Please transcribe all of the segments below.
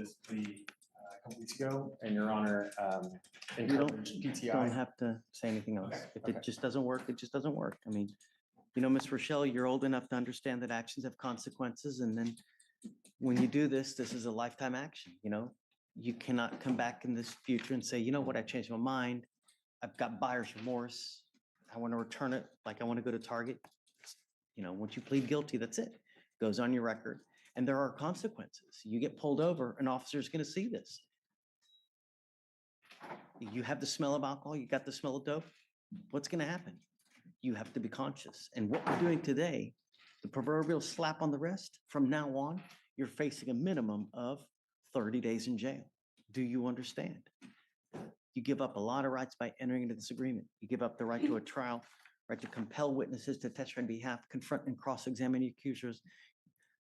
this plea a couple weeks ago, and Your Honor You don't PTI. have to say anything else. Okay, If okay. it just doesn't work, it just doesn't work. I mean, Ms. Rochelle, you're old enough to understand that actions have consequences. And then when you do this, this is a lifetime action, You cannot come back in this future and say, you know what, I changed my mind. I've got buyer's remorse. I want to return it like I want to go to Target. Once you plead guilty, that's it. Goes on your record. And there are consequences. You get pulled over, an officer is going to see this. You have the smell of alcohol, you got the smell of dope. What's going to happen? You have to be conscious. And what we're doing today, the proverbial slap on the wrist, from now on, you're facing a minimum of 30 days in jail. Do you understand? You give up a lot of rights by entering into this agreement. You give up the right to a trial, right to compel witnesses to testify on behalf, confront and cross-examine the accusers,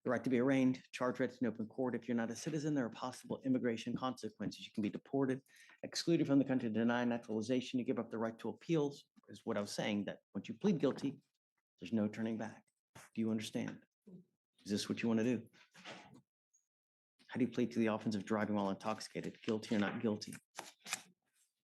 the right to be arraigned, charged, read in open court. If you're not a citizen, there are possible immigration consequences. You can be deported, excluded from the country, denied naturalization. You give up the right to appeals, is what I was saying, that once you plead guilty, there's no turning back. Do you understand? Is this what you want to do? How do you plead to the offense of driving while intoxicated? Guilty or not guilty?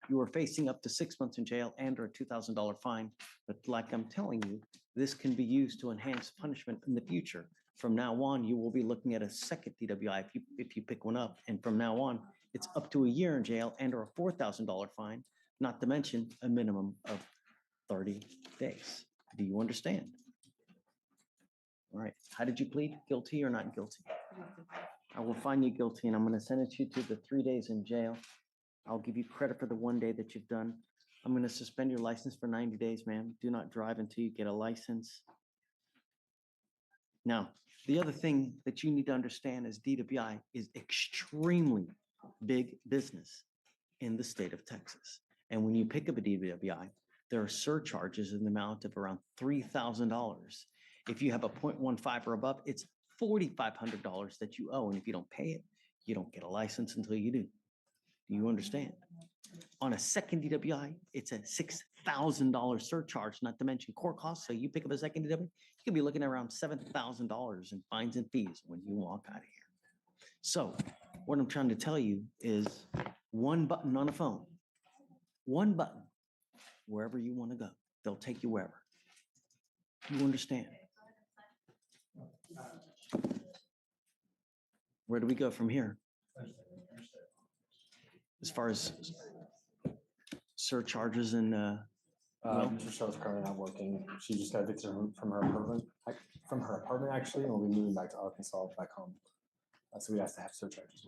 You are facing up to 6 months in jail and or a $2,000 fine. But like I'm telling you, this can be used to enhance punishment in the future. From now on, you will be looking at a second DWI if you pick one up. And from now on, it's up to a year in jail and or a $4,000 fine, not to mention a minimum of 30 days. Do you understand? All right. How did you plead? Guilty or not guilty? I will find you guilty, and I'm going to sentence you to the 3 days in jail. I'll give you credit for the 1 day that you've done. I'm going to suspend your license for 90 days, ma'am. Do not drive until you get a license. Now, the other thing that you need to understand is DWI is extremely big business in the state of Texas. And when you pick up a DWI, there are surcharges in the amount of around $3,000. If you have a 0.15 or above, it's $4,500 that you owe. And if you don't pay it, you don't get a license until you do. Do you understand? On a second DWI, it's a $6,000 surcharge, not to mention court costs. So you pick up a second DWI, you could be looking at around $7,000 in fines and fees when you walk out of here. So what I'm trying to tell you is one button on a phone, one button, wherever you want to go, they'll take you wherever. You understand? Where do we go from here? As far as surcharges and Mr. Shell's currently not working. She just got evicted from her apartment actually, and we'll be moving back to Arkansas, back home. So we have to have surcharges.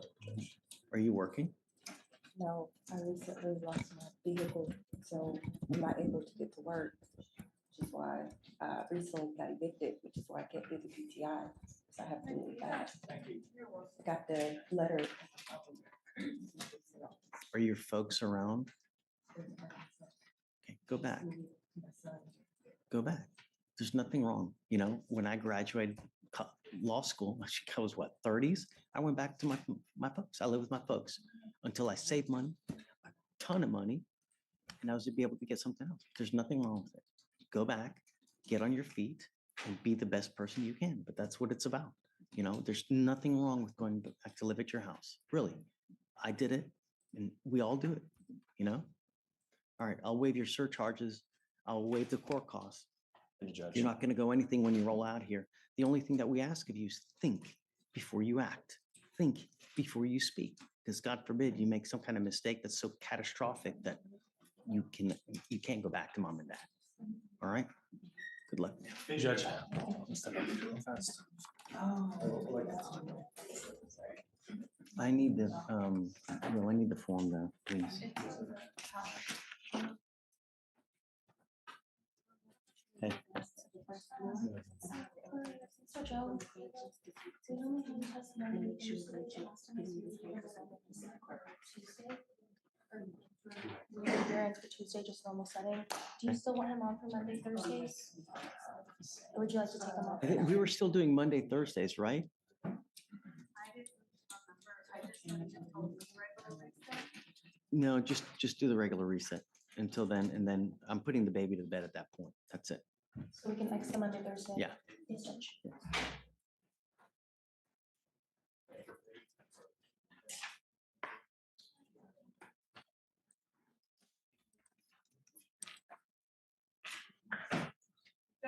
Are you working? No, I recently lost my vehicle, so I'm not able to get to work, which is why I recently got evicted, which is why I can't do the PTI. So I have to, got the letter. Are your folks around? Okay, go back. Go back. There's nothing wrong. When I graduated law school, I was what, 30s? I went back to my folks. I lived with my folks until I saved money, a ton of money, and I was to be able to get something else. There's nothing wrong with it. Go back, get on your feet, and be the best person you can. But that's what it's about. There's nothing wrong with going back to live at your house. Really. I did it, and we all do it, All right, I'll waive your surcharges. I'll waive the court costs. You're not going to go anything when you roll out here. The only thing that we ask of you is think before you act. Think before you speak, because God forbid you make some kind of mistake that's so catastrophic that you can't go back to mom and dad. All right? Good luck. Hey, Judge. I need the I need the form though, please. Okay. So Joe, do you know when the testimony she was going to last time? Tuesday? Or appearance for Tuesday, just normal setting. Do you still want him on for Monday, Thursdays? Or would you like to take him off? I think we were still doing Monday, Thursdays, right? No, just do the regular reset until then, and then I'm putting the baby to bed at that point. That's it. So we can fix the Monday, Thursday? Yeah. Yes, Judge.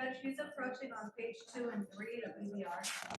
Judge, he's approaching on page 2 and 3 of EVR.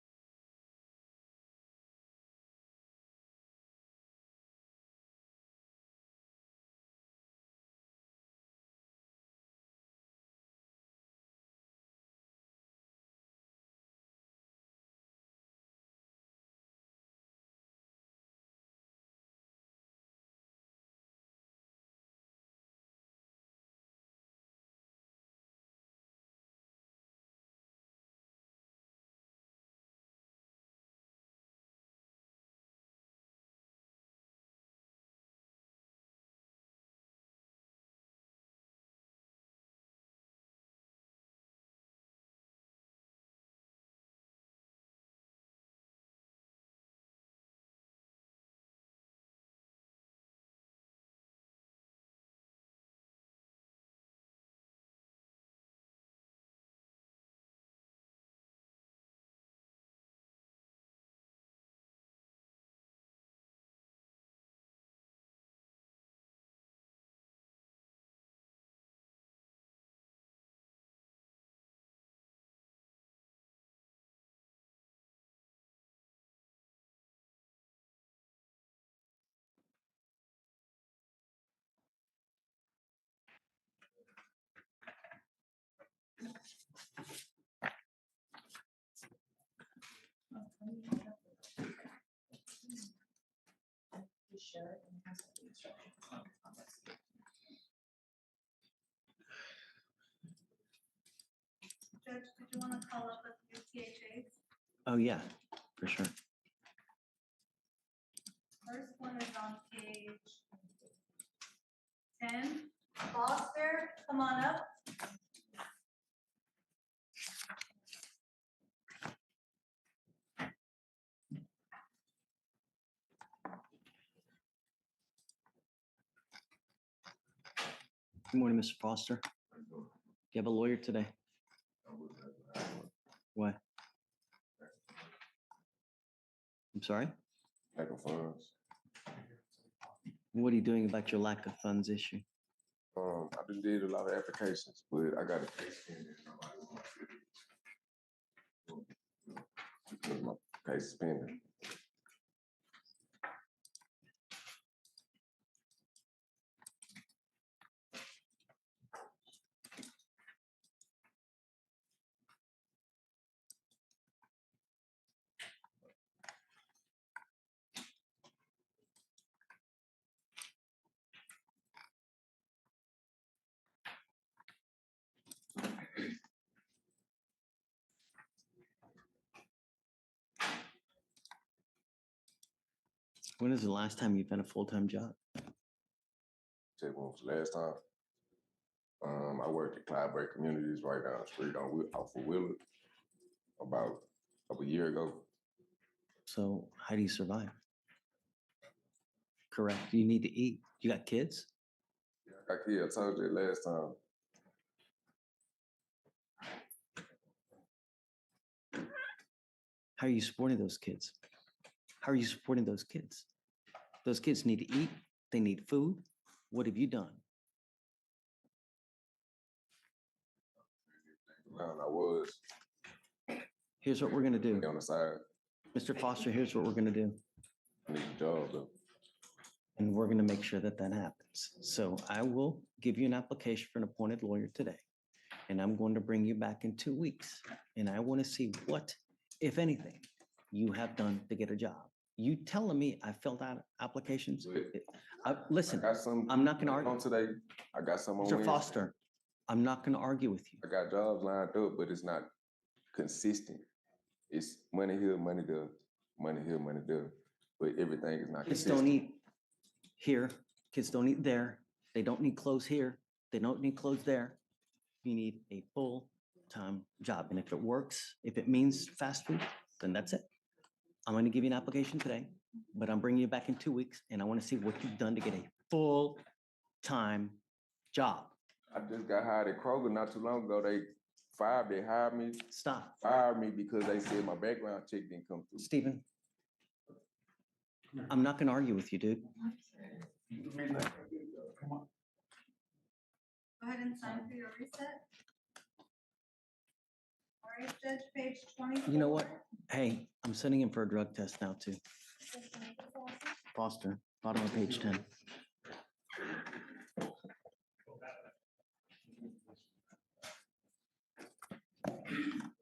Judge, did you want to call up a few THAs? Oh, yeah, for sure. First one is on page 10. Foster, come on up. Good morning, Mr. Foster. Do you have a lawyer today? What? I'm sorry? Lack of funds. What are you doing about your lack of funds issue? I been did a lot of applications, but I got a case pending. Because my case is pending. When is the last time you've had a full-time job? Check when was the last time. I worked at Clydeburg Communities right down the street off of Willard about a year ago. So how do you survive? Correct. You need to eat. You got kids? I got kids. I told you that last time. How are you supporting those kids? How are you supporting those kids? Those kids need to eat. They need food. What have you done? I was Here's what we're going to do. on the side. Mr. Foster, here's what we're going to do. I need a job though. And we're going to make sure that that happens. So I will give you an application for an appointed lawyer today. And I'm going to bring you back in 2 weeks. And I want to see what, if anything, you have done to get a job. You telling me I filled out applications? Listen, I got some. I'm not gonna on argue. today. I got some on Mr. Wednesday. Foster, I'm not going to argue with you. I got jobs lined up, but it's not consistent. It's money here, money there, money here, money there. But everything is not Kids consistent. don't eat here. Kids don't eat there. They don't need clothes here. They don't need clothes there. You need a full-time job. And if it works, if it means fast food, then that's it. I'm going to give you an application today, but I'm bringing you back in 2 weeks and I want to see what you've done to get a full-time job. I just got hired at Kroger not too long ago. They hired me, Stop. fired me because they said my background check didn't come through. Stephen, I'm not going to argue with you, dude. Go ahead and sign for your reset. right, Judge, page 24. You know what? Hey, I'm sending him for a drug test now too. Foster, bottom of page 10.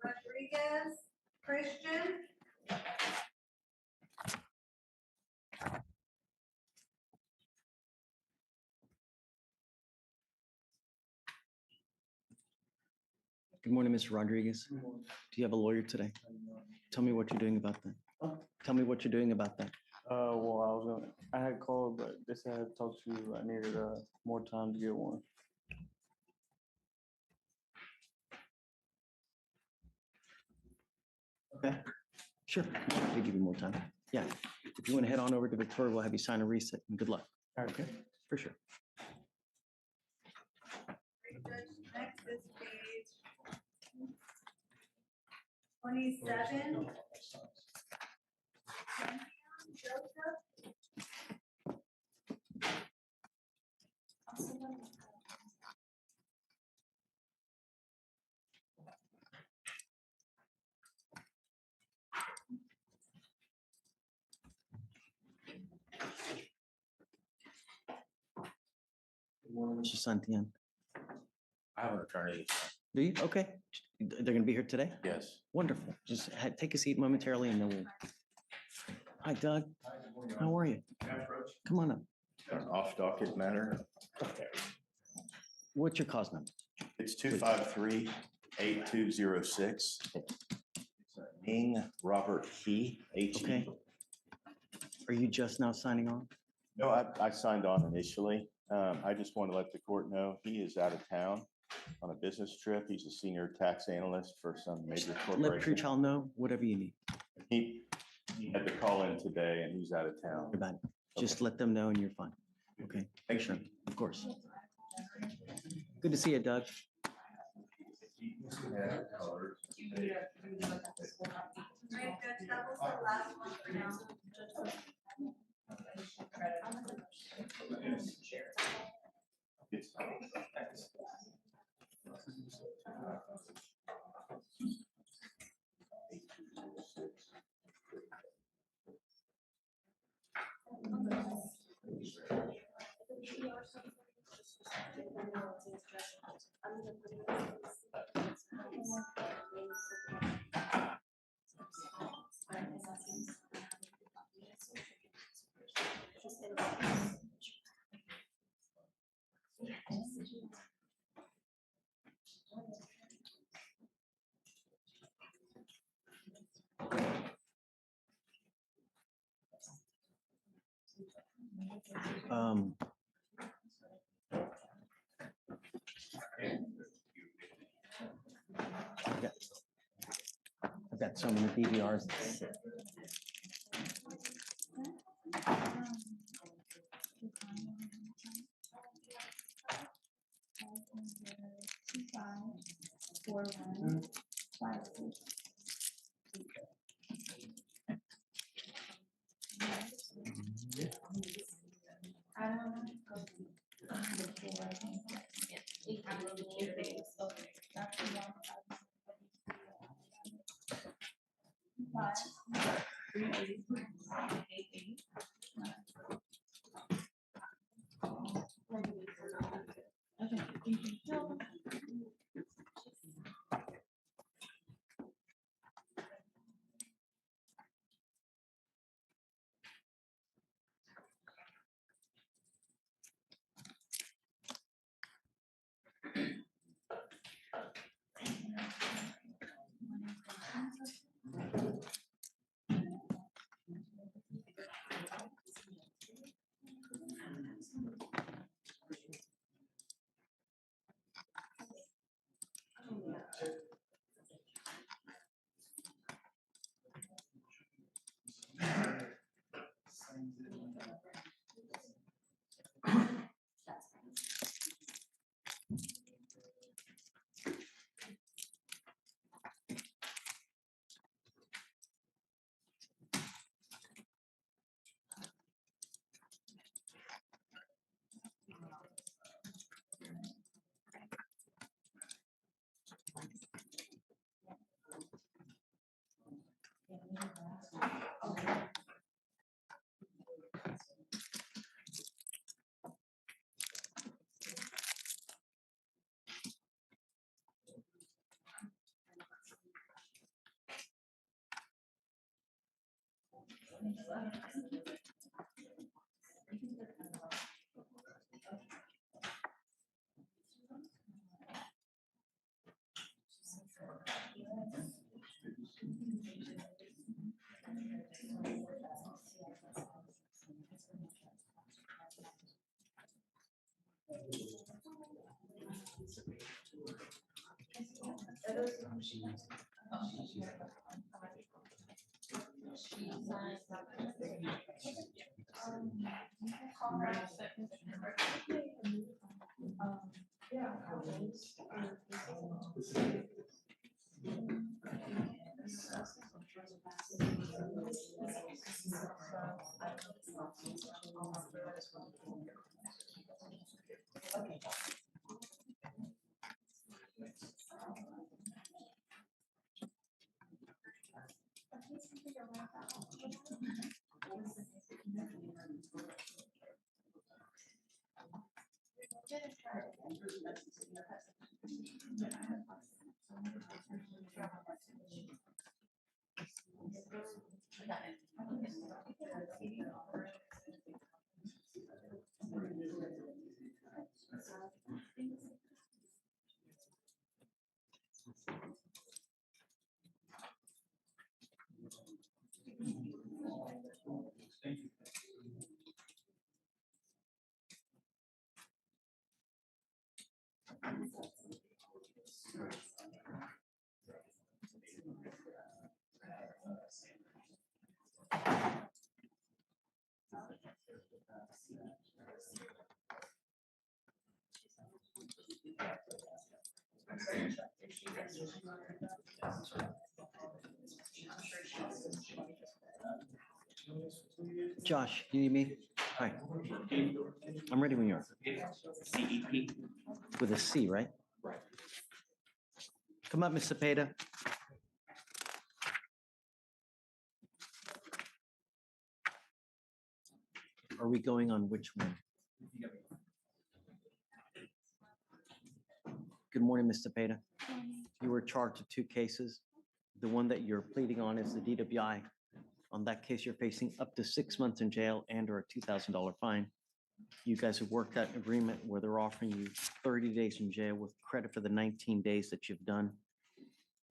Rodriguez, Christian, Good morning, Mr. Rodriguez. Do you have a lawyer today? Tell me what you're doing about that. Tell me what you're doing about that. Well, I had called, but they said I had to talk to you. I needed more time to get one. Okay, sure. I'll give you more time. Yeah, if you want to head on over to Victoria, we'll have you sign a reset and good luck. Okay, for sure. Judge, next is page 27. Joseph, Mr. Santian, I have an attorney. do you? Okay, they're gonna be here today? Yes. Wonderful. Just take a seat momentarily and then we'll. Hi, Doug. How are you? Come on up. An off docket matter. What's your cause number? It's 253-8206. Ing Robert He, H. Okay. Are you just now signing on? No, I signed on initially. I just want to let the court know he is out of town on a business trip. He's a senior tax analyst for some major Let corporation. pre-trial know whatever you need He had to call in today and he's out of town. about it. Just let them know and you're fine. Okay, Thank sure, of course. Good to see you, Doug. right, Judge, that was the last one for now. Um, I've got so many BVRs. Josh, you need me? Hi. I'm ready when you are. CEP. With a C, right? Right. Come up, Ms. Cepeda. Are we going on which one? Good morning, Ms. Cepeda. You were charged with 2 cases. The one that you're pleading on is the DWI. On that case, you're facing up to 6 months in jail and or a $2,000 fine. You guys have worked that agreement where they're offering you 30 days in jail with credit for the 19 days that you've done.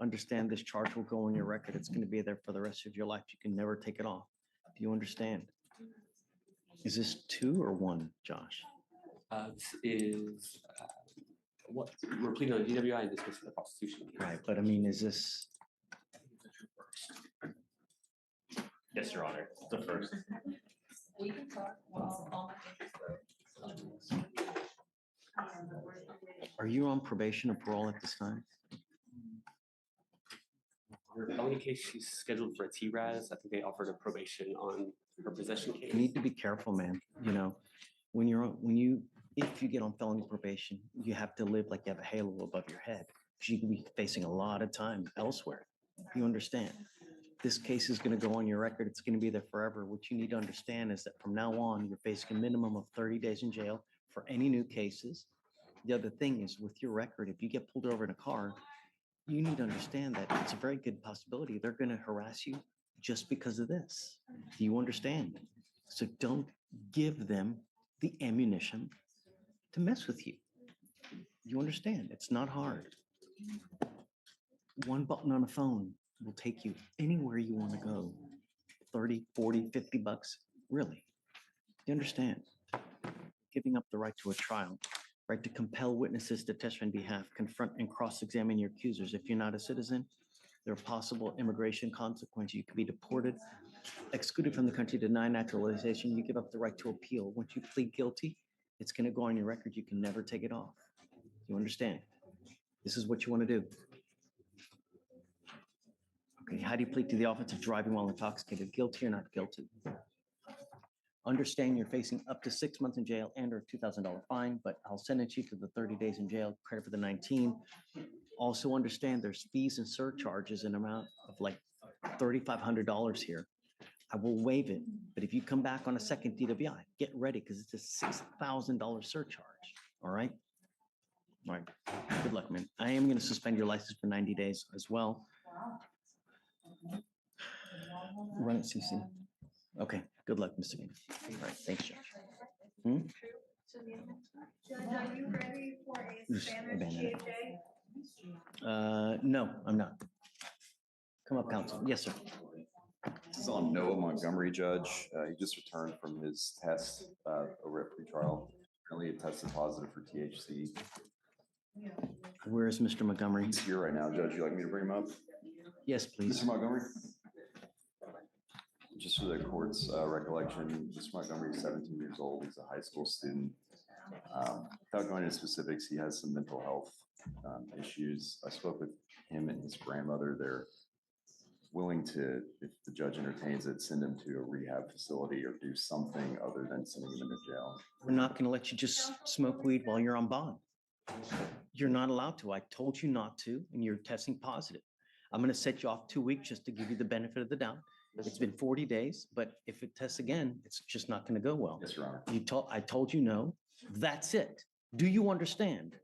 Understand this charge will go on your record. It's going to be there for the rest of your life. You can never take it off. Do you understand? Is this 2 or 1, Josh? This is what we're pleading on DWI and this was the prostitution case. Right, but I mean, is this, Yes, Your Honor, the first. We can talk while all my papers are you on probation or parole at this time? The only case she's scheduled for a TRAS, I think they offered a probation on her possession case. You need to be careful, man. You know, if you get on felony probation, you have to live like you have a halo above your head. Because you could be facing a lot of time elsewhere. You understand? This case is going to go on your record. It's going to be there forever. What you need to understand is that from now on, you're facing a minimum of 30 days in jail for any new cases. The other thing is with your record, if you get pulled over in a car, you need to understand that it's a very good possibility they're going to harass you just because of this. Do you understand? So don't give them the ammunition to mess with you. You understand? It's not hard. One button on a phone will take you anywhere you want to go. 30, 40, 50 bucks, really. You understand? Giving up the right to a trial, right to compel witnesses to testify on behalf, confront and cross-examine your accusers. If you're not a citizen, there are possible immigration consequences. You could be deported, excluded from the country, denied naturalization. You give up the right to appeal. Once you plead guilty, it's going to go on your record. You can never take it off. You understand? This is what you want to do. Okay, how do you plead to the offense of driving while intoxicated? Guilty or not guilty? Understand you're facing up to 6 months in jail and or a $2,000 fine, but I'll sentence you to the 30 days in jail, credit for the 19. Also understand there's fees and surcharges in amount of like $3,500 here. I will waive it, but if you come back on a second DWI, get ready because it's a $6,000 surcharge. All right? All right. Good luck, man. I am going to suspend your license for 90 days as well. Run it, CC. Okay, good luck, Mr. Gaines. All right, thanks, Judge. Judge, are you ready for a Just Spanish abandon it. GFJ? No, I'm not. Come up, counsel. Yes, sir. This is on Noah Montgomery, Judge. He just returned from his test over at pretrial. Apparently, he tested positive for THC. Where is Mr. Montgomery? He's here right now, Judge. You like me to bring him up? Yes, please. Mr. Montgomery? Just for the court's recollection, Mr. Montgomery is 17 years old. He's a high school student. Without going into specifics, he has some mental health issues. I spoke with him and his grandmother. They're willing to, if the judge entertains it, send him to a rehab facility or do something other than sending him into jail. We're not going to let you just smoke weed while you're on bond. You're not allowed to. I told you not to, and you're testing positive. I'm going to set you off 2 weeks just to give you the benefit of the doubt. It's been 40 days, but if it tests again, it's just not going to go well. Yes, Your Honor. I told you no. That's it. Do you understand?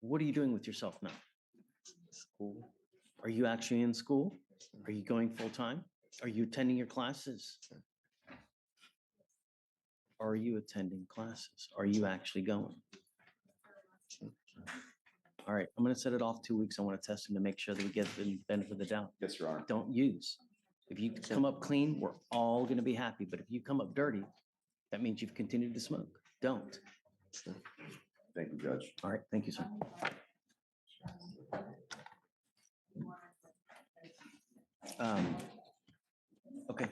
What are you doing with yourself now? School. Are you actually in school? Are you going full time? Are you attending your classes? Are you attending classes? Are you actually going? All right, I'm going to set it off 2 weeks. I want to test him to make sure that we get the benefit of the doubt. Yes, Your Honor. Don't use. If you come up clean, we're all going to be happy. But if you come up dirty, that means you've continued to smoke. Don't. Thank you, Judge. All right, thank you, sir. Okay.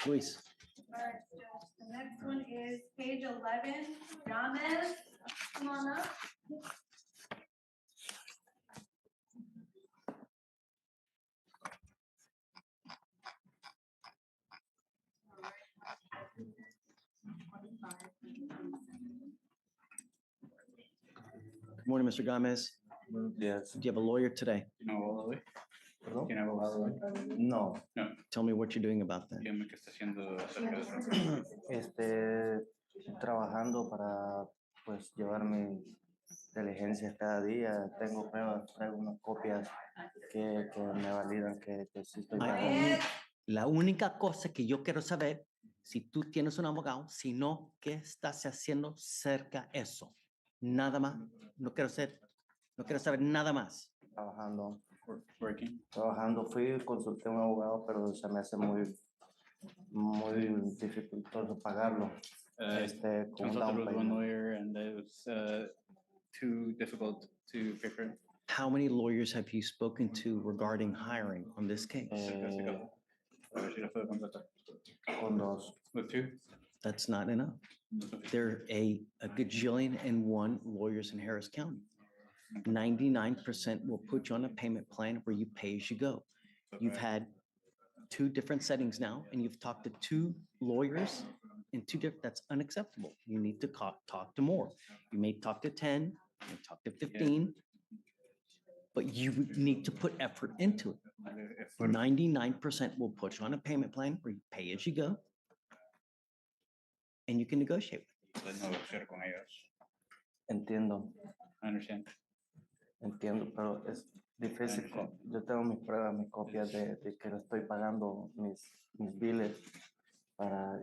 Luis. All right, Judge, the next one is page 11, Gomez, come on up. Good morning, Mr. Gomez. Yes. Do you have a lawyer today? ¿Tiene abogado hoy? Perdón? ¿Tiene abogado hoy? No, Tell me what you're doing about that. Dígame qué está haciendo acerca de eso. trabajando para pues llevar mis diligencias cada día. Tengo pruebas, traigo unas copias que me validan que sí estoy pagando. La única cosa que yo quiero saber, si tú tienes un abogado, si no, ¿qué estás haciendo cerca de eso? Nada más. No quiero saber nada más. Trabajando, fui, consulté a un abogado, pero se me hace muy dificultoso pagarlo. Con un down Consulted with one payment. lawyer and it was too difficult to pay for it. How many lawyers have you spoken to regarding hiring on this case? A ver si lo puedo contratar. Con dos. With two? That's not enough. There are a gajillion and one lawyers in Harris County. 99% will put you on a payment plan where you pay as you go. You've had 2 different settings now, and you've talked to 2 lawyers in 2 different, that's unacceptable. You need to talk to more. You may talk to 10, you may talk to 15, but you would need to put effort into it. 99% will put you on a payment plan where you pay as you go, and you can negotiate. Puedes negociar con ellos. Entiendo, I understand. pero es difícil. Yo tengo mis pruebas, mis copias de que le estoy pagando mis biles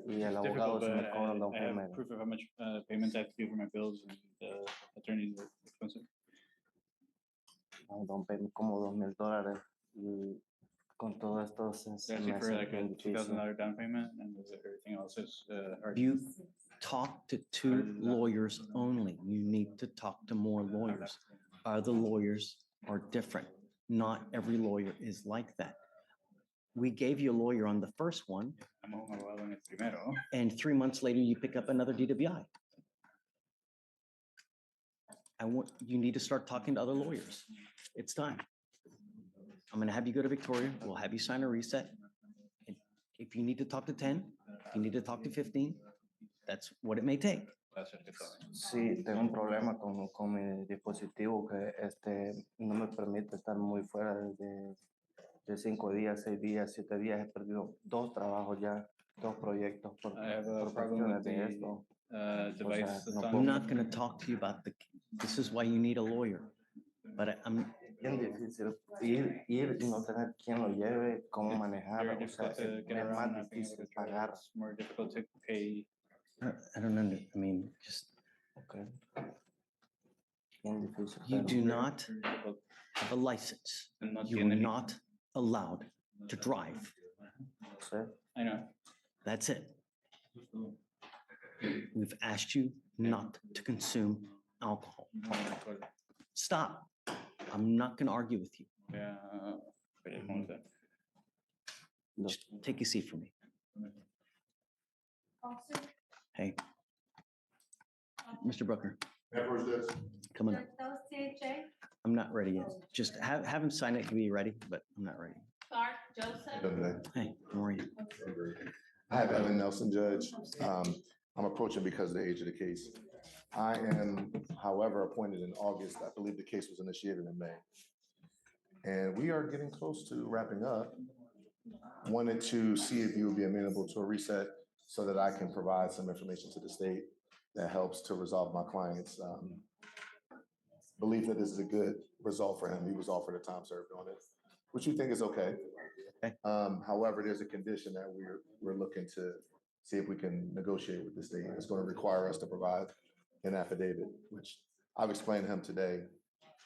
y el It's abogado difficult, se me but cobra down I have payment. proof of how much payments I have to do for my bills and the attorneys are expensive. Down payment como $2,000 y con todo esto se They're me asking for hace like a muy difícil. $2,000 down payment and everything else is hard. You talk to 2 lawyers only. You need to talk to more lawyers. Other lawyers are different. Not every lawyer is like that. We gave you a lawyer on the first one, Tenemos un abogado en el primero. and 3 months later, you pick up another DWI. You need to start talking to other lawyers. It's time. I'm gonna have you go to Victoria. We'll have you sign a reset. And if you need to talk to 10, if you need to talk to 15, that's what it may take. Sí, tengo un problema con mi dispositivo que no me permite estar muy fuera de 5 días, 6 días, 7 días. He perdido 2 trabajos ya, 2 proyectos por cuestiones de esto. Device that's no on. I'm not gonna talk to you about this is why you need a lawyer. But bien difícil ir y no tener quien lo lleve, cómo manejar, Very o sea, difficult to get es around, más not being able to difícil drive. pagar. It's more difficult to pay. I don't know, I mean, just, Okay. Bien difícil. you pero- do not Very difficult have a license. and not You are tiene ni- not allowed to drive. Sí. I know. That's it. We've asked you not to consume alcohol. No me acuerdo. Stop. I'm not gonna argue with you. Yeah, pero ¿cómo se- Just take a seat for me. Officer, Hey. Mr. Brooker, come on up. that was CHA, I'm not ready yet. Just have him sign it to be ready, but I'm not ready. Clark, Joseph. Hey, how are you? I have Evan Nelson, Judge. I'm approaching because of the age of the case. I am, however, appointed in August. I believe the case was initiated in May. And we are getting close to wrapping up. Wanted to see if you would be amenable to a reset so that I can provide some information to the state that helps to resolve my client's belief that this is a good result for him. He was offered a time served on it, which you think is okay. Okay. However, there's a condition that we're looking to see if we can negotiate with the state. It's going to require us to provide an affidavit, which I've explained to him today.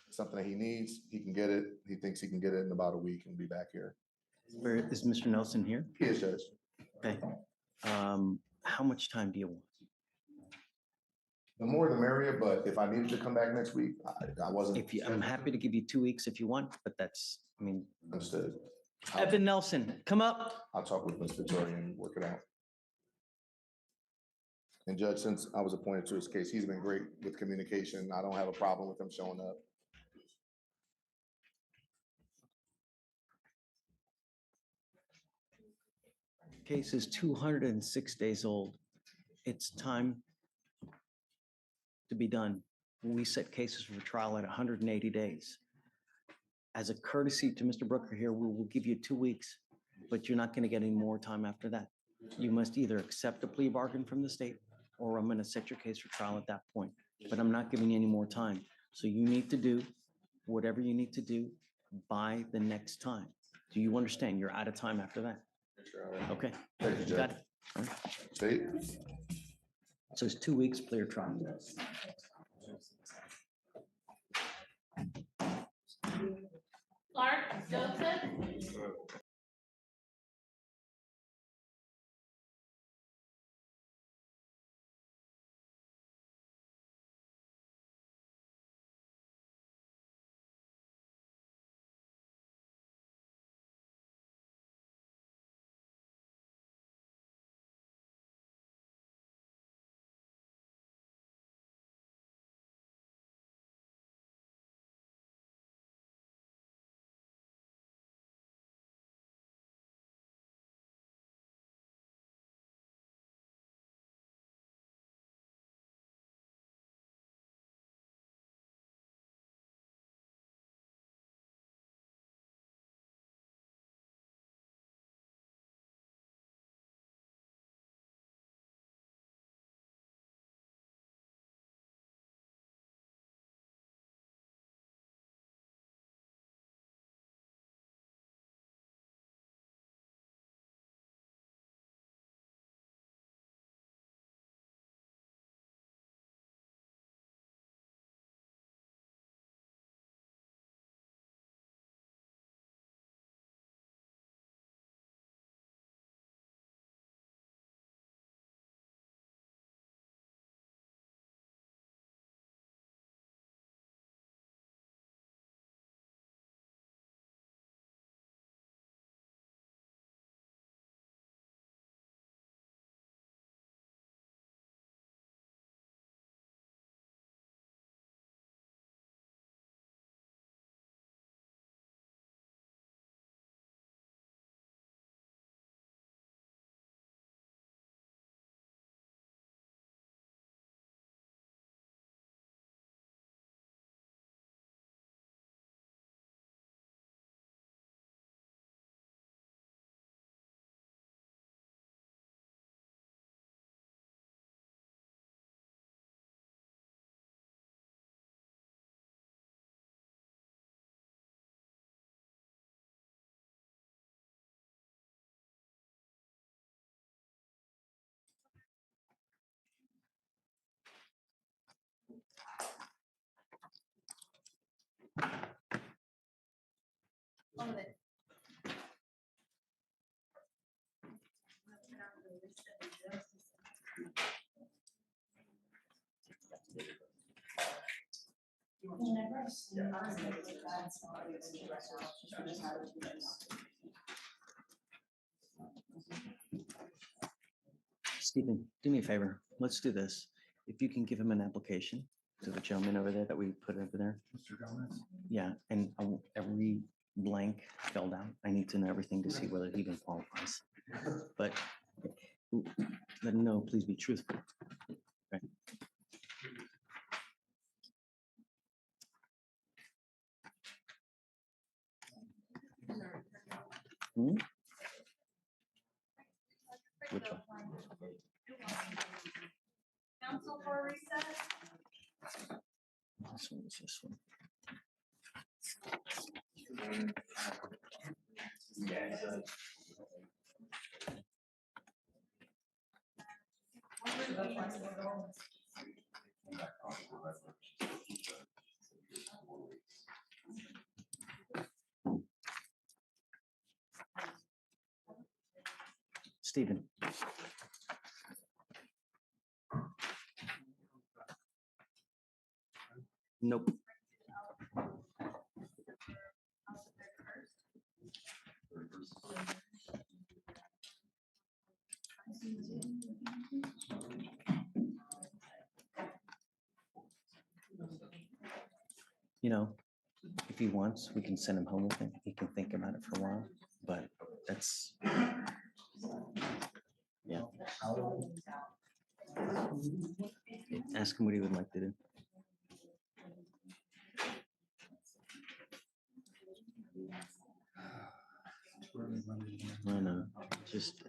Something that he needs, he can get it. He thinks he can get it in about a week and be back here. Where is Mr. Nelson here? He is, Judge. Okay. How much time do you want? The more the merrier, but if I needed to come back next week, I wasn't. If you, I'm happy to give you 2 weeks if you want, but that's, I mean, Understood. Evan Nelson, come up. I'll talk with Ms. Victoria and work it out. And Judge, since I was appointed to his case, he's been great with communication. I don't have a problem with him showing up. Case is 206 days old. It's time to be done. We set cases for trial at 180 days. As a courtesy to Mr. Brooker here, we will give you 2 weeks, but you're not going to get any more time after that. You must either accept a plea bargain from the state, or I'm going to set your case for trial at that point. But I'm not giving you any more time. So you need to do whatever you need to do by the next time. Do you understand? You're out of time after that. Okay. Thank you, You got Judge. it. All right. State? So it's 2 weeks, clear trial. Clark, Joseph. All of it. Stephen, do me a favor. Let's do this. If you can give him an application to the gentleman over there that we put over there. Mr. Gomez? Yeah, and I want every blank filled out. I need to know everything to see whether he even qualifies. But let him know, please be truthful. Okay. Hmm? Which one? Counsel for recess. This one is this one. Stephen. Nope. You know, if he wants, we can send him home with him. He can think about it for a while, but that's, yeah. Ask him what he would like to do. I know, just,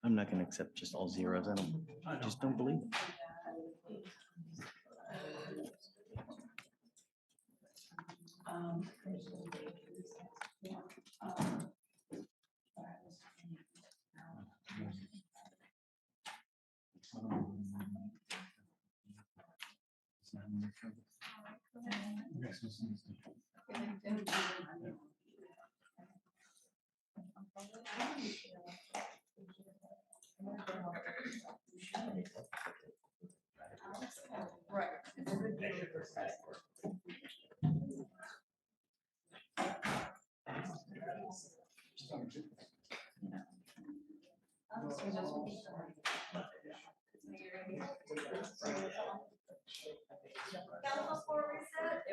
I'm not gonna accept just all zeros. I just don't believe it. Counsel for recess.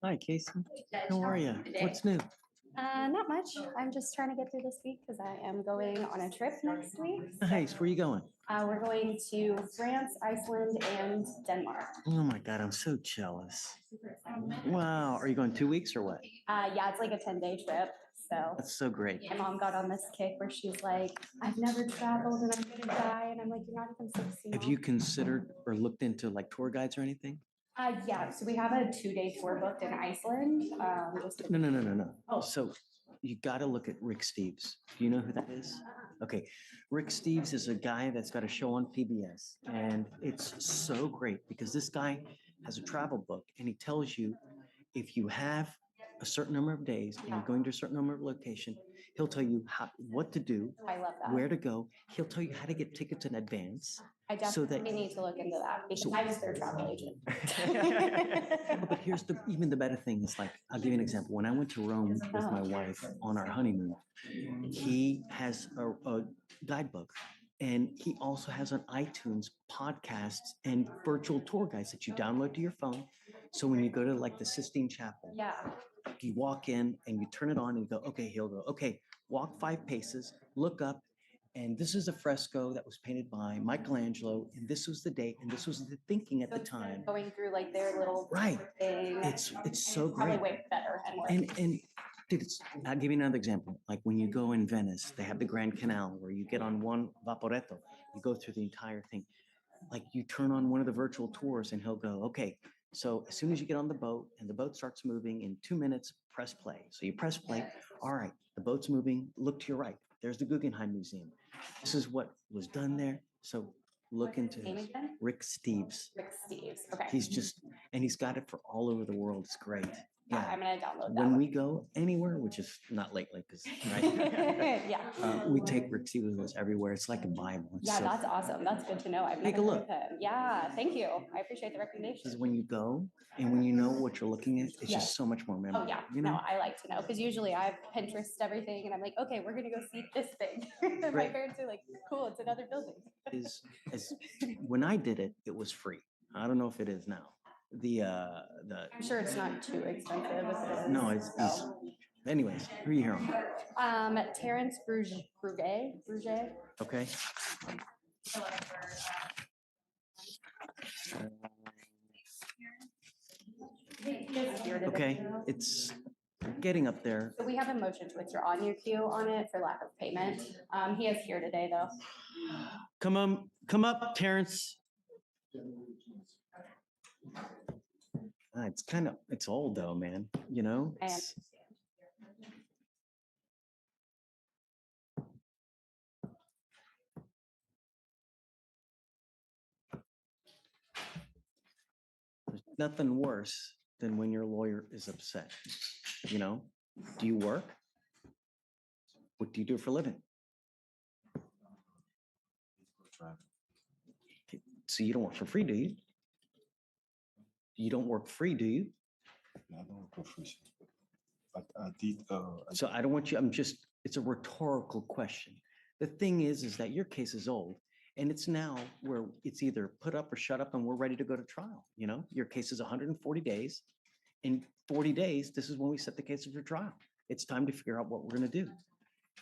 Hi, Casey. How are you? What's new? Not much. I'm just trying to get through this week because I am going on a trip next week. Nice. Where are you going? We're going to France, Iceland, and Denmark. Oh my God, I'm so jealous. Wow. Are you going 2 weeks or what? Yeah, it's like a 10-day trip. So That's so great. my mom got on this kick where she's like, I've never traveled and I'm gonna die. And I'm like, you're not even 16. Have you considered or looked into like tour guides or anything? Yeah, so we have a 2-day tour booked in Iceland. No. Oh. So you got to look at Rick Steves. Do you know who that is? Okay. Rick Steves is a guy that's got a show on PBS, and it's so great because this guy has a travel book and he tells you if you have a certain number of days and you're going to a certain number of location, he'll tell you what to do, I love that. where to go. He'll tell you how to get tickets in advance. I so definitely that need to look into that because I was their travel agent. But here's even the better thing is like, I'll give you an example. When I went to Rome with my wife on our honeymoon, he has a guidebook and he also has on iTunes podcasts and virtual tour guides that you download to your phone. So when you go to like the Sistine Chapel, Yeah. you walk in and you turn it on and you go, okay, he'll go, okay, walk 5 paces, look up. And this is a fresco that was painted by Michelangelo, and this was the date, and this was the thinking at the time. Going through like their little Right. thing. It's so Probably great. way better and more. And dude, I'll give you another example. Like when you go in Venice, they have the Grand Canal where you get on one vaporetto, you go through the entire thing. Like you turn on one of the virtual tours and he'll go, okay, so as soon as you get on the boat and the boat starts moving in 2 minutes, press play. So you press play. All right, the boat's moving. Look to your right. There's the Guggenheim Museum. This is what was done there. So look into his, Rick Steves. Rick Steves. Okay. He's got it for all over the world. It's great. Yeah, I'm gonna download that. When we go anywhere, which is not lately, because Yeah. we take Rick Steves with us everywhere. It's like a Bible. It's Yeah, so that's awesome. That's good to know. I've Take a never look. heard of him. Yeah, thank you. I appreciate the recommendation. Because when you go and when you know what you're looking at, it's just so much more memorable. Oh yeah, You know? no, I like to know because usually I Pinterest everything and I'm like, okay, we're gonna go see this thing. And my Right. parents are like, cool, it's another building. When I did it, it was free. I don't know if it is now. I'm sure it's not too expensive. If it is, No, it's anyways, who are you here on? Terrence Bruget. Okay. Okay, it's getting up there. So we have a motion to withdraw on your queue on it for lack of payment. He is here today though. Come up, Terrence. It's old though, man. You know? I It's- There's nothing worse than when your lawyer is upset. You know? Do you work? What do you do for a living? Okay, so you don't work for free, do you? You don't work free, do you? I don't work for free, but I did. So I don't want you, it's a rhetorical question. The thing is that your case is old and it's now where it's either put up or shut up and we're ready to go to trial. You know, your case is 140 days. In 40 days, this is when we set the case for trial. It's time to figure out what we're going to do.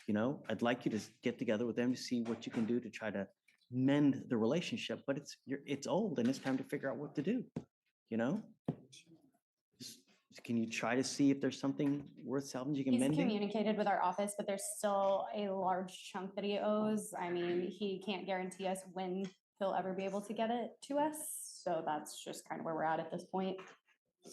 You know, I'd like you to get together with them to see what you can do to try to mend the relationship, but it's old and it's time to figure out what to do. You know? Can you try to see if there's something worth salvaging and He's mending? communicated with our office, but there's still a large chunk that he owes. I mean, he can't guarantee us when he'll ever be able to get it to us. So that's just kind of where we're at this point.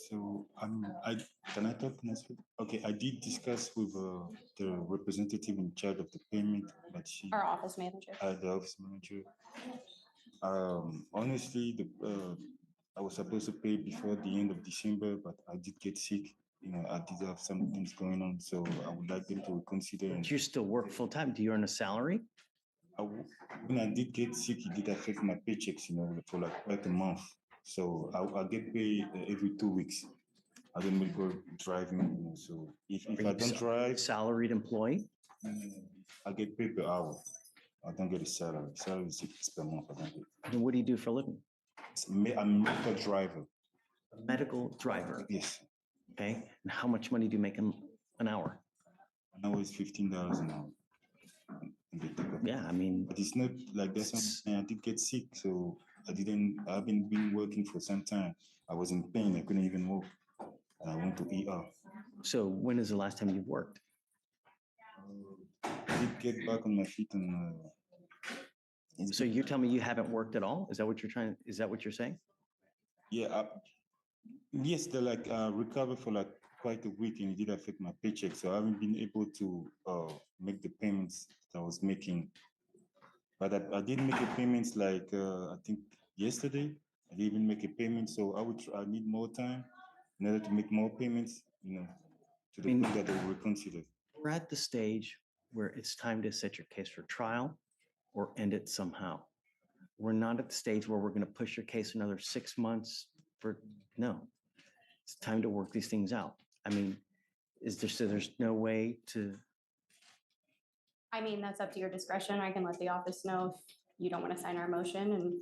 So can I talk next week? Okay, I did discuss with the representative in charge of the payment, but Our office manager. The office manager. Honestly, I was supposed to pay before the end of December, but I did get sick. I did have some things going on, so I would like them to reconsider. But you still work full-time. Do you earn a salary? When I did get sick, it did affect my paychecks, for like quite a month. So I get paid every 2 weeks. I don't make go driving, so if Are I you don't drive, salaried employee? I get paid per hour. I don't get a salary. Salary is 6 per month. I don't get. And what do you do for a living? I'm a driver. A medical driver. Yes. Okay. And how much money do you make an hour? An hour is $15 an hour. Yeah, I mean, but it's not like that's something. I did get sick, so I've been working for some time. I was in pain. I couldn't even walk. And I went to ER. So when is the last time you worked? I did get back on my feet and. So you're telling me you haven't worked at all? Is that what you're saying? Yeah. Yes, they're like recovered for like quite a week, and it did affect my paycheck. So I haven't been able to make the payments that I was making. But I did make a payments like I think yesterday. I didn't even make a payment, so I need more time in order to make more payments. To the point that they will reconsider. We're at the stage where it's time to set your case for trial or end it somehow. We're not at the stage where we're going to push your case another 6 months no. It's time to work these things out. I mean, there's no way to. I mean, that's up to your discretion. I can let the office know if you don't want to sign our motion, and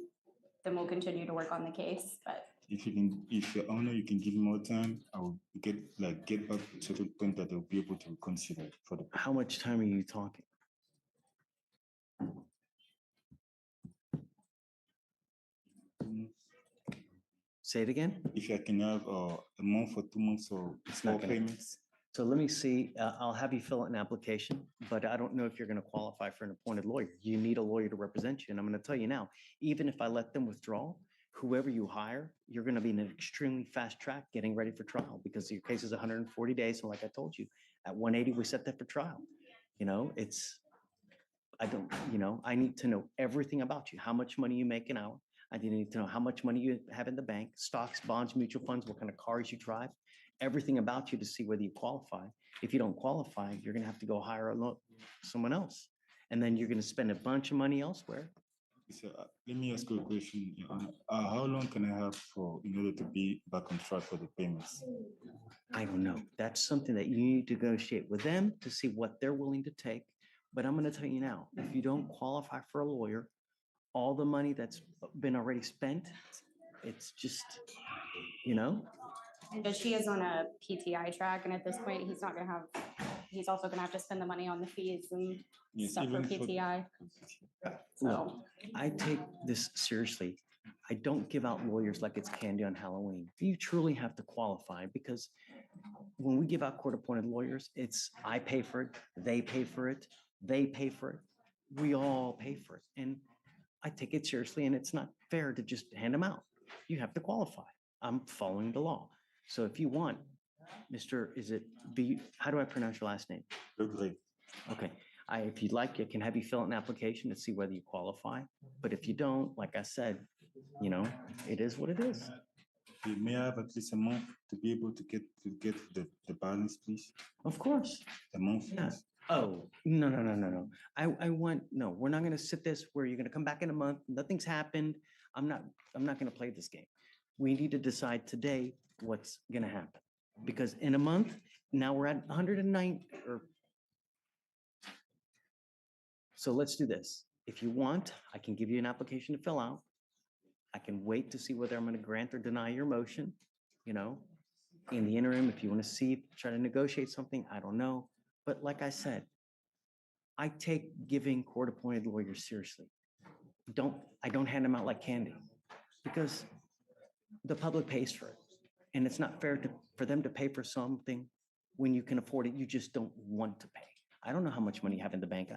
then we'll continue to work on the case, but. If your honor, you can give me more time, I will get back to the point that they'll be able to consider for the. How much time are you talking? Say it again. If I can have a month or 2 months or 4 payments. So let me see. I'll have you fill out an application, but I don't know if you're going to qualify for an appointed lawyer. You need a lawyer to represent you, and I'm going to tell you now. Even if I let them withdraw, whoever you hire, you're going to be in an extremely fast track getting ready for trial because your case is 140 days. And like I told you, at 180, we set that for trial. I need to know everything about you. How much money you make an hour. I need to know how much money you have in the bank, stocks, bonds, mutual funds, what kind of cars you drive, everything about you to see whether you qualify. If you don't qualify, you're going to have to go hire someone else. And then you're going to spend a bunch of money elsewhere. So let me ask you a question. How long can I have in order to be back on track for the payments? I don't know. That's something that you need to negotiate with them to see what they're willing to take. But I'm going to tell you now, if you don't qualify for a lawyer, all the money that's been already spent, it's just, But she is on a PTI track, and at this point, he's also gonna have to spend the money on the fees and stuff for PTI. Look, I take this seriously. I don't give out lawyers like it's candy on Halloween. You truly have to qualify because when we give out court-appointed lawyers, it's I pay for it, they pay for it, they pay for it, we all pay for it. And I take it seriously, and it's not fair to just hand them out. You have to qualify. I'm following the law. So if you want, how do I pronounce your last name? Okay. If you'd like, I can have you fill out an application to see whether you qualify. But if you don't, like I said, it is what it is. May I have at least a month to be able to get the balance, please? Of course. A month? Yeah. Oh, no. No, we're not going to sit this where you're going to come back in a month. Nothing's happened. I'm not going to play this game. We need to decide today what's going to happen because in a month, now we're at 109 So let's do this. If you want, I can give you an application to fill out. I can wait to see whether I'm going to grant or deny your motion. In the interim, if you want to try to negotiate something, I don't know. But like I said, I take giving court-appointed lawyers seriously. I don't hand them out like candy because the public pays for it. And it's not fair for them to pay for something when you can afford it. You just don't want to pay. I don't know how much money you have in the bank.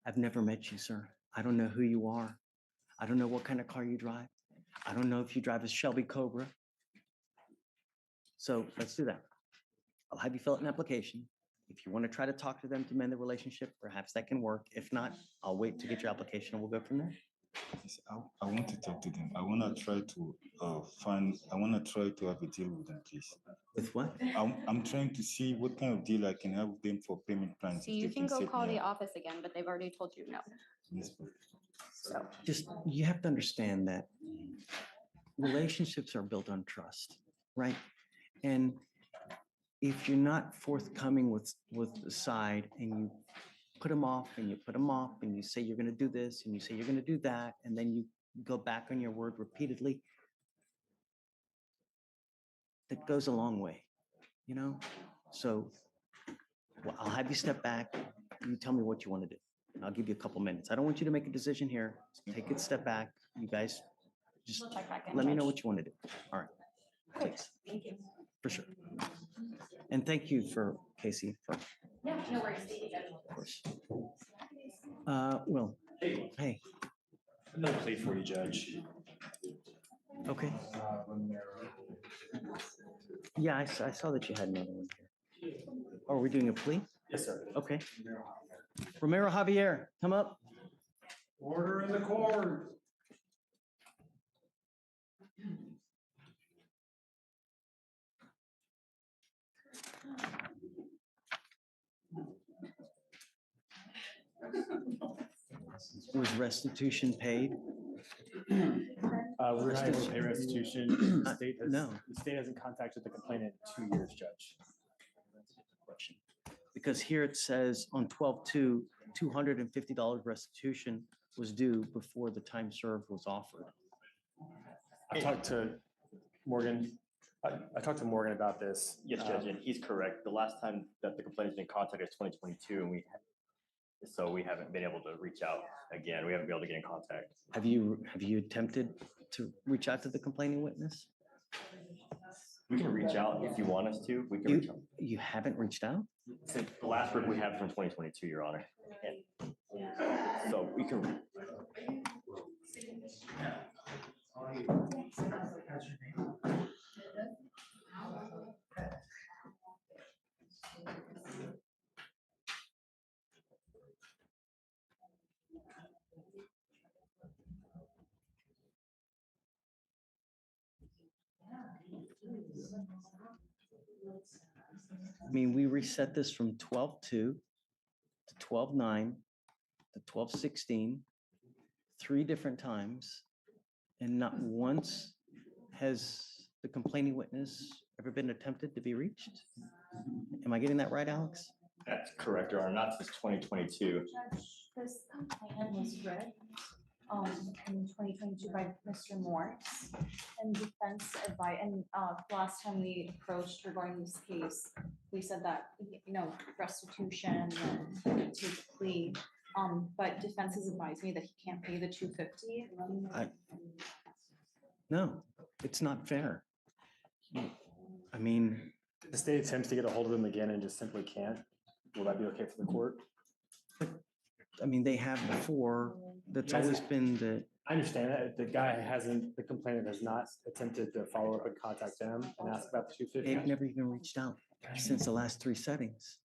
I've never met you, sir. I don't know who you are. I don't know what kind of car you drive. I don't know if you drive a Shelby Cobra. So let's do that. I'll have you fill out an application. If you want to try to talk to them to mend the relationship, perhaps that can work. If not, I'll wait to get your application and we'll go from there. Yes, I want to talk to them. I want to try to I want to try to have a deal with them, please. With what? I'm trying to see what kind of deal I can have with them for payment plans. So if you they can go set call me the up. office again, but they've already told you no. Yes, please. So Just, you have to understand that relationships are built on trust, right? And if you're not forthcoming with the side and you put them off and you put them off and you say you're going to do this and you say you're going to do that, and then you go back on your word repeatedly, that goes a long way, you know? So well, I'll have you step back. You tell me what you want to do. And I'll give you a couple minutes. I don't want you to make a decision here. Take a step back. You guys just we'll check back in. let me know Judge. what you want to do. All right. Please. Thank you. For sure. And thank you for Casey for, Yeah, no worries. of course. Will, hey, Another plea for you, Judge. okay. Yeah, I saw that you had another one here. Oh, are we doing a plea? Yes, sir. Okay. Romero Javier, come up. Order in the court. Was restitution paid? We're not able to pay restitution. The state has, No. the state hasn't contacted the complainant in 2 years, Judge. Question. Because here it says on 12/2, $250 restitution was due before the time served was offered. I talked to Morgan. I talked to Morgan about this. Yes, Judge, and he's correct. The last time that the complaint has been contacted is 2022, and we haven't been able to reach out again. We haven't been able to get in contact. Have you attempted to reach out to the complaining witness? We can reach out if you want us to. We can reach out. You haven't reached out? Since the last word we have from 2022, Your Honor. And so we can. I mean, we reset this from 12/2 to 12/9 to 12/16, 3 different times, and not once has the complaining witness ever been attempted to be reached? Am I getting that right, Alex? That's correct, Your Honor, not since 2022. Judge, this complaint was read in 2022 by Mr. Morse, and defense advice, and last time we approached regarding this case, we said that, restitution and take a plea. But defense has advised me that he can't pay the $250. No, it's not fair. I mean, The state attempts to get a hold of him again and just simply can't. Will that be okay for the court? I mean, they have before. That's always been the, I understand that. The complainant has not attempted to follow up and contact them and ask about the they've 250. never even reached out since the last 3 settings.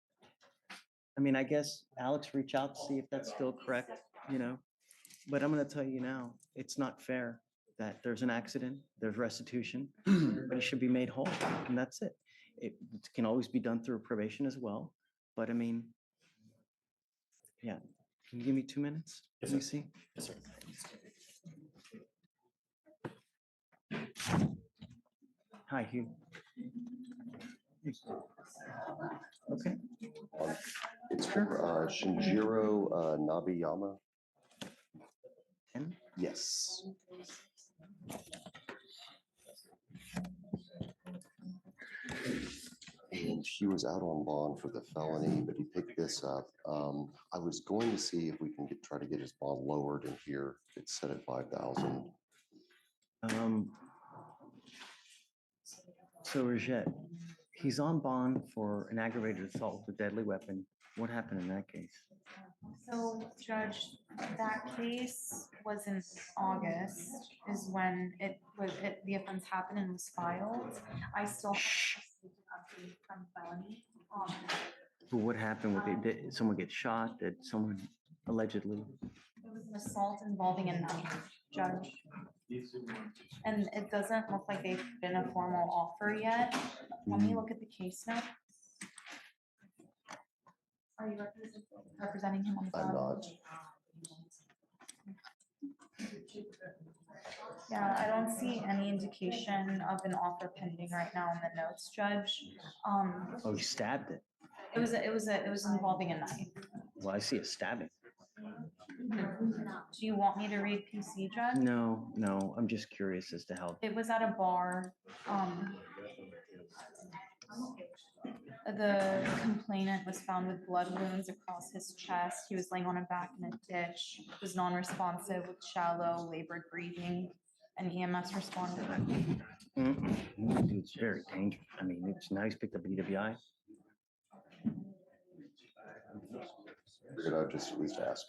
I mean, I guess Alex, reach out to see if that's still correct, but I'm gonna tell you now, it's not fair that there's an accident, there's restitution, but it should be made whole, and that's it. It can always be done through probation as well, but I mean, yeah, can you give me 2 minutes? Yes, Let me sir. see. Yes, sir. Hi, Hugh. Okay. It's for Shinjiro Nabiyama. And Yes. And she was out on bond for the felony, but he picked this up. I was going to see if we can try to get his bond lowered in here. It's set at 5,000. So Rajette, he's on bond for an aggravated assault with a deadly weapon. What happened in that case? So Judge, that case was in August is when the offense happened and was filed. I still have from felony. But what happened with it? Did someone get shot? Did someone allegedly? It was an assault involving a knife, Judge. And it doesn't look like they've been a formal offer yet. Let me look at the case now. Are you representing him on the I'm phone? not. Yeah, I don't see any indication of an offer pending right now in the notes, Judge. Oh, you stabbed it. It was involving a knife. Well, I see a stabbing. Do you want me to read PC, Judge? No, no, I'm just curious as to how. It was at a bar. The complainant was found with blood wounds across his chest. He was laying on a back in a ditch, was non-responsive with shallow labored breathing, and EMS responded. It's very dangerous. I mean, it's nice picked up DWI. Figured I'd just at least ask.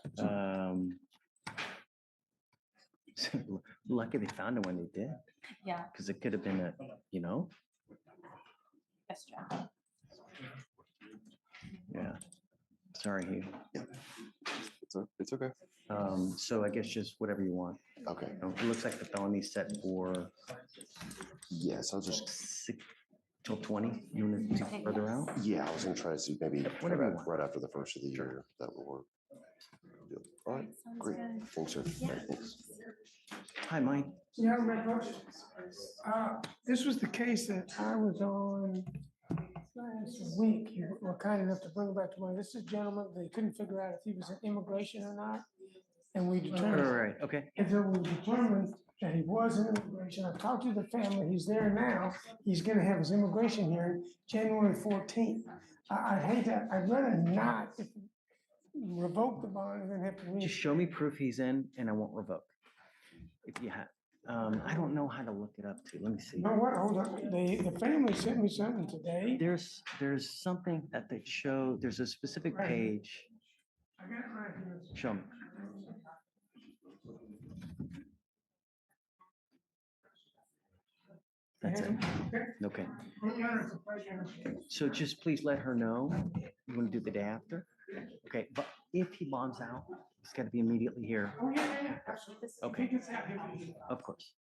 Lucky they found it when they did. Yeah. Because it could have been a, you know? Yes, Judge. Yeah. Sorry, Hugh. It's okay. So I guess just whatever you want. Okay. It looks like the felony's set for. Yes, I was just. 6 till 20. You want to do further out? Yeah, I was gonna try to see maybe Whatever you want. right after the first of the year, that would work. Deal. All right, great. Thanks, sir. All right, thanks. Hi, Mike. Yeah, Red Bush. This was the case that I was on last week. You were kind enough to bring it back to mind. This is a gentleman, they couldn't figure out if he was in immigration or not. And we determined. All right, okay. And so we determined that he was in immigration. I've talked to the family. He's there now. He's gonna have his immigration hearing January 14th. I'd hate that. I'd rather not revoke the bond and then have to. Just show me proof he's in and I won't revoke. If you have. I don't know how to look it up too. Let me see. No, what, hold on. The family sent me something today. There's something that they show, there's a specific Right. page. I got it right here. Show me. That's it. Okay. So just please let her know. You want to do the day after? Okay, but if he bonds out, it's got to be immediately here. Oh, yeah. Okay. Of course.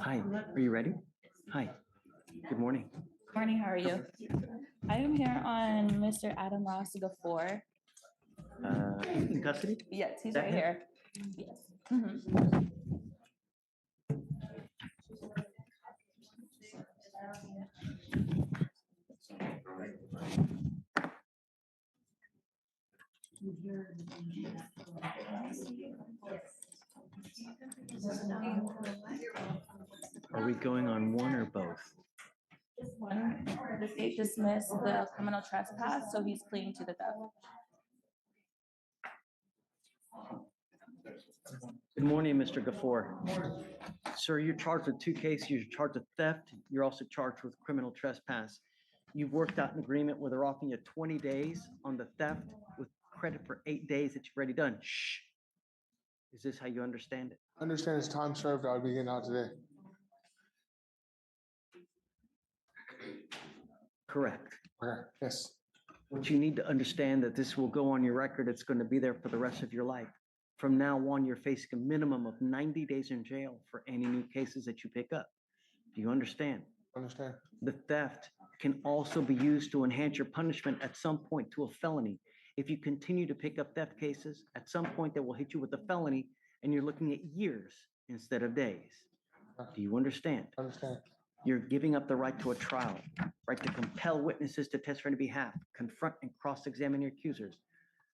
Hi, are you ready? Hi, good morning. Morning, how are you? I am here on Mr. Adam Ross Gafor. In custody? Yes, he's That right him? here. Yes. Mhm. Are we going on one or both? This one, the state dismissed the criminal trespass, so he's pleading to the theft. Good morning, Mr. Gafor. Sir, you're charged with 2 cases. You're charged with theft. You're also charged with criminal trespass. You've worked out an agreement where they're offering you 20 days on the theft with credit for 8 days that you've already done. Shh. Is this how you understand it? Understand it's time served. I'll be getting out today. Correct. Okay, yes. What you need to understand that this will go on your record. It's going to be there for the rest of your life. From now on, you're facing a minimum of 90 days in jail for any new cases that you pick up. Do you understand? Understand. The theft can also be used to enhance your punishment at some point to a felony. If you continue to pick up theft cases, at some point they will hit you with a felony and you're looking at years instead of days. Do you understand? Understand. You're giving up the right to a trial, right to compel witnesses to testify on your behalf, confront and cross-examine your accusers,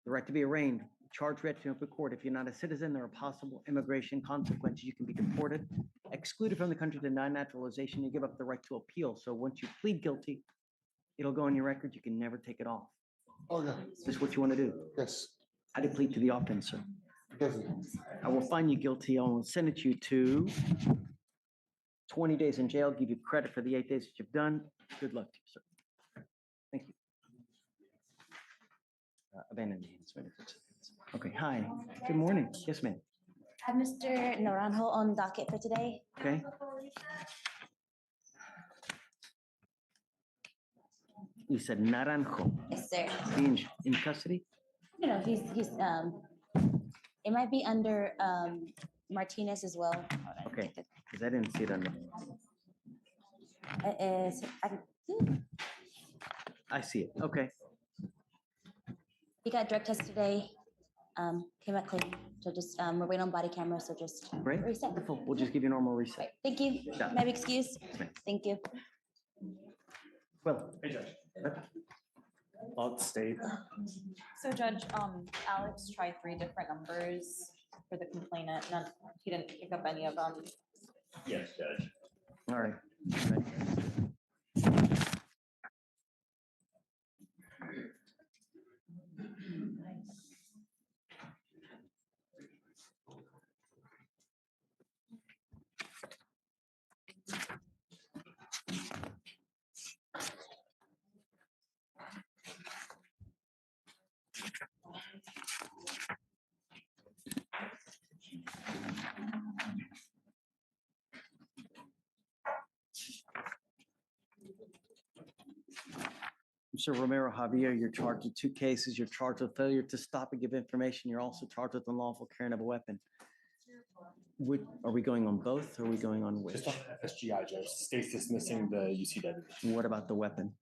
the right to be arraigned, charged, read to open court. If you're not a citizen, there are possible immigration consequences. You can be deported, excluded from the country, denied naturalization. You give up the right to appeal. So once you plead guilty, it'll go on your record. You can never take it off. Okay. Is this what you want to do? Yes. How do you plead to the offense, sir? Guilty. I will find you guilty. I will sentence you to 20 days in jail, give you credit for the 8 days that you've done. Good luck to you, sir. Thank you. Abandon the enhancement. Okay, hi, good morning. Yes, ma'am. I have Mr. Naranjo on docket for today. Okay. You said Naranjo. Yes, sir. In custody? No, it might be under Martinez as well. Hold on, Okay, because I didn't see it on there. I see it. Okay. He got drug test today. Came out clean. So just we're waiting on body camera. So just Great. reset. Wonderful. We'll just give you a normal reset. Thank you. Done. May I be excused? ma'am. Thank you. Well, Hey, Judge. I'll state. So Judge, Alex tried 3 different numbers for the complainant. He didn't pick up any of them. Yes, Judge. all right. Mr. Romero Javier, you're charged with 2 cases. You're charged with failure to stop and give information. You're also charged with unlawful carrying of a weapon. Are we going on both or are we going on which? Just on FSGI, Judge. State's dismissing the UCW. What about the weapon?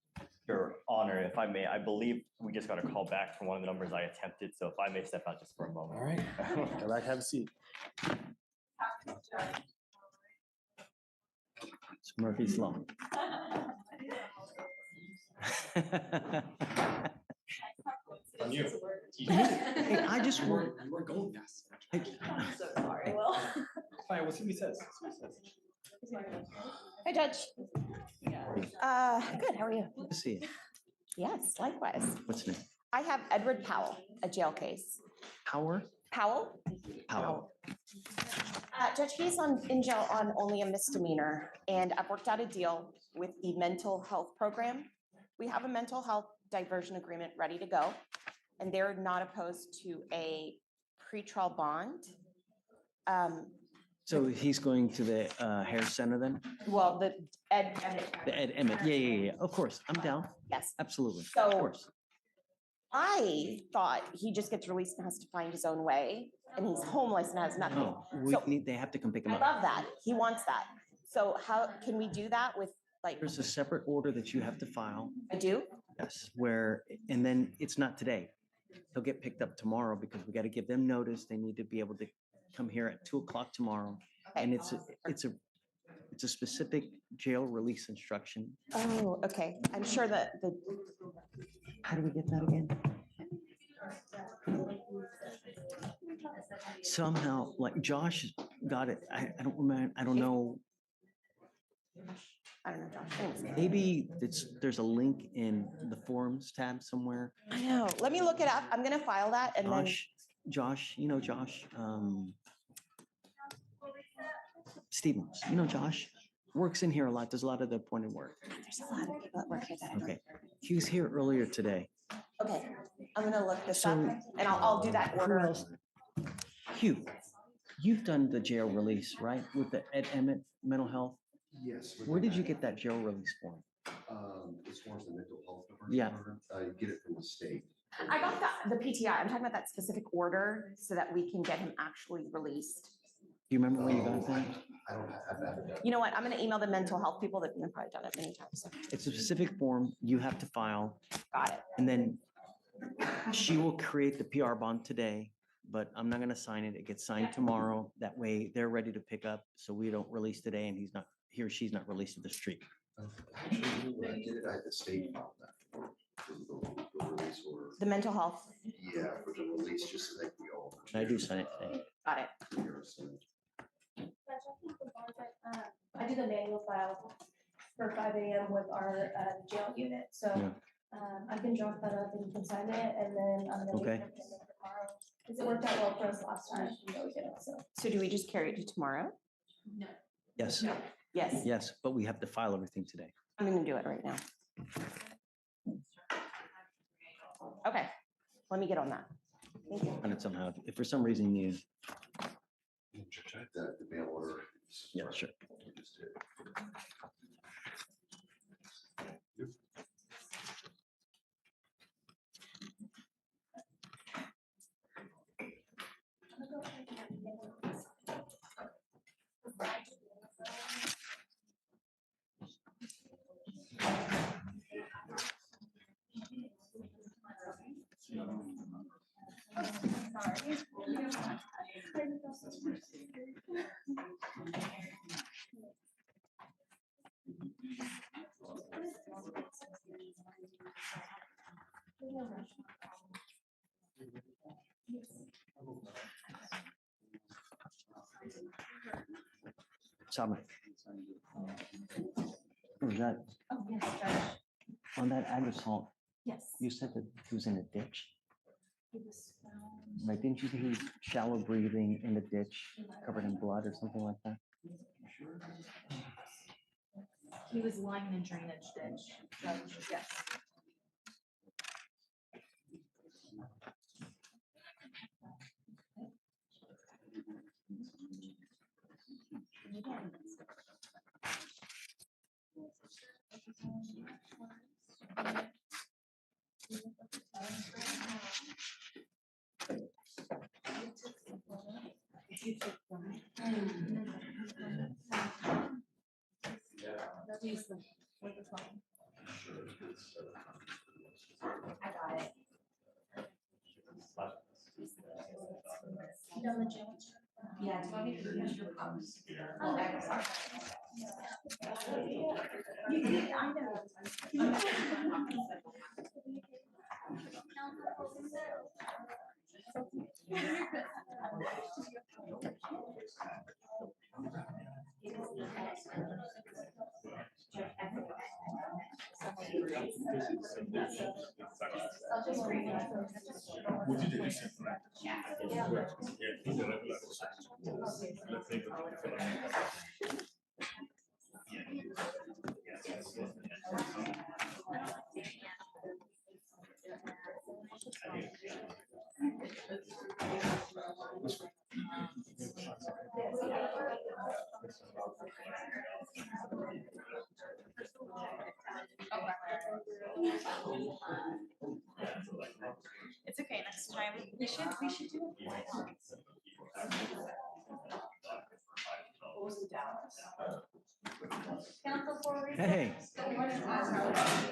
Your Honor, if I may, I believe we just got a call back from one of the numbers I attempted, so if I may step out just for a moment. All right. Go back, have a seat. It's Murphy's Law. On you. Hey, I just want. We're going fast. I'm so sorry, Will. Fine, we'll see what he says. Hi, Judge. Good. How are you? Good to see you. Yes, likewise. What's your name? I have Edward Powell, a jail case. Power? Powell? Powell. Judge, he's in jail on only a misdemeanor, and I've worked out a deal with the mental health program. We have a mental health diversion agreement ready to go, and they're not opposed to a pretrial bond. So he's going to the hair center then? Well, the Ed Emmett. The Ed Emmett. Yeah. Of course. I'm down. Yes. Absolutely. So- Of course. I thought he just gets released and has to find his own way, and he's homeless and has nothing. No, they have to come pick him I up. love that. He wants that. So how can we do that with like, There's a separate order that you have to file. I do? Yes, and then it's not today. He'll get picked up tomorrow because we got to give them notice. They need to be able to come here at 2:00 tomorrow. And it's a specific jail release instruction. Oh, okay. I'm sure that How do we get that again? Somehow, like Josh got it. I don't remember. I don't know. I don't know, Josh. Thanks. Maybe there's a link in the forums tab somewhere. I know. Let me look it up. I'm gonna file that and then. Josh, Josh, Stevens, Josh, works in here a lot, does a lot of the appointed work. There's a lot of people that work here that I don't. Okay, he was here earlier today. Okay, I'm gonna look this up So- and I'll do that Who order. else? Hugh, you've done the jail release, right, with the Ed Emmett Mental Health? Yes. Where did you get that jail release form? As far as the mental health. Yeah. You get it from the state. I got the PTI. I'm talking about that specific order so that we can get him actually released. Do you remember where you got that? I don't have that. You know what? I'm gonna email the mental health people that have probably done it many times. It's a specific form you have to file. Got it. And then she will create the PR bond today, but I'm not gonna sign it. It gets signed tomorrow. That way they're ready to pick up, so we don't release today and he or she's not released to the street. Actually, when I did it, I had the state file that. The release order. The mental health. Yeah, for the release, just so that we all. I do sign it today. Got it. I do the manual file for 5 AM with our jail unit, so I can drop that up and you can sign it, and then I'm gonna. Okay. get it tomorrow. Because it worked out well for us last time, we did it, so. So do we just carry it to tomorrow? No. Yes. Yes. Yes, but we have to file everything today. I'm gonna do it right now. Okay, let me get on that. Thank you. And it somehow, if for some reason you The bail order. Yeah, sure. Summer. Was that Oh, yes, Judge. on that ag assault? Yes. You said that he was in a ditch. He was found. Like, didn't you think he was shallow breathing in the ditch, covered in blood or something like that? He was lying in a drainage ditch. Judge, yes. I got it. You done the jail? Yeah, do you want me to use your post? Oh, that's sorry. You did, I know. I'll just read it. It's okay, next time, we should do it. Hey,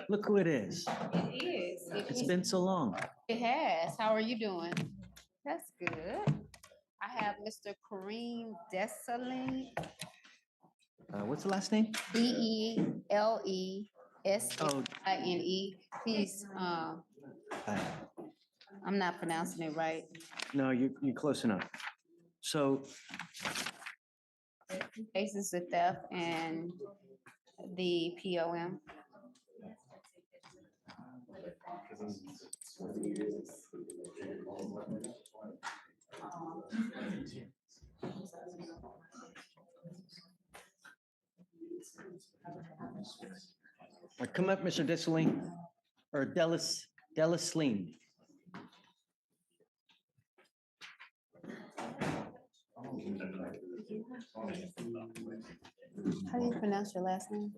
look who it is. It is. It's been so long. It has. How are you doing? That's good. I have Mr. Kareem Desalegn. What's the last name? Deleslene. He's, I'm not pronouncing it right. No, you're close enough. So, Cases of theft and the POM. come up, Mr. Desalegn, or Delasleen. How do you pronounce your last name?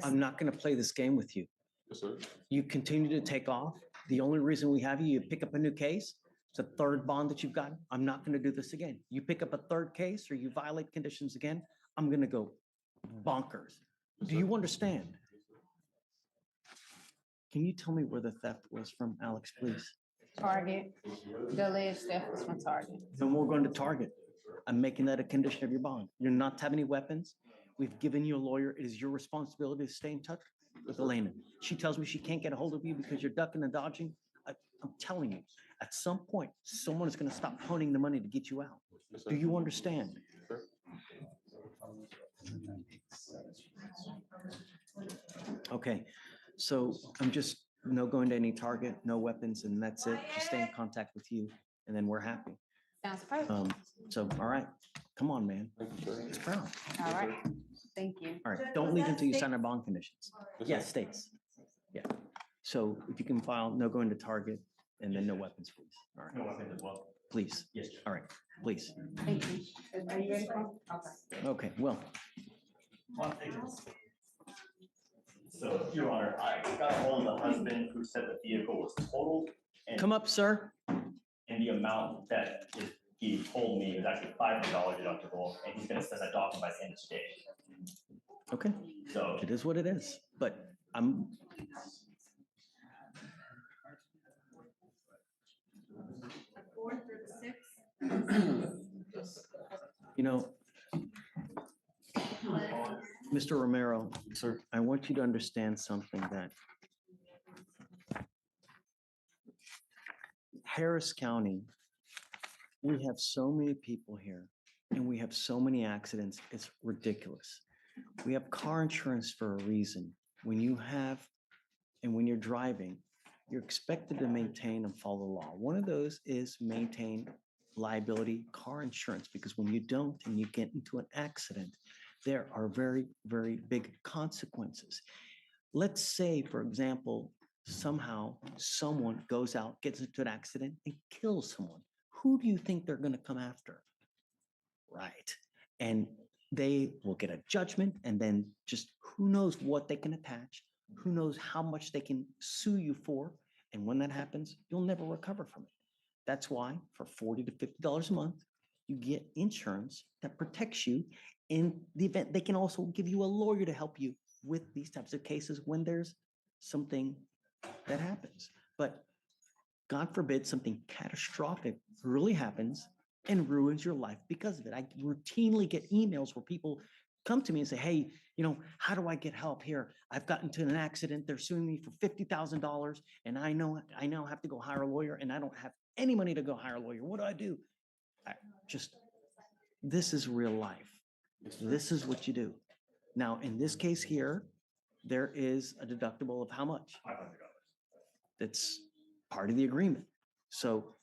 I'm not going to play this game with you. Yes, sir. You continue to take off. The only reason we have you, you pick up a new case. It's a third bond that you've got. I'm not going to do this again. You pick up a third case or you violate conditions again, I'm going to go bonkers. Do you understand? Can you tell me where the theft was from, Alex, please? Target. The alleged theft was from Target. Then we're going to Target. I'm making that a condition of your bond. You're not to have any weapons. We've given you a lawyer. It is your responsibility to stay in touch with Elena. She tells me she can't get a hold of you because you're ducking and dodging. I'm telling you, at some point, someone is going to stop ponying the money to get you out. Do you understand? Okay, so I'm just no going to any Target, no weapons, and that's it. Just stay in contact with you, and then we're happy. Sounds perfect. So, all right, come on, man. It's proud. All right. Thank you. All right, don't leave until you sign our bond conditions. Yes, states. Yeah. So if you can file no going to Target And then no weapons, please. All right. No weapons as well. Please. Yes, Judge. All right, please. Thank you. Are you ready? Okay. Okay, well, So, Your Honor, I got a hold of the husband who said the vehicle was totaled. And come up, sir. And the amount that he told me is actually $500 deductible, and he's gonna send that document by the end of today. Okay, So it is what it is, but I'm. You know, Mr. Romero, sir, I want you to understand something that Harris County, we have so many people here and we have so many accidents, it's ridiculous. We have car insurance for a reason. When you have, and when you're driving, you're expected to maintain and follow the law. One of those is maintain liability car insurance, because when you don't and you get into an accident, there are very, very big consequences. Let's say, for example, somehow someone goes out, gets into an accident and kills someone. Who do you think they're going to come after? Right. And they will get a judgment, and then just who knows what they can attach, who knows how much they can sue you for. And when that happens, you'll never recover from it. That's why for $40 to $50 a month, you get insurance that protects you in the event. They can also give you a lawyer to help you with these types of cases when there's something that happens. But God forbid something catastrophic really happens and ruins your life because of it. I routinely get emails where people come to me and say, hey, you know, how do I get help here? I've gotten into an accident. They're suing me for $50,000 and I now have to go hire a lawyer and I don't have any money to go hire a lawyer. What do I do? This is real life. This is what you do. Now, in this case here, there is a deductible of how much? $500. That's part of the agreement. So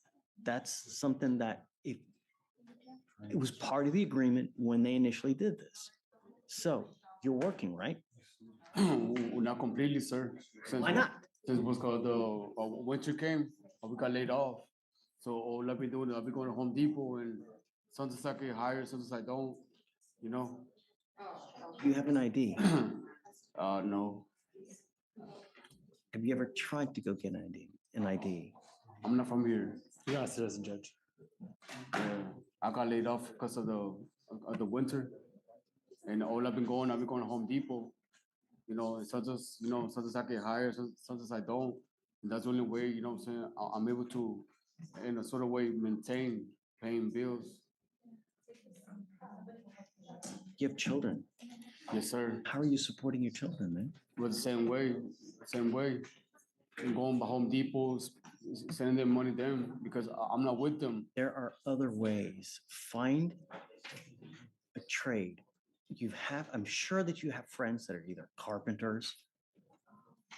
that's something that it was part of the agreement when they initially did this. So you're working, right? Not completely, sir. Why not? Since because the winter came, we got laid off. So all I've been doing, I've been going to Home Depot, and sometimes I get hired, sometimes I don't. You know. You have an ID. No. Have you ever tried to go get an ID? An ID? I'm not from here. You're not a citizen, Judge. Yeah, I got laid off because of the winter, and all I've been going to Home Depot. You know, and sometimes I get hired, sometimes I don't. And that's the only way, you know what I'm saying, I'm able to, in a sort of way, maintain paying bills. You have children. Yes, sir. How are you supporting your children, man? Well, the same way. I'm going by Home Depot, sending them money to them because I'm not with them. There are other ways. Find a trade. I'm sure that you have friends that are either carpenters,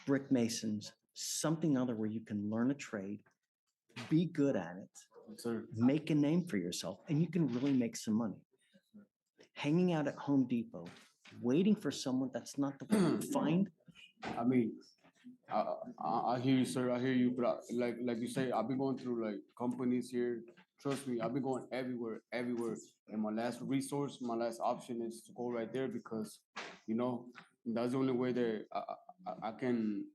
brick masons, something other where you can learn a trade, be good at it, make a name for yourself, and you can really make some money. Hanging out at Home Depot, waiting for someone that's not the one to find. I mean, I hear you, sir. I hear you, but like you say, I've been going through like companies here. Trust me, I've been going everywhere. And my last resource, my last option is to go right there because, you know, that's the only way that I can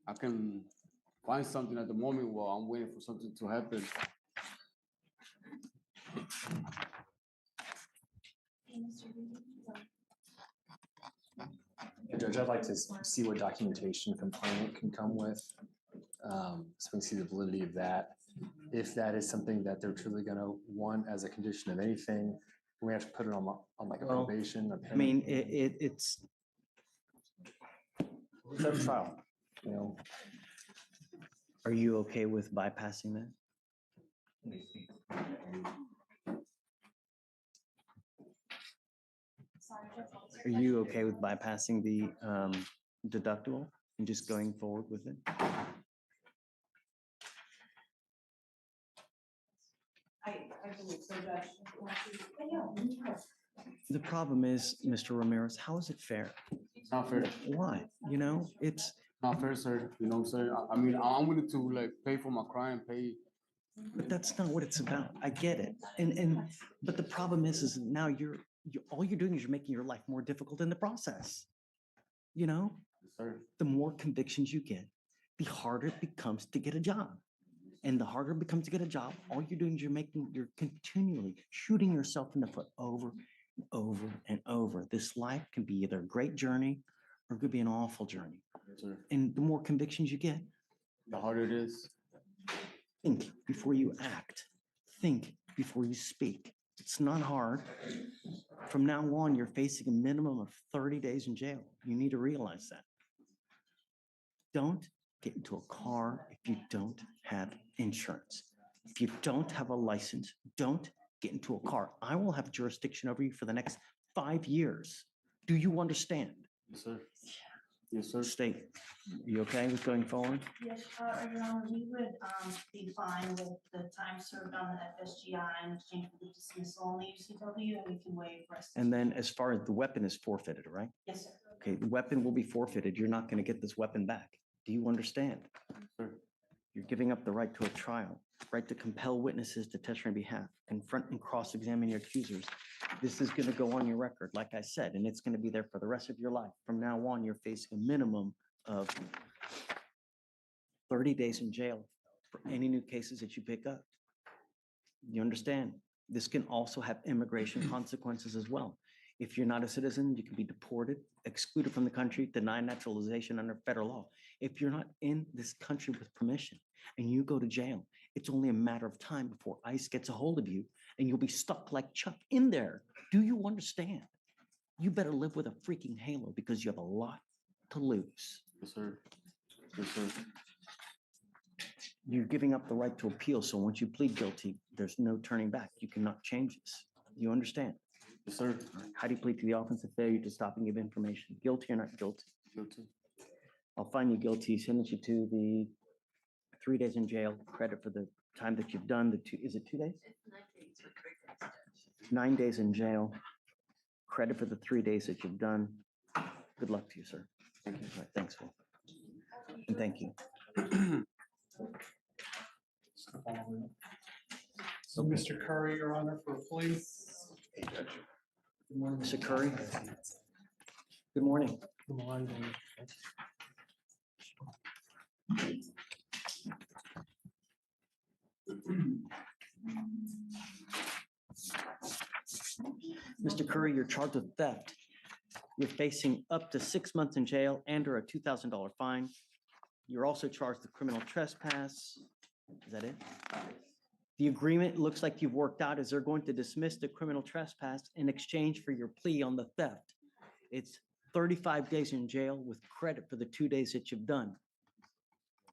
find something at the moment while I'm waiting for something to happen. Judge, I'd like to see what documentation complainant can come with. So we can see the validity of that. If that is something that they're truly going to want as a condition of anything, we have to put it on like a probation. I mean, it's a trial, you know. Are you okay with bypassing that? Are you okay with bypassing the deductible and just going forward with it? I believe so, Judge. The problem is, Mr. Ramirez, how is it fair? It's not fair. Why? You know, it's not fair, sir. You know what I'm saying? I mean, I'm willing to like pay for my crime, pay But that's not what it's about. I get it. But the problem is now all you're doing is you're making your life more difficult in the process. You know, the more convictions you get, the harder it becomes to get a job. And the harder it becomes to get a job, all you're doing is you're continually shooting yourself in the foot over and over and over. This life can be either a great journey or it could be an awful journey. And the more convictions you get, the harder it is. Think before you act. Think before you speak. It's not hard. From now on, you're facing a minimum of 30 days in jail. You need to realize that. Don't get into a car if you don't have insurance. If you don't have a license, don't get into a car. I will have jurisdiction over you for the next 5 years. Do you understand? Yes, sir. Yes, sir. State, you okay with going forward? Yes, Your Honor, we would be fine with the time served on the FSGI in exchange for the dismissal on the UCW, and we can waive restitution. And then as far as the weapon is forfeited, right? Yes, sir. Okay, the weapon will be forfeited. You're not going to get this weapon back. Do you understand? Sir. You're giving up the right to a trial, right to compel witnesses to testify on behalf, confront and cross-examine your accusers. This is going to go on your record, like I said, and it's going to be there for the rest of your life. From now on, you're facing a minimum of 30 days in jail for any new cases that you pick up. You understand? This can also have immigration consequences as well. If you're not a citizen, you can be deported, excluded from the country, denied naturalization under federal law. If you're not in this country with permission and you go to jail, it's only a matter of time before ICE gets a hold of you and you'll be stuck like Chuck in there. Do you understand? You better live with a freaking halo because you have a lot to lose. Yes, sir. Yes, sir. You're giving up the right to appeal. So once you plead guilty, there's no turning back. You cannot change this. You understand? Yes, sir. How do you plead to the offense of failure to stop and give information? Guilty or not guilty? Guilty. I'll find you guilty, sentence you to the 3 days in jail, credit for the time that you've done, is it 2 days? 9 days in jail, credit for the 3 days that you've done. Good luck to you, sir. Thank you. All right, thanks, Phil. And thank you. So Mr. Curry, Your Honor, for a plea. Good morning, Mr. Curry. Good morning. Good morning. Mr. Curry, you're charged with theft. You're facing up to 6 months in jail and or a $2,000 fine. You're also charged with criminal trespass. Is that it? The agreement looks like you've worked out is they're going to dismiss the criminal trespass in exchange for your plea on the theft. It's 35 days in jail with credit for the 2 days that you've done.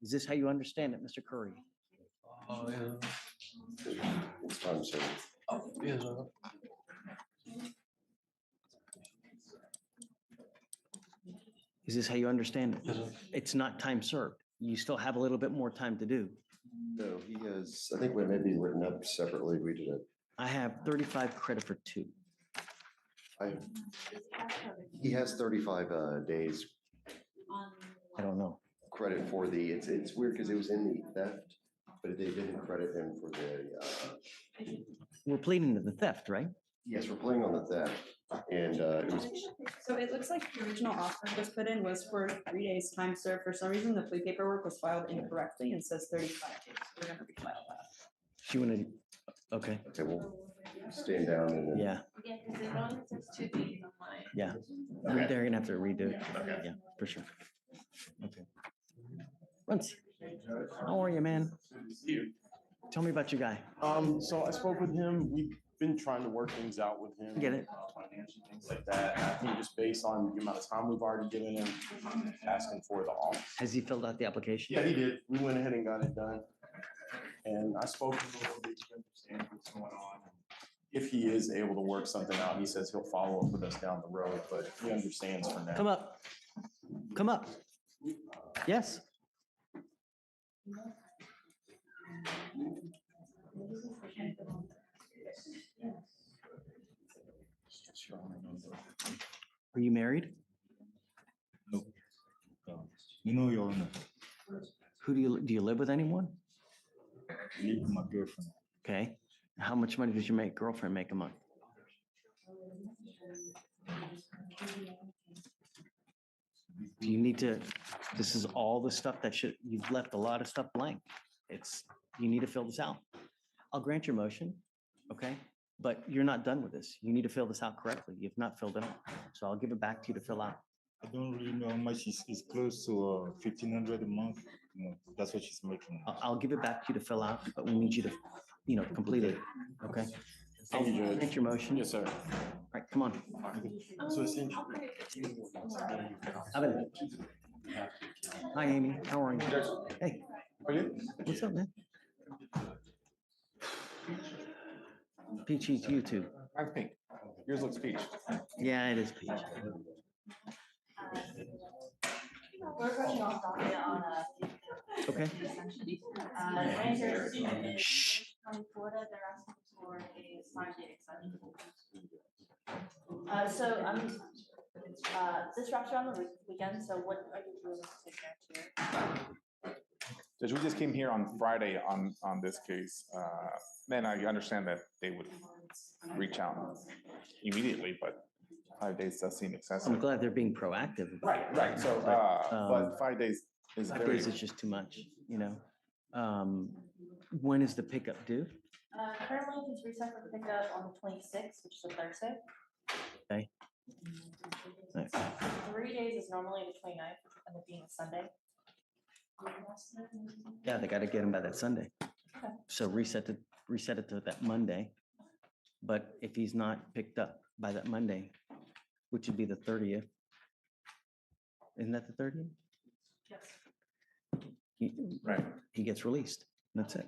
Is this how you understand it, Mr. Curry? It's time served. Yes, Is this how you understand it? It's not time served. You still have a little bit more time to do. No, he has, I think we may be written up separately. We did it. I have 35 credit for 2. He has 35 days I don't know. credit for the, it's weird because it was in the theft, but they didn't credit him for the, We're pleading to the theft, right? yes, we're playing on the theft. And it was, So it looks like the original offer was put in was for 3 days time served. For some reason, the plea paperwork was filed incorrectly and says 35 days. We're gonna refile that. She wanted, okay. Okay, we'll stand down and then. Yeah, Yeah, because it only says 2 days on mine. yeah. They're gonna have to redo it. Yeah, for sure. Okay. Once, how are you, man? Tell me about your guy. So I spoke with him. We've been trying to work things out with him. Get it. Financial things like that. And I think just based on the amount of time we've already given him, asking for the office. Has he filled out the application? Yeah, he did. We went ahead and got it done. And I spoke with him a little bit to understand what's going on. If he is able to work something out, he says he'll follow up with us down the road, but he understands for now. Come up. Come up. Yes. Are you married? No. You know, Your Honor. Do you live with anyone? live with my girlfriend. Okay. How much money does your girlfriend make a month? Do you need to, this is all the stuff that you've left a lot of stuff blank. You need to fill this out. I'll grant your motion, okay? But you're not done with this. You need to fill this out correctly. You've not filled it out. So I'll give it back to you to fill out. I don't really know how much is close to 1,500 a month. That's what she's making. I'll give it back to you to fill out, but we need you to, complete it, okay? Thank you, Judge. Grant your motion. Yes, sir. All right, come on. So essentially. Evan. Hi, Amy. How are you? Hey. Are you? What's up, man? Peachy, you too. I'm pink. Yours looks peach. Yeah, it is peach. We're running off Docket on Okay. Shh. From Florida, they're asking for a 5-day extension. So this wraps around the weekend, so what are you doing to take care here? Judge, we just came here on Friday on this case. Then I understand that they would reach out immediately, but 5 days does seem excessive. I'm glad they're being proactive. Right. So, but 5 days is 5 very. days is just too much, When is the pickup due? Currently, he's reset for pickup on the 26th, which is a Thursday. Okay. Nice. 3 days is normally the 29th, and it being a Sunday. Yeah, they got to get him by that Sunday. Okay. So reset it to that Monday. But if he's not picked up by that Monday, which would be the 30th, isn't that the 30th? Yes. Right. He gets released. That's it.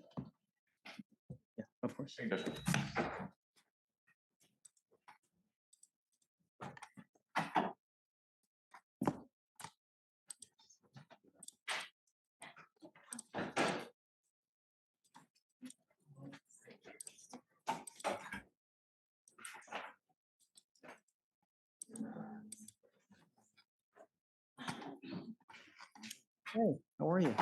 Yeah, of course. Hey, how are you?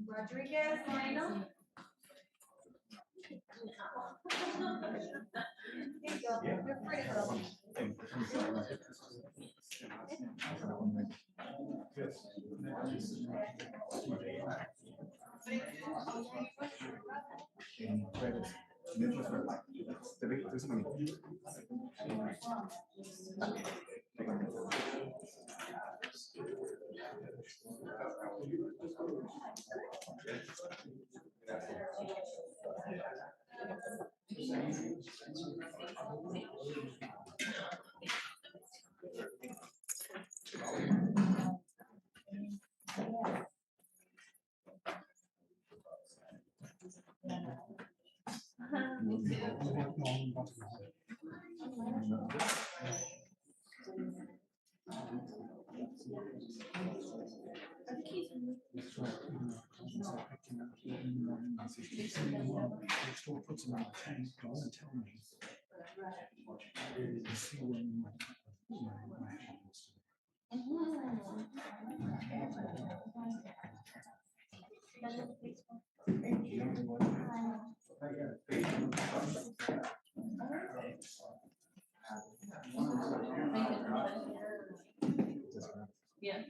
Rodriguez, Moreno. Here you go. You're free to go. Still puts them in the tank, don't tell me. See when my hand was. Yeah.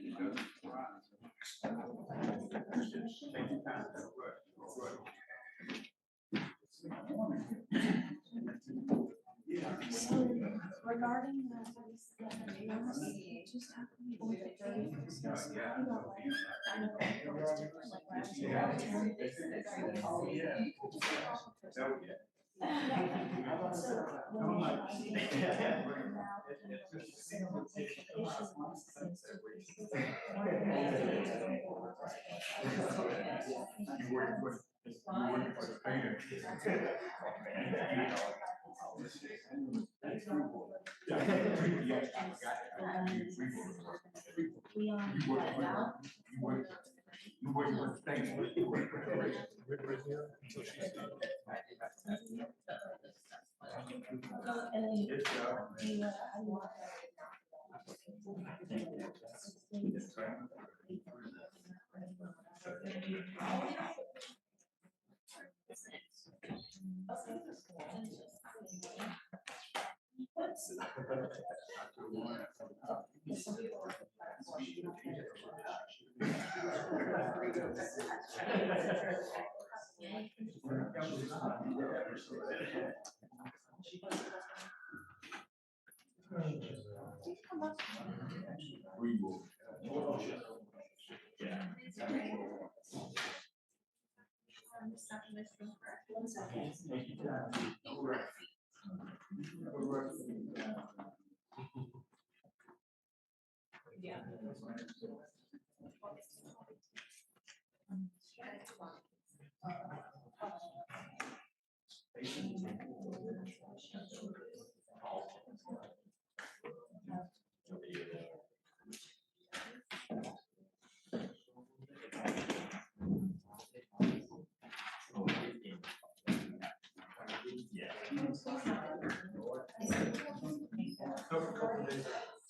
So regarding the just have to be with it dirty. So how do you like, I know that it was different, like when I was around 10, it's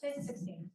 Today's 16.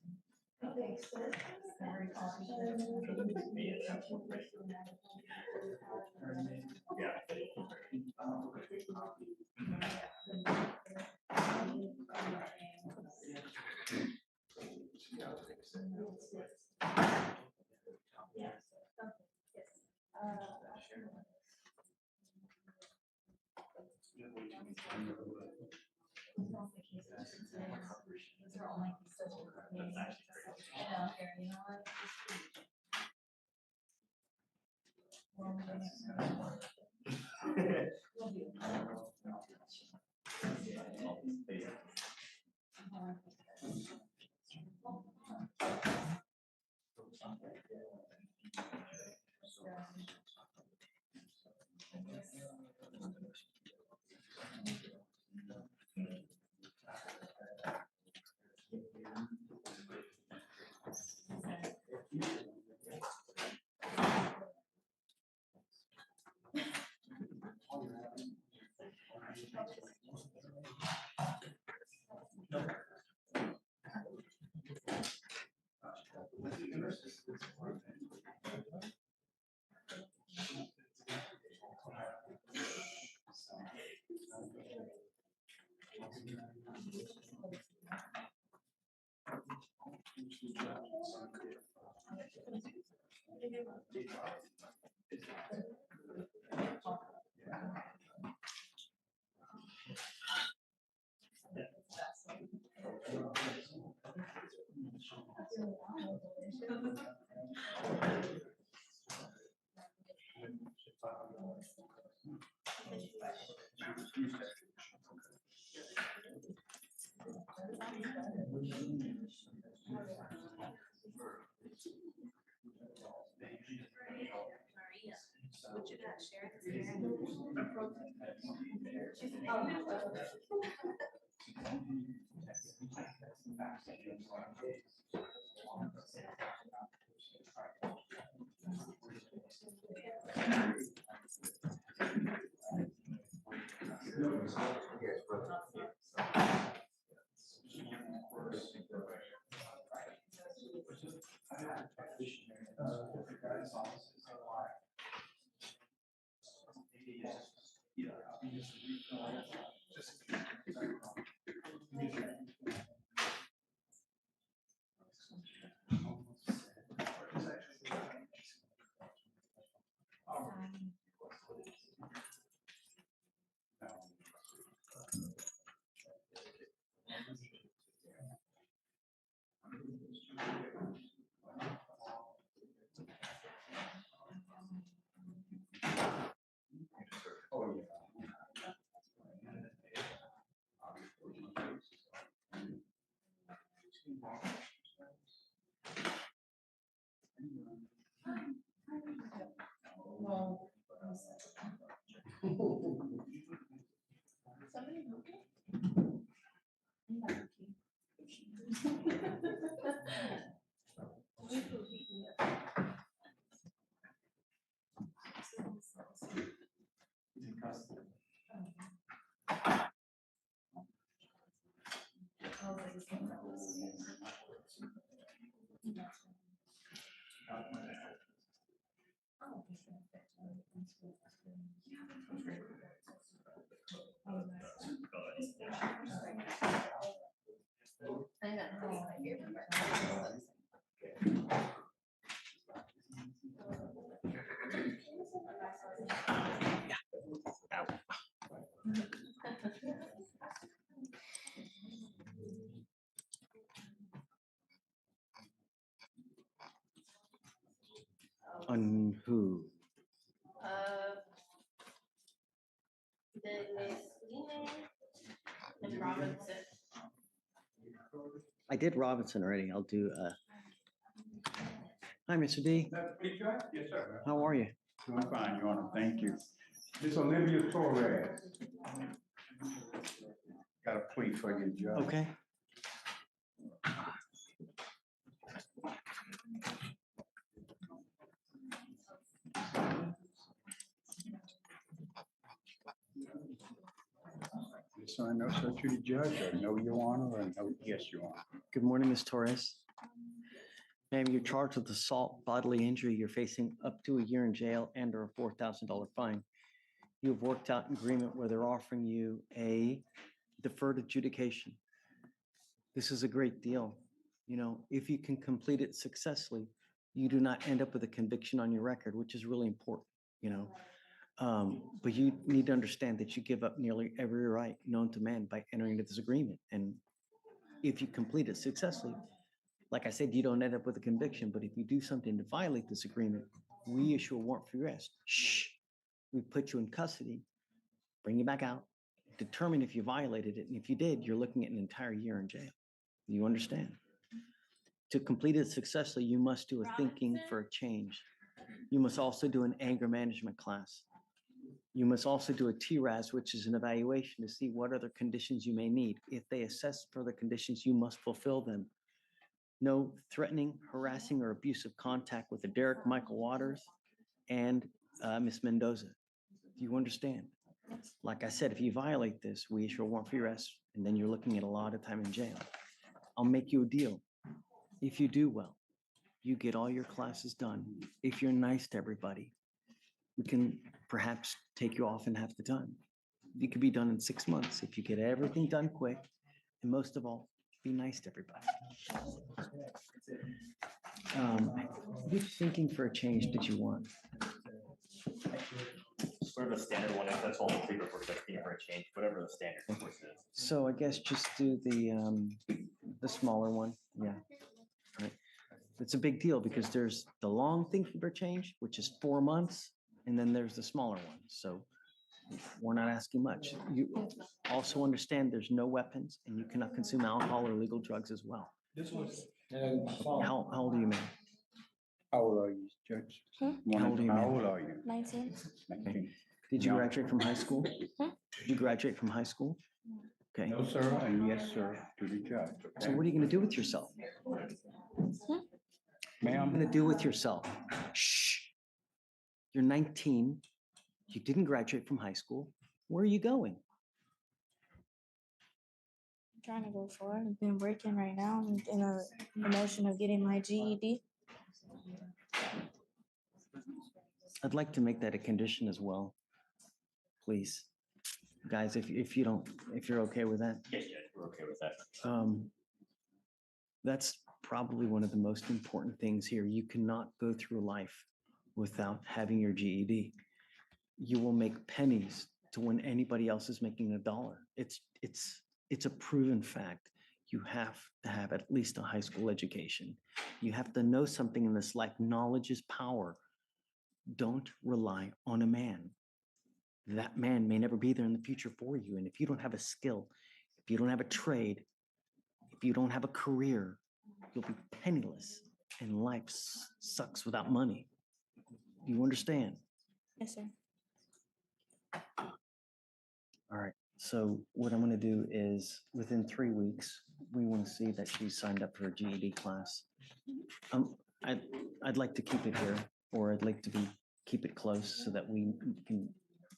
On who? The and Robinson. I did Robinson already. I'll do, hi, Mr. D. Yes, sir. How are you? I'm fine, Your Honor, thank you. This Olivia Torres. Got a plea for you, Judge. Okay. So I know, so to the judge, I know, Your Honor, I know, yes, Your Honor. Good morning, Ms. Torres. Ma'am, you're charged with assault, bodily injury. You're facing up to a year in jail and or a $4,000 fine. You've worked out an agreement where they're offering you a deferred adjudication. This is a great deal. You know, if you can complete it successfully, you do not end up with a conviction on your record, which is really important, you know. But you need to understand that you give up nearly every right known to man by entering into this agreement. And if you complete it successfully, like I said, you don't end up with a conviction, but if you do something to violate this agreement, we issue a warrant for your arrest. Shh. We put you in custody, bring you back out, determine if you violated it. And if you did, you're looking at an entire year in jail. You understand? To complete it successfully, you must do a thinking for a change. You must also do an anger management class. You must also do a TRAS, which is an evaluation to see what other conditions you may need. If they assess further conditions, you must fulfill them. No threatening, harassing, or abusive contact with the Derek Michael Waters and Miss Mendoza. Do you understand? Like I said, if you violate this, we issue a warrant for your arrest, and then you're looking at a lot of time in jail. I'll make you a deal. If you do well, you get all your classes done. If you're nice to everybody, we can perhaps take you off in half the time. It could be done in 6 months if you get everything done quick, and most of all, be nice to everybody. Which thinking for a change did you want? Whatever the standard one is, that's all the plea report, that's being for a change, whatever the standard course is. So I guess just do the smaller one, yeah. Right. It's a big deal because there's the long thinking for change, which is 4 months, and then there's the smaller one, so we're not asking much. You also understand there's no weapons and you cannot consume alcohol or illegal drugs as well. How old are you, man? How old are you, Judge? How old are you, How ma'am? old are you? 19. 19. Did you No. graduate from high school? Did you graduate from high school? Okay. No, sir, and yes, sir, to the judge. So what are you gonna do with yourself? What are you Ma'am, gonna do with yourself? Shh. You're 19. You didn't graduate from high school. Where are you going? Trying to go for it. I've been working right now in a promotion of getting my GED. I'd like to make that a condition as well. Please. Guys, if you don't, if you're okay with that. Yes, Judge, we're okay with that. That's probably one of the most important things here. You cannot go through life without having your GED. You will make pennies to when anybody else is making $1. It's a proven fact. You have to have at least a high school education. You have to know something in this life. Knowledge is power. Don't rely on a man. That man may never be there in the future for you. And if you don't have a skill, if you don't have a trade, if you don't have a career, you'll be penniless and life sucks without money. Do you understand? Yes, sir. All right. So what I'm going to do is within 3 weeks, we want to see that she's signed up for a GED class. I'd like to keep it here, or I'd like to keep it close so that we can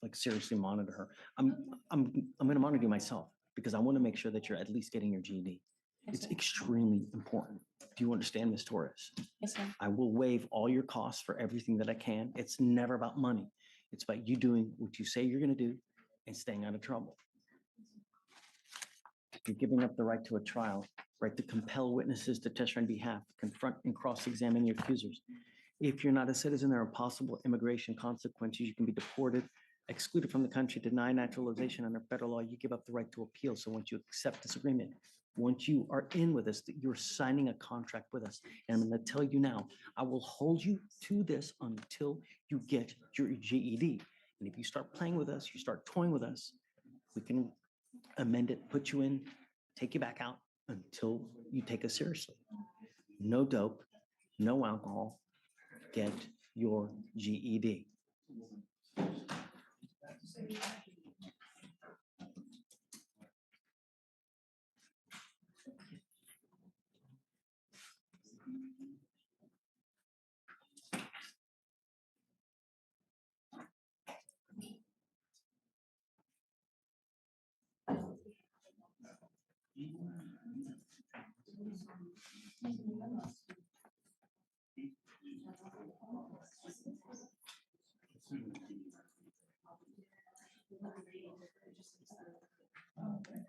like seriously monitor her. I'm going to monitor you myself because I want to make sure that you're at least getting your GED. It's extremely important. Do you understand, Ms. Torres? Yes, sir. I will waive all your costs for everything that I can. It's never about money. It's about you doing what you say you're going to do and staying out of trouble. You're giving up the right to a trial, right to compel witnesses to testify on behalf, confront and cross-examine your accusers. If you're not a citizen, there are possible immigration consequences. You can be deported, excluded from the country, denied naturalization under federal law. You give up the right to appeal. So once you accept this agreement, once you are in with us, that you're signing a contract with us. And I'm going to tell you now, I will hold you to this until you get your GED. And if you start playing with us, you start toying with us, we can amend it, put you in, take you back out until you take us seriously. No dope, no alcohol, get your GED.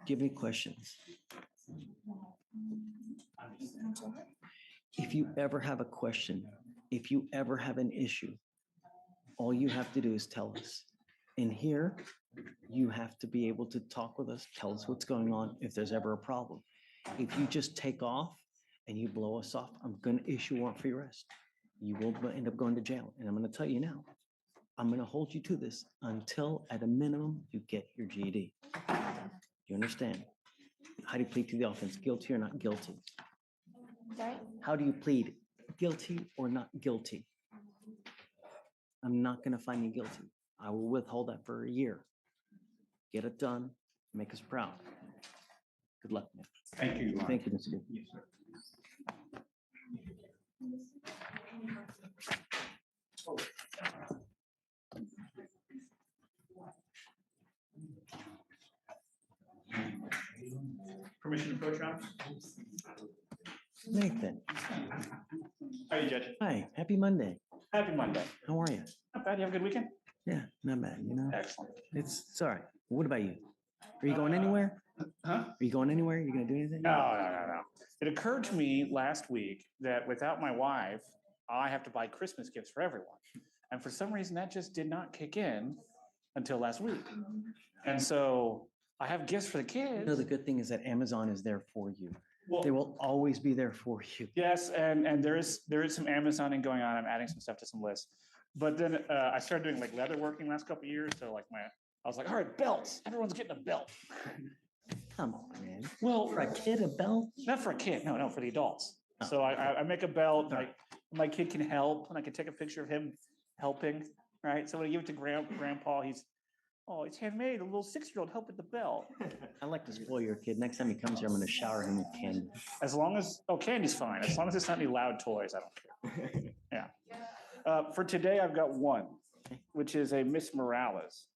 Do you have any questions? If you ever have a question, if you ever have an issue, all you have to do is tell us. And here, you have to be able to talk with us, tell us what's going on if there's ever a problem. If you just take off and you blow us off, I'm going to issue a warrant for your arrest. You will end up going to jail. And I'm going to tell you now, I'm going to hold you to this until at a minimum you get your GED. You understand? How do you plead to the offense? Guilty or not guilty? Sorry? How do you plead? Guilty or not guilty? I'm not going to find you guilty. I will withhold that for a year. Get it done. Make us proud. Good luck, man. Thank you. Thank you, Mr. Good. Yes, sir. Permission to approach, Your Honor? Nathan. How are you, Judge? Hi, happy Monday. Happy Monday. How are you? Not bad. You have a good weekend? Yeah, not bad, you know? Excellent. It's all right. What about you? Are you going anywhere? Huh? Are you going anywhere? Are you going to do anything? No. It occurred to me last week that without my wife, I have to buy Christmas gifts for everyone. And for some reason, that just did not kick in until last week. And so I have gifts for the kids. No, the good thing is that Amazon is there for you. Well, They will always be there for you. yes, and there is some Amazoning going on. I'm adding some stuff to some lists. But then I started doing like leather working last couple of years. So like I was like, all right, belts. Everyone's getting a belt. Come on, man. Well, For a kid, a belt? not for a kid. No, for the adults. So I make a belt. My kid can help, and I can take a picture of him helping. Right. So when I give it to grandpa, he's handmade. A little 6-year-old help with the belt. I like to spoil your kid. Next time he comes here, I'm going to shower him with candy. As long as candy's fine. As long as it's not any loud toys, I don't care. Yeah. For today, I've got one, which is a Miss Morales.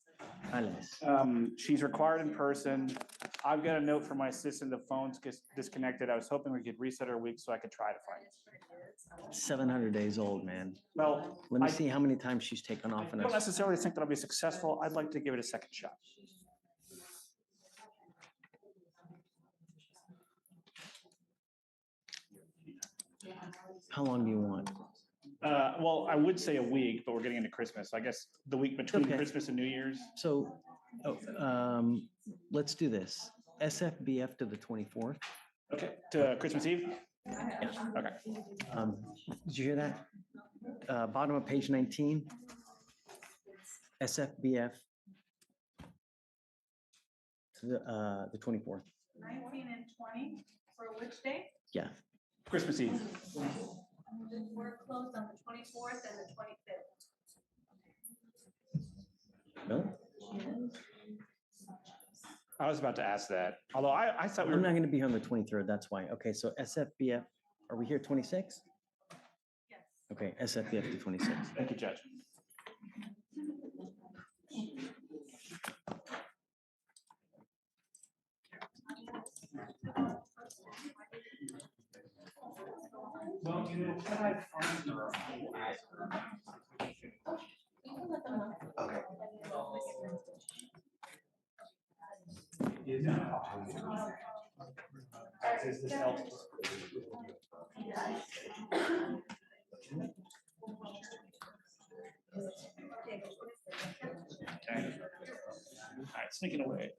She's required in person. I've got a note from my assistant. The phone's disconnected. I was hoping we could reset her week so I could try to find it. 700 days old, man. Well, let me see how many times she's taken off. I don't necessarily think that I'll be successful. I'd like to give it a second shot. How long do you want? Well, I would say a week, but we're getting into Christmas. I guess the week between Christmas and New Year's. So, let's do this. SFBF to the 24th. Okay, to Christmas Eve? Yeah. Okay. Did you hear that? Bottom of page 19. SFBF to the 24th. 19 and 20 for which day? Yeah. Christmas Eve. We're closed on the 24th and the 25th. Really? I was about to ask that. Although I thought we were. I'm not going to be here on the 23rd. That's why. Okay, so SFBF, are we here 26? Yes. Okay, SFBF to 26. Thank you, Judge. Well, you know, can I find her? Okay. Is this help? Okay. All right, sneaking away.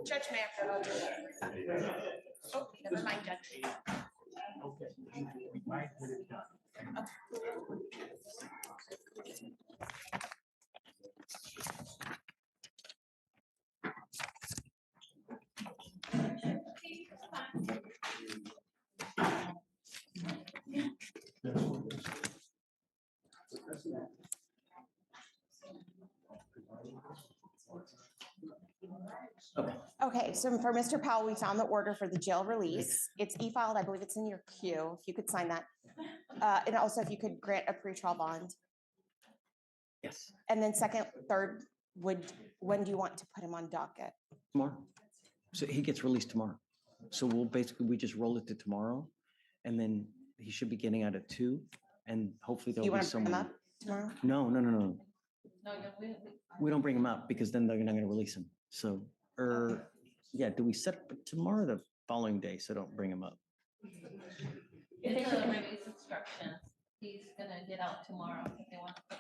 Judge Mayor. Oh, never mind, Judge. Okay, we might get it done. Okay, so for Mr. Powell, we found the order for the jail release. It's e-filed, I believe it's in your queue, if you could sign that. And also if you could grant a pretrial bond. Yes. And then second, third, when do you want to put him on docket? Tomorrow. So he gets released tomorrow. So we just roll it to tomorrow, and then he should be getting out at 2, and hopefully You there'll be want to bring him someone. up? tomorrow? No, no, no, no. No, We don't bring them up because then they're not gonna release them. So, yeah, do we set up tomorrow or the following day? So don't bring them up. It's a release instruction. He's gonna get out tomorrow if they want to put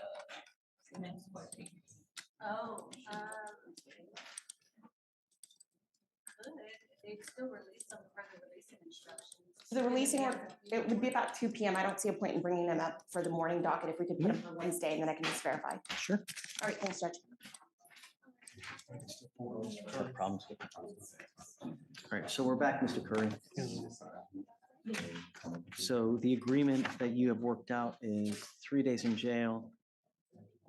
a next court date. Oh, could, they still release them for the releasing instructions. The releasing, it would be about 2 PM. I don't see a point in bringing them up for the morning docket if we could put them for Wednesday and then I can just verify. Sure. All right, thanks, Judge. Problems with it. All right, so we're back, Mr. Curry. So the agreement that you have worked out is 3 days in jail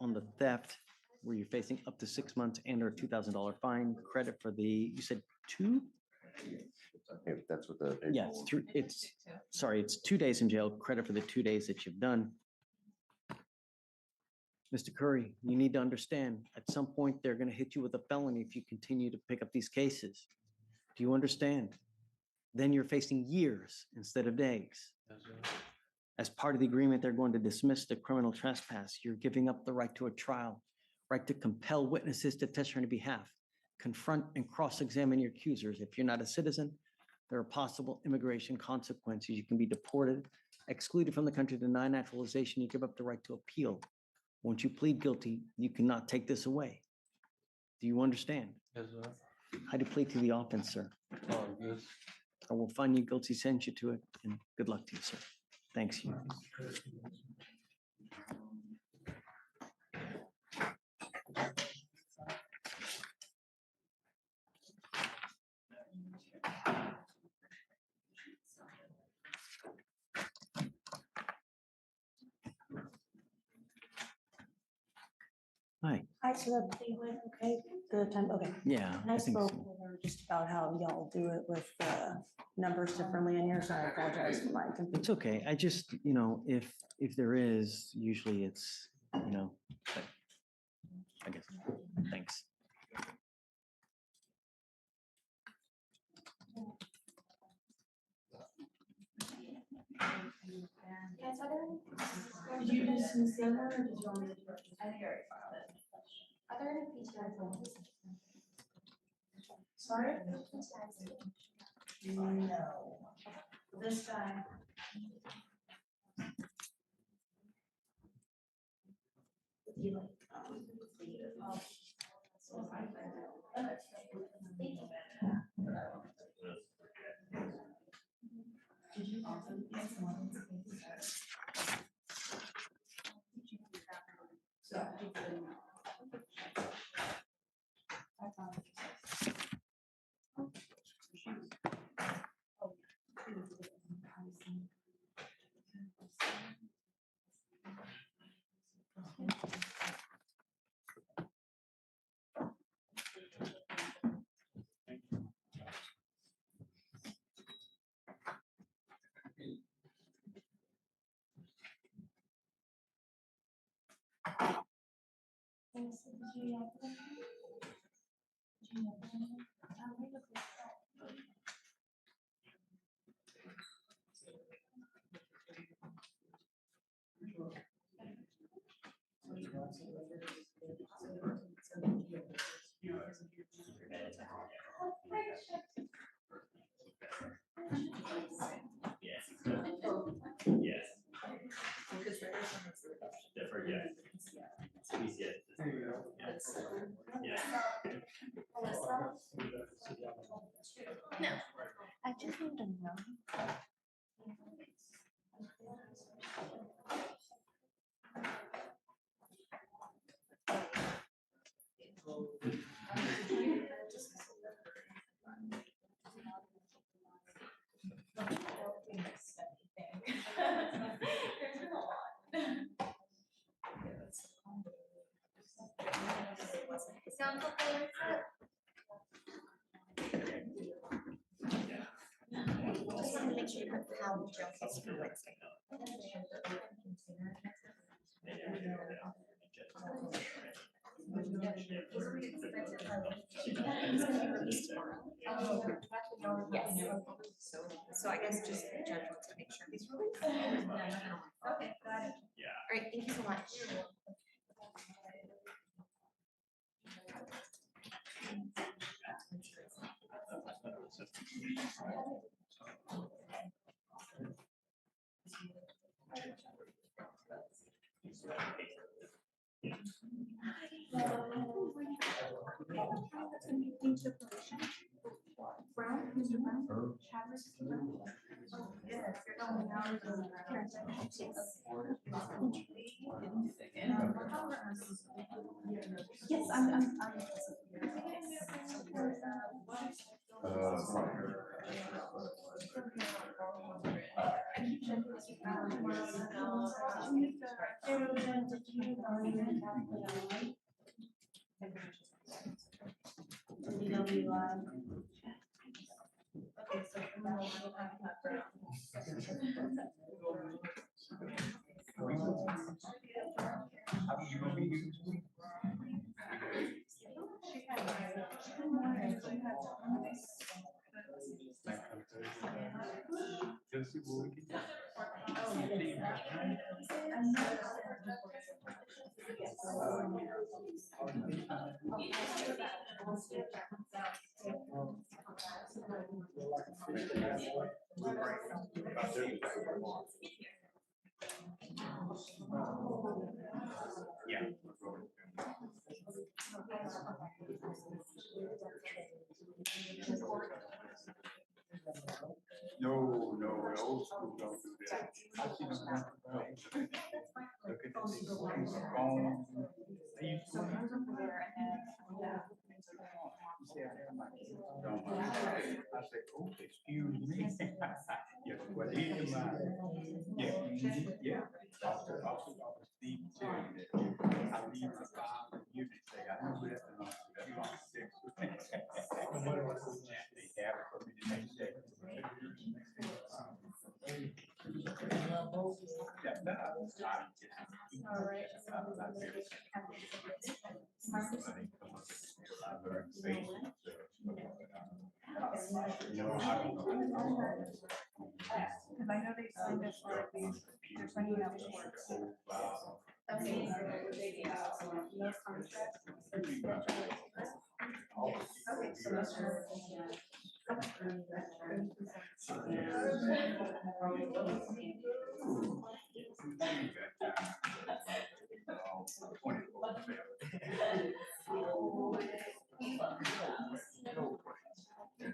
on the theft, where you're facing up to 6 months and or $2,000 fine, credit for the, you said 2? If that's what the. Yeah, it's 2 days in jail, credit for the 2 days that you've done. Mr. Curry, you need to understand, at some point, they're gonna hit you with a felony if you continue to pick up these cases. Do you understand? Then you're facing years instead of days. As part of the agreement, they're going to dismiss the criminal trespass. You're giving up the right to a trial, right to compel witnesses to testify on your behalf, confront and cross-examine your accusers. If you're not a citizen, there are possible immigration consequences. You can be deported, excluded from the country, denied naturalization. You give up the right to appeal. Once you plead guilty, you cannot take this away. Do you understand? Yes, sir. How do you plead to the offense, sir? Oh, yes. I will find you guilty, sentence you to it, and good luck to you, sir. Thanks. You. Hi. Hi, so the plea went okay, good time, okay. Yeah, And I I think spoke so. with her just about how y'all do it with numbers differently on yours, I apologize for my confusion. It's okay. I just, if there is, usually it's, but I guess, thanks. Did you dismiss the other, or did you want me to do it? I think I already filed it. Are there any fees Sorry? No. This guy. Did you also get someone? Yes. Different, yeah. No, I just need to know. Counsel, Just wanted to make sure you have Powell jail case for Wednesday. He's gonna be released tomorrow. Yes. So I guess just the judge wants to make sure he's released. Okay, got it. Yeah. Great, thank you so much. Brown, Mr. Brown, Chadwick, Mr. Brown. Oh, yes, you're going out. Yes, I'm. I keep checking this. Okay, so from now on, we'll have that brown. Yeah. No, old school don't do that. I see them around the world. Look at this, phone. They used to. I said, oh, excuse me. Yeah, what is your mind? Yeah. Officer Steve tell you that. I leave my file and you say, I know that. That's all six. They have it for me the next day. All right. Because I know they signed us for at least, they're sending out shorts. Okay. No contract. Okay, so that's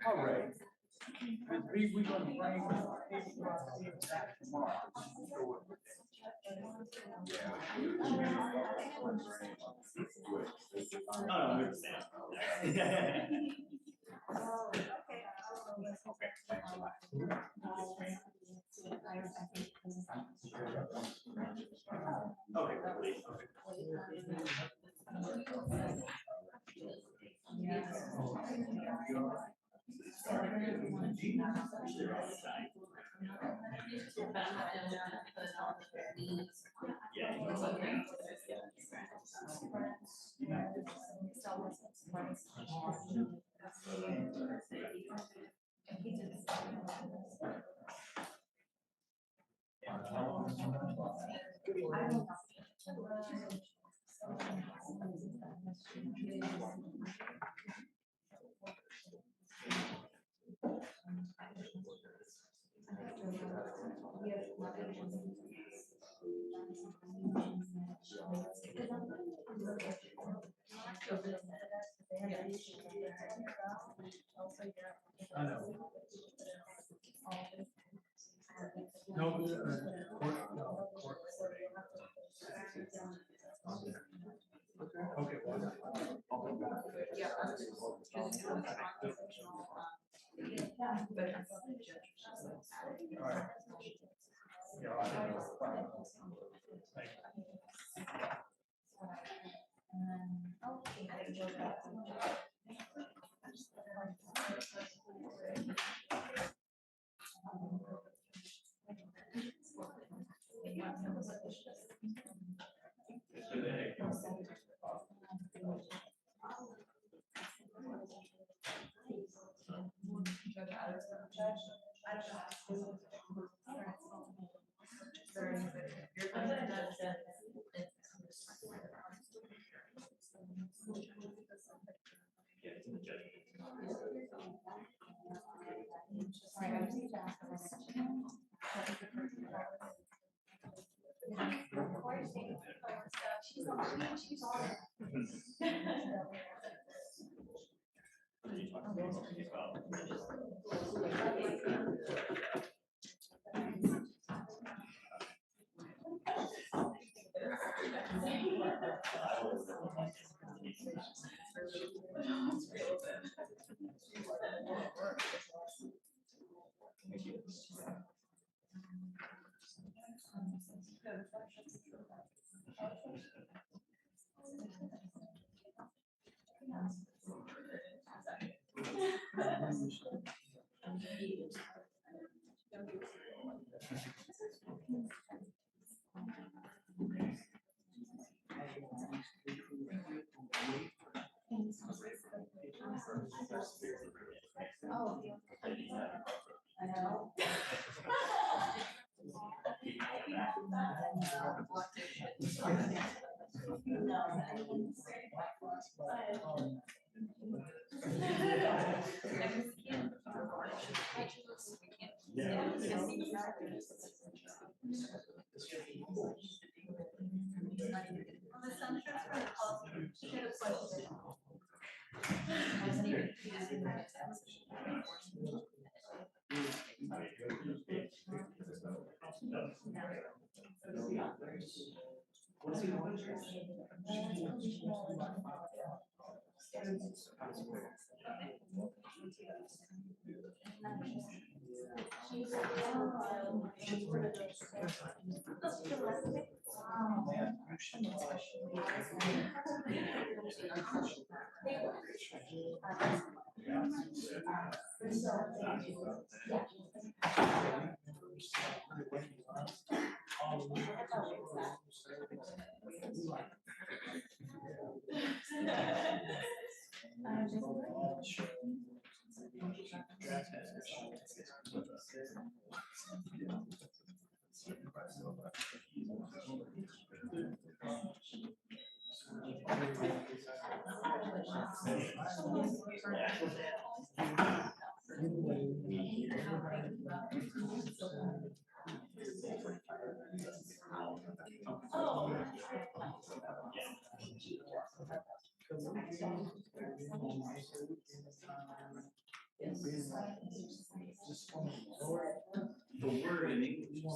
All right. We're gonna bring back tomorrow. Oh, I understand. Okay, please. No, okay. The word in English.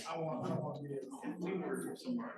I want to be able to we were somewhere.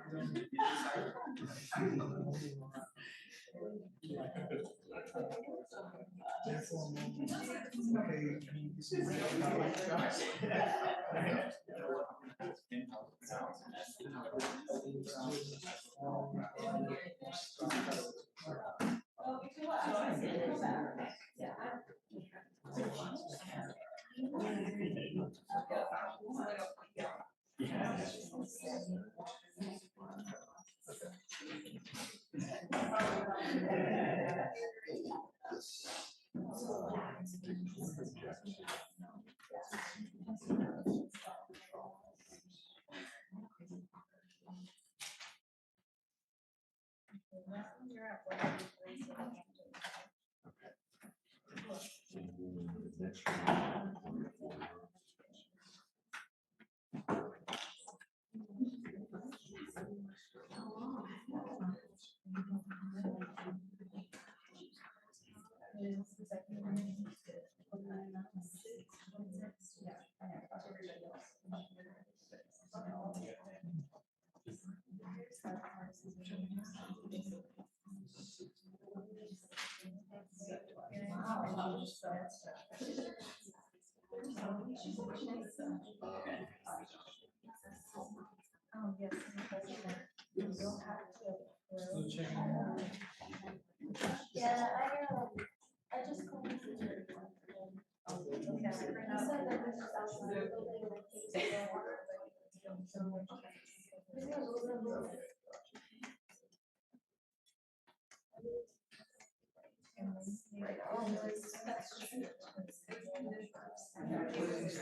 Yeah,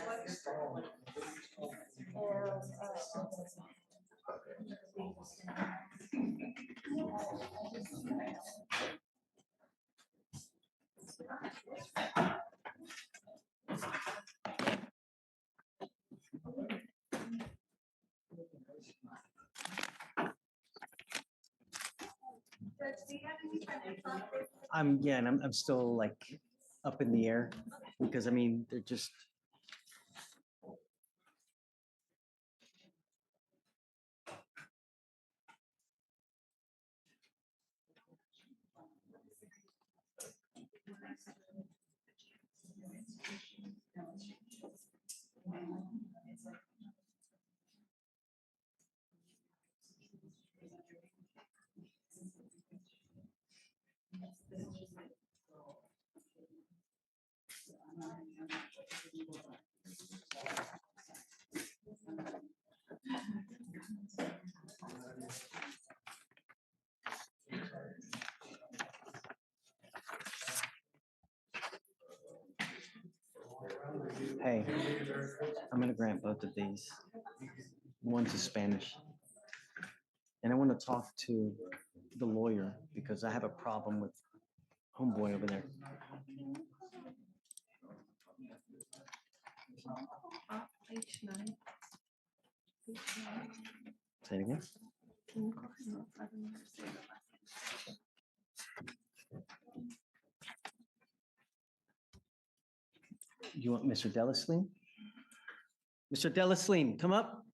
I just called. Yeah, and I'm still like up in the air because I mean, they're just. Hey, I'm gonna grant both of these. One's a Spanish. And I want to talk to the lawyer because I have a problem with homeboy over there. Say it again. You want Mr. Delislean? Mr. Delislean, come up.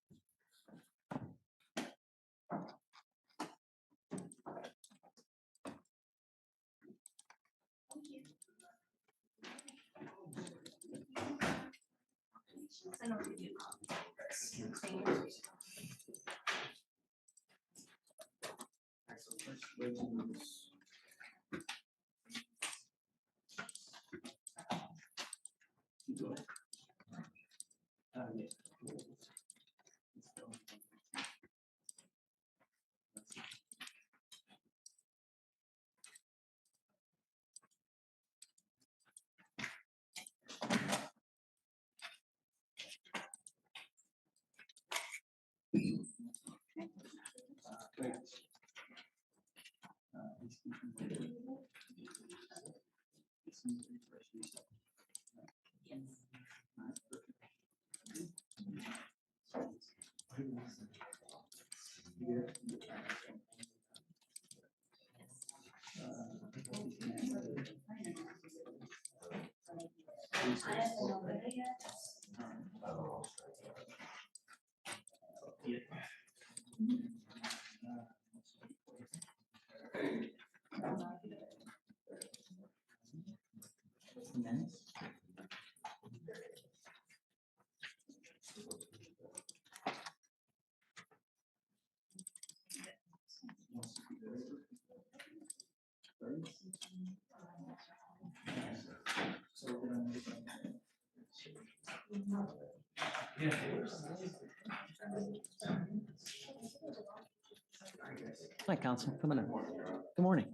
Hi, counsel. Come on in. Good morning.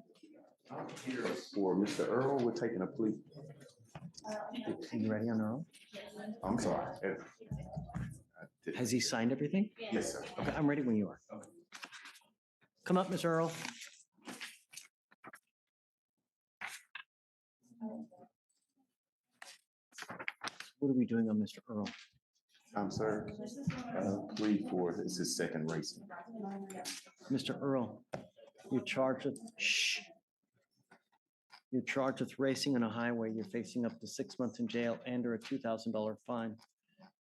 For Mr. Earl, we're taking a plea. Are you ready on Earl? I'm sorry. Has he signed everything? Yes, sir. Okay, I'm ready when you are. Come up, Mr. Earl. What are we doing on Mr. Earl? Sir, plea for his second racing. Mr. Earl, you're charged with, shh. You're charged with racing on a highway. You're facing up to 6 months in jail and or a $2,000 fine.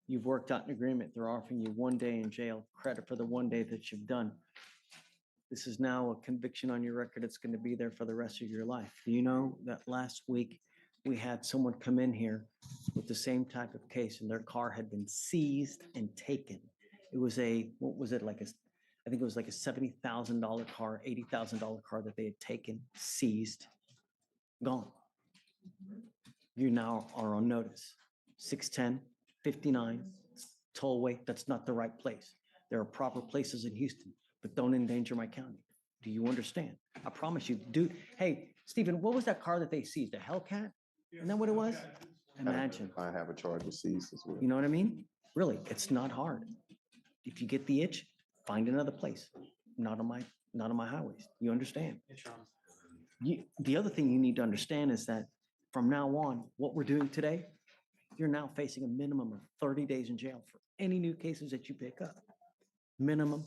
You've worked out an agreement. They're offering you 1 day in jail, credit for the 1 day that you've done. This is now a conviction on your record. It's going to be there for the rest of your life. Do you know that last week we had someone come in here with the same type of case and their car had been seized and taken? It was what was it, I think it was like a $70,000 car, $80,000 car that they had taken, seized, gone. You now are on notice. 610, 59, tollway, that's not the right place. There are proper places in Houston, but don't endanger my county. Do you understand? I promise you, dude. Hey, Stephen, what was that car that they seized? A Hellcat? Isn't that what it was? Imagine. I have a charge of seized as well. You know what I mean? Really, it's not hard. If you get the itch, find another place. Not on my highways. You understand? The other thing you need to understand is that from now on, what we're doing today, you're now facing a minimum of 30 days in jail for any new cases that you pick up. Minimum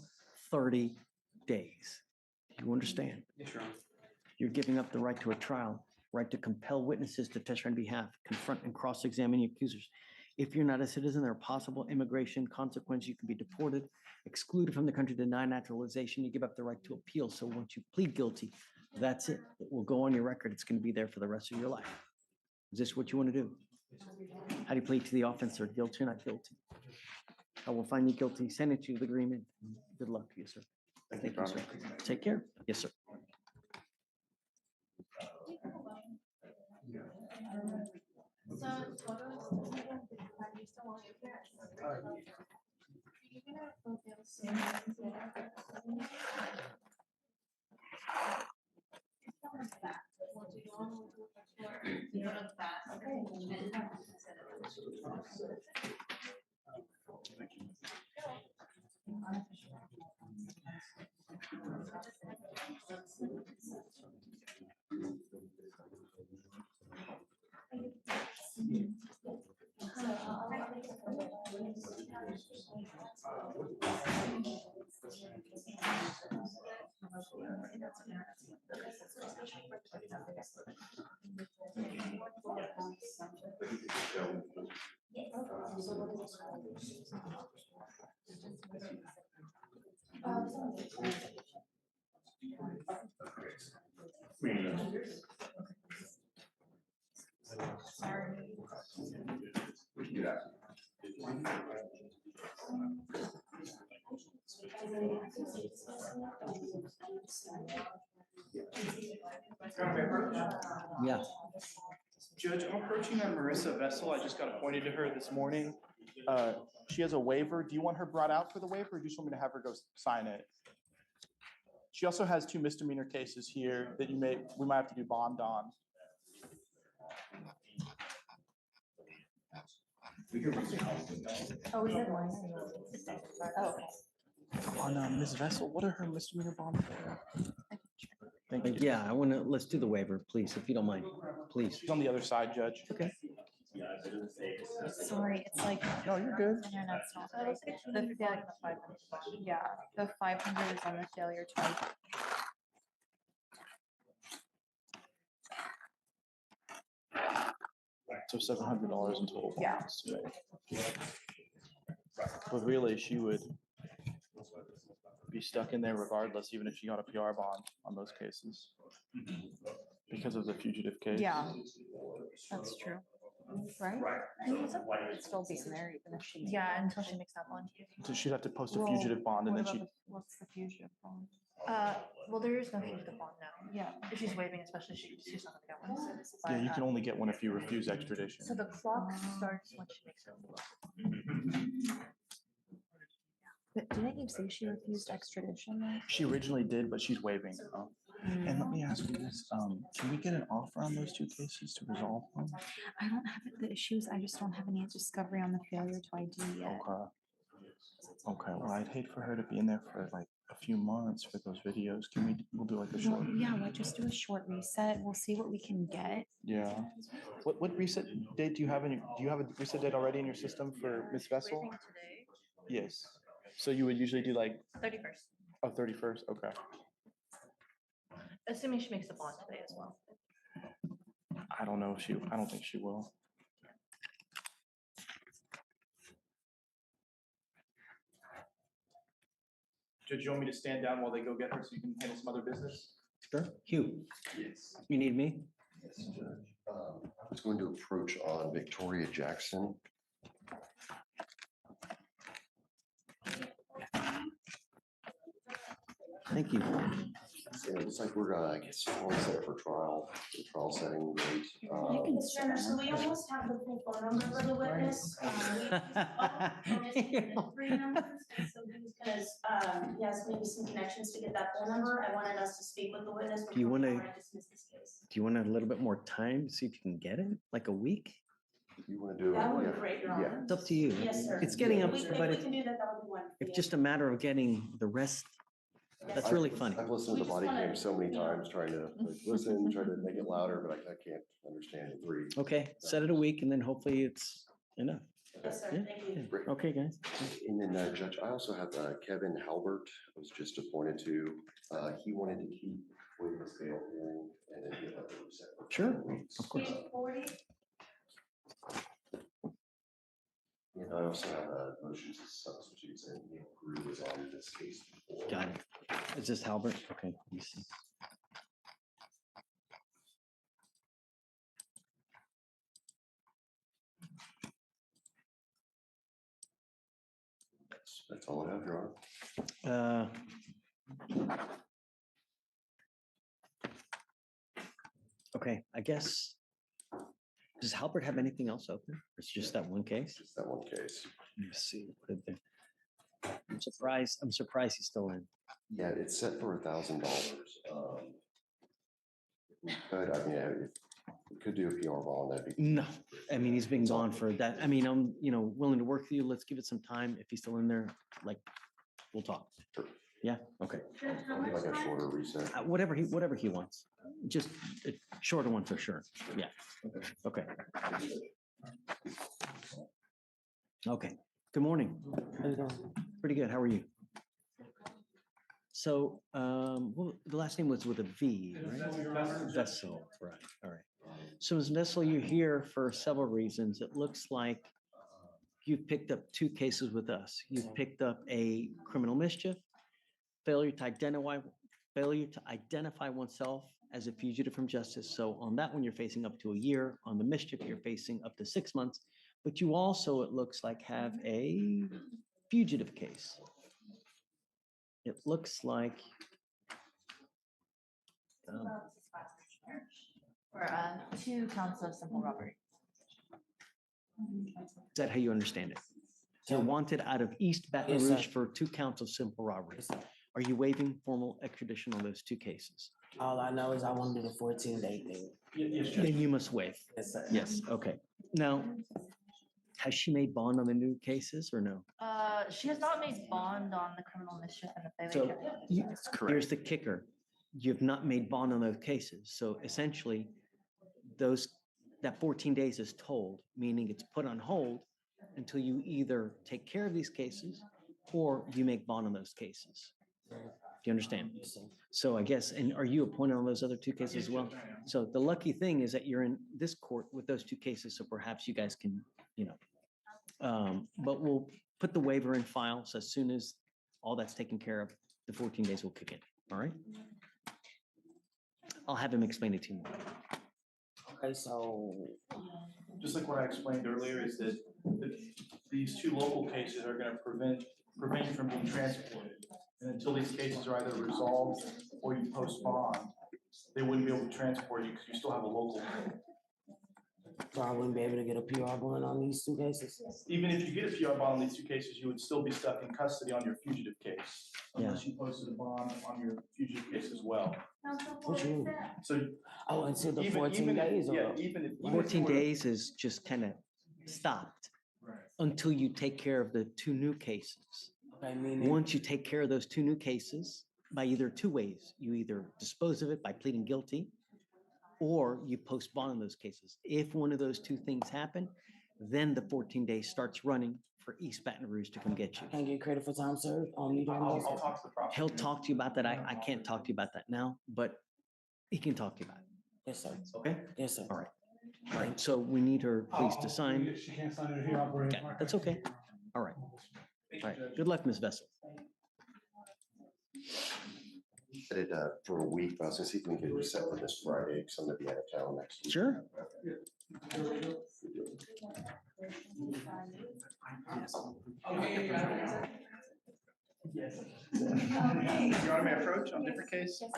30 days. You understand? You're giving up the right to a trial, right to compel witnesses to testify on behalf, confront and cross-examine the accusers. If you're not a citizen, there are possible immigration consequences. You can be deported, excluded from the country, denied naturalization. You give up the right to appeal. So once you plead guilty, that's it. It will go on your record. It's going to be there for the rest of your life. Is this what you want to do? How do you plead to the offense, or guilty or not guilty? I will find you guilty, send it to you, the agreement. Good luck to you, sir. Thank you, Thank you, sir. Take care. Yes, sir. Yeah. Judge, I'm approaching Marissa Vessel. I just got appointed to her this morning. She has a waiver. Do you want her brought out for the waiver, or do you just want me to have her go sign it? She also has 2 misdemeanor cases here that we might have to do bond on. Oh, is it mine? Oh, okay. On Ms. Vessel, what are her misdemeanor bonds for? Thank you. Yeah, let's do the waiver, please, if you don't mind, please. She's on the other side, Judge. Okay. Sorry, it's like. No, you're good. Internet's not. Yeah, the 500 is on the failure type. So $700 in total. Yeah. But really, she would be stuck in there regardless, even if she got a PR bond on those cases. Because of the fugitive case. Yeah, that's true. Right? Still be in there even if she. Yeah, until she makes that one. So she'd have to post a fugitive bond and then she. What's the fugitive bond? Well, there is no fugitive bond now. Yeah. If she's waiving, especially she's not gonna get one. Yeah, you can only get one if you refuse extradition. So the clock starts when she makes her. But didn't you say she refused extradition though? She originally did, but she's waiving. And let me ask you this, can we get an offer on those 2 cases to resolve them? I don't have the issues. I just don't have any discovery on the failure to ID yet. Okay, well, I'd hate for her to be in there for like a few months for those videos. We'll do like a short. Yeah, we'll just do a short reset. We'll see what we can get. Yeah. What reset date do you have do you have a reset date already in your system for Ms. Vessel? Today. Yes. So you would usually do like 31st. Oh, 31st, okay. Assuming she makes the bond today as well. I don't know if I don't think she will. Judge, you want me to stand down while they go get her so you can handle some other business? Sure. Hugh? Yes. You need me? Yes, Judge. I was going to approach on Victoria Jackson. Thank you. So it looks like we're, I guess, all set for trial, the trial setting date. You can share, so we almost have the full phone number for the witness. Three numbers, and so he's gonna, he has maybe some connections to get that phone number. I wanted us to speak with the witness. Do you want to, before I dismiss this case. do you want a little bit more time to see if you can get it? Like a week? You want to do? That would be great, Your Honor. It's up to you. Yes, sir. It's getting up, We can- but we can do that, that would be wonderful. it's just a matter of getting the rest. That's really funny. I've listened to the body cam so many times, trying to like, listen, try to make it louder, but I can't understand the 3. Okay, set it a week and then hopefully it's enough. Yes, sir. Yeah, Thank you. yeah. Okay, guys. And then Judge, I also have Kevin Halbert, was just appointed to, he wanted to keep waive his bail hearing, and then he'll have to reset for Sure, 10 weeks. of course. And I also have a motion to substitute, and Neil Crew was on this case before. Got it. Is this Halbert? Okay, let me see. That's all I have, Your Honor. Okay, I guess. Does Halbert have anything else open? Or it's just that one case? Just that one case. Let me see. What did they- I'm surprised he's still in. Yeah, it's set for $1,000. But I mean, if we could do a PR bond, that'd be. No, I mean, he's been gone for that. I mean, I'm, willing to work with you. Let's give it some time. If he's still in there, like, we'll talk. Sure. Yeah, okay. I'll do like a shorter reset. Whatever he wants. Just a shorter one for sure. Yeah. Okay. Okay. Good morning. Pretty good. How are you? So, well, the last name was with a V, right? Vessel, right, all right. So Ms. Vessel, you're here for several reasons. It looks like you've picked up 2 cases with us. You've picked up a criminal mischief, failure to identify oneself as a fugitive from justice. So on that one, you're facing up to a year. On the mischief, you're facing up to 6 months. But you also, it looks like, have a fugitive case. It looks like. For 2 counts of simple robbery. Is that how you understand it? You're wanted out of East Baton Yes, sir. Rouge for 2 counts of simple robbery. Are you waiving formal extradition on those 2 cases? All I know is I want to do the 14-day thing. Then you must waive. Yes, sir. Yes, okay. Now, has she made bond on the new cases or no? She has not made bond on the criminal mischief and the So failure. here's the kicker. You've not made bond on those cases. So essentially, that 14 days is told, meaning it's put on hold until you either take care of these cases or you make bond on those cases. Do you understand? So I guess, and are you appointed on those other 2 cases as well? So the lucky thing is that you're in this court with those 2 cases, so perhaps you guys can, but we'll put the waiver in file. So as soon as all that's taken care of, the 14 days will kick in. All right? I'll have him explain it to you. Okay, so. Just like what I explained earlier, is that these 2 local cases are gonna prevent you from being transported. And until these cases are either resolved or you post bond, they wouldn't be able to transport you because you still have a local. So I wouldn't be able to get a PR bond on these 2 cases? Even if you get a PR bond on these 2 cases, you would still be stuck in custody on your fugitive case. Unless you posted a bond on your fugitive case as well. What you mean? So. Oh, until the even- 14 even if- days? Or Yeah, even if. 14 days is just kind of stopped until you take care of the 2 new cases. Okay, meaning. Once you take care of those 2 new cases, by either 2 ways, you either dispose of it by pleading guilty or you post bond on those cases. If one of those 2 things happen, then the 14 days starts running for East Baton Rouge to come get you. Can't get credit for time served on me doing I'll this? talk to the prosecutor. He'll talk to you about that. I can't talk to you about that now, but he can talk to you about it. Yes, sir. Okay? Yes, sir. All right. All right. So we need her please to sign. She can't sign it here. I'll bring Okay, that's okay. All right. All right. Good luck, Ms. Vessel. Set it for a week, but I was gonna see if we can get it reset for this Friday, because I'm gonna be out of town next week. Sure. You want me to approach on a different case? You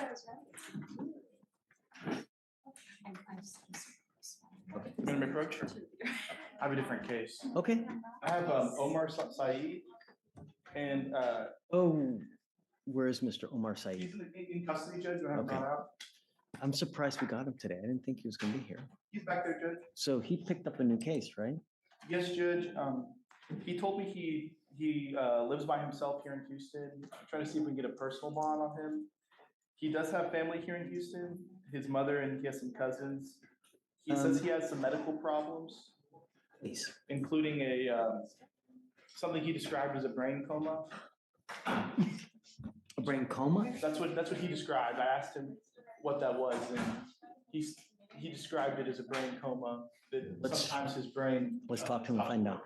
want me to approach? I have a different case. Okay. I have Omar Saeed and Oh, where's Mr. Omar Saeed? he's in custody, Judge. I haven't Okay. brought out. I'm surprised we got him today. I didn't think he was going to be here. He's back there, Judge. So he picked up a new case, right? Yes, Judge. He told me he lives by himself here in Houston. I'm trying to see if we can get a personal bond on him. He does have family here in Houston, his mother, and he has some cousins. He says he has some medical problems, Please. including something he described as a brain coma. A brain coma? That's what he described. I asked him what that was, and he described it as a brain coma, that sometimes his brain. Let's talk to him and find out.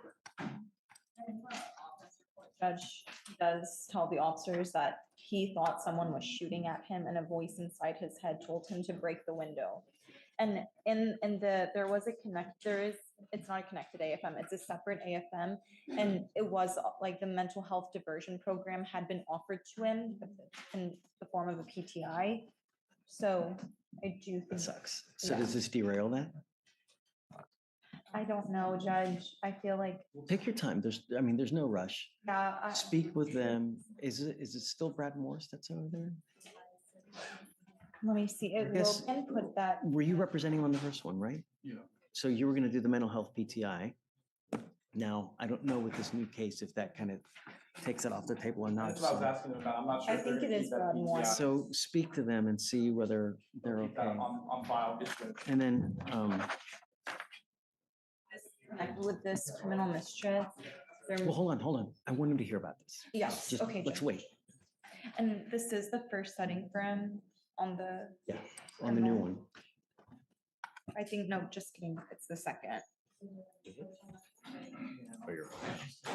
Judge does tell the officers that he thought someone was shooting at him and a voice inside his head told him to break the window. And there was it's not a connected AFM, it's a separate AFM. And it was like the mental health diversion program had been offered to him in the form of a PTI. So I do think. That sucks. So does this derail that? I don't know, Judge. I feel like. Take your time. There's no rush. Yeah. Speak with them. Is it still Brad Morris that's over there? Let me see. Logan put that. Were you representing on the first one, right? Yeah. So you were going to do the mental health PTI. Now, I don't know with this new case if that kind of takes it off the table or not. That's what I was asking about. I'm not sure. I think it is Brad Morris. So speak to them and see whether they're Keep that okay. on file. And then, Connected with this criminal mischief. well, hold on. I want him to hear about this. Yes, Just okay, let's Judge. wait. And this is the first setting for him on the. Yeah, on the new one. I think, no, just kidding. It's the second.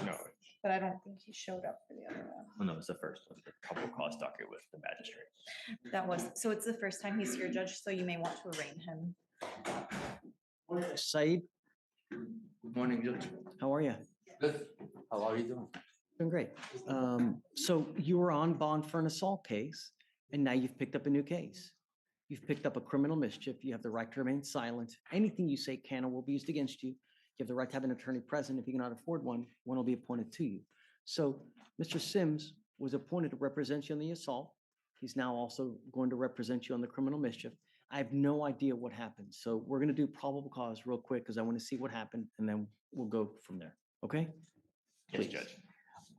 No, But I don't think he showed up for the other one. oh, no, it's the first one, the probable cause docket with the magistrate. That was, so it's the first time he's here, Judge, so you may want to arraign him. Said, Good morning, Judge. how are you? Good. How are you doing? Doing great. So you were on bond for an assault case, and now you've picked up a new case. You've picked up a criminal mischief. You have the right to remain silent. Anything you say can or will be used against you. You have the right to have an attorney present. If you cannot afford one, one will be appointed to you. So Mr. Sims was appointed to represent you on the assault. He's now also going to represent you on the criminal mischief. I have no idea what happened. So we're going to do probable cause real quick because I want to see what happened, and then we'll go from there. Okay? Yes, Judge.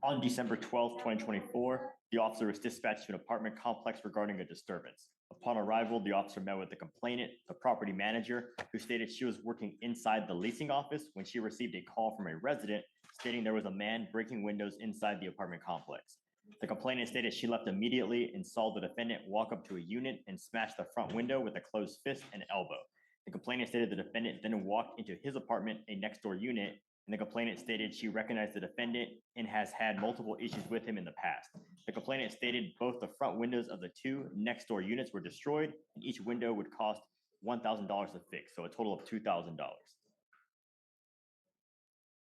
On December 12th, 2024, the officer was dispatched to an apartment complex regarding a disturbance. Upon arrival, the officer met with the complainant, the property manager, who stated she was working inside the leasing office when she received a call from a resident stating there was a man breaking windows inside the apartment complex. The complainant stated she left immediately and saw the defendant walk up to a unit and smash the front window with a closed fist and elbow. The complainant stated the defendant then walked into his apartment, a next door unit, and the complainant stated she recognized the defendant and has had multiple issues with him in the past. The complainant stated both the front windows of the two next door units were destroyed, and each window would cost $1,000 to fix, so a total of $2,000.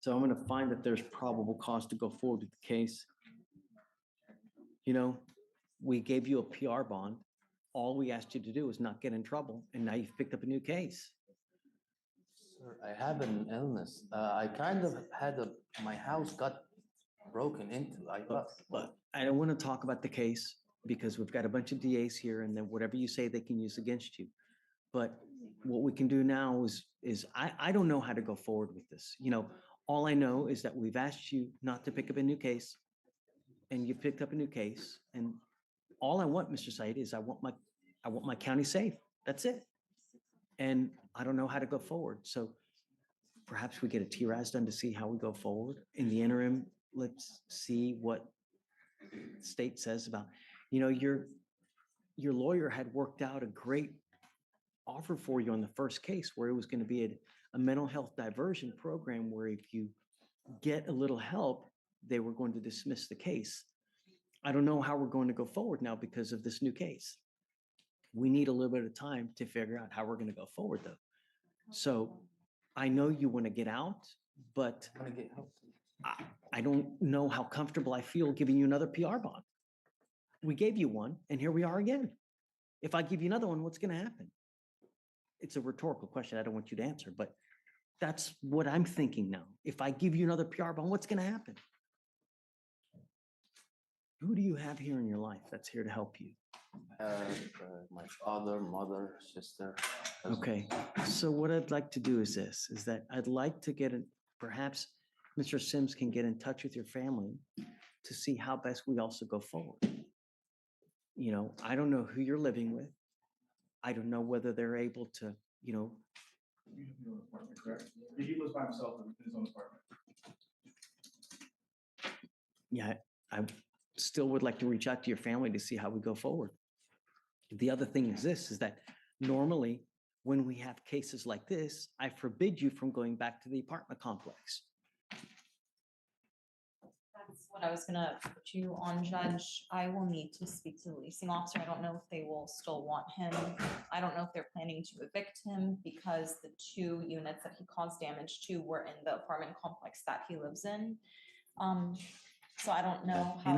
So I'm going to find that there's probable cause to go forward with the case. You know, we gave you a PR bond. All we asked you to do is not get in trouble, and now you've picked up a new case. Sir, I have an illness. I kind of had my house got broken into. But I don't want to talk about the case because we've got a bunch of DAs here, and then whatever you say, they can use against you. But what we can do now is I don't know how to go forward with this. You know, all I know is that we've asked you not to pick up a new case, and you picked up a new case. And all I want, Mr. Said, is I want my county safe. That's it. And I don't know how to go forward. So perhaps we get a TRAS done to see how we go forward. In the interim, let's see what the state says about, you know, your lawyer had worked out a great offer for you on the first case where it was going to be a mental health diversion program where if you get a little help, they were going to dismiss the case. I don't know how we're going to go forward now because of this new case. We need a little bit of time to figure out how we're going to go forward, though. So I know you want to get out, but I don't know how comfortable I feel giving you another PR bond. We gave you one, and here we are again. If I give you another one, what's going to happen? It's a rhetorical question. I don't want you to answer, but that's what I'm thinking now. If I give you another PR bond, what's going to happen? Who do you have here in your life that's here to help you? My father, mother, sister. Okay, so what I'd like to do is this, is that I'd like to get in, perhaps Mr. Sims can get in touch with your family to see how best we also go forward. You know, I don't know who you're living with. I don't know whether they're able to, you know. You have your own apartment, correct? He lives by himself in his own apartment. Yeah, I still would like to reach out to your family to see how we go forward. The other thing is this, is that normally when we have cases like this, I forbid you from going back to the apartment complex. That's what I was gonna put you on, Judge. I will need to speak to the leasing officer. I don't know if they will still want him. I don't know if they're planning to evict him because the 2 units that he caused damage to were in the apartment complex that he lives in. So I don't know how.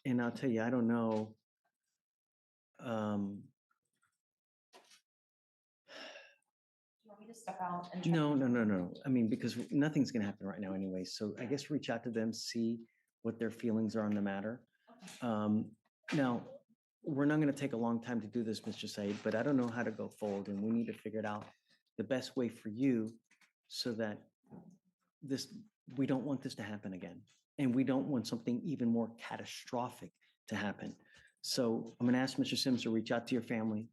And I'll tell you, I don't know. Do you want me to step out and check? No. I mean, because nothing's gonna happen right now anyway. So I guess reach out to them, see what their feelings are on the matter. Now, we're not gonna take a long time to do this, Mr. Said, but I don't know how to go forward, and we need to figure it out the best way for you so that we don't want this to happen again. And we don't want something even more catastrophic to happen. So I'm gonna ask Mr. Sims to reach out to your family.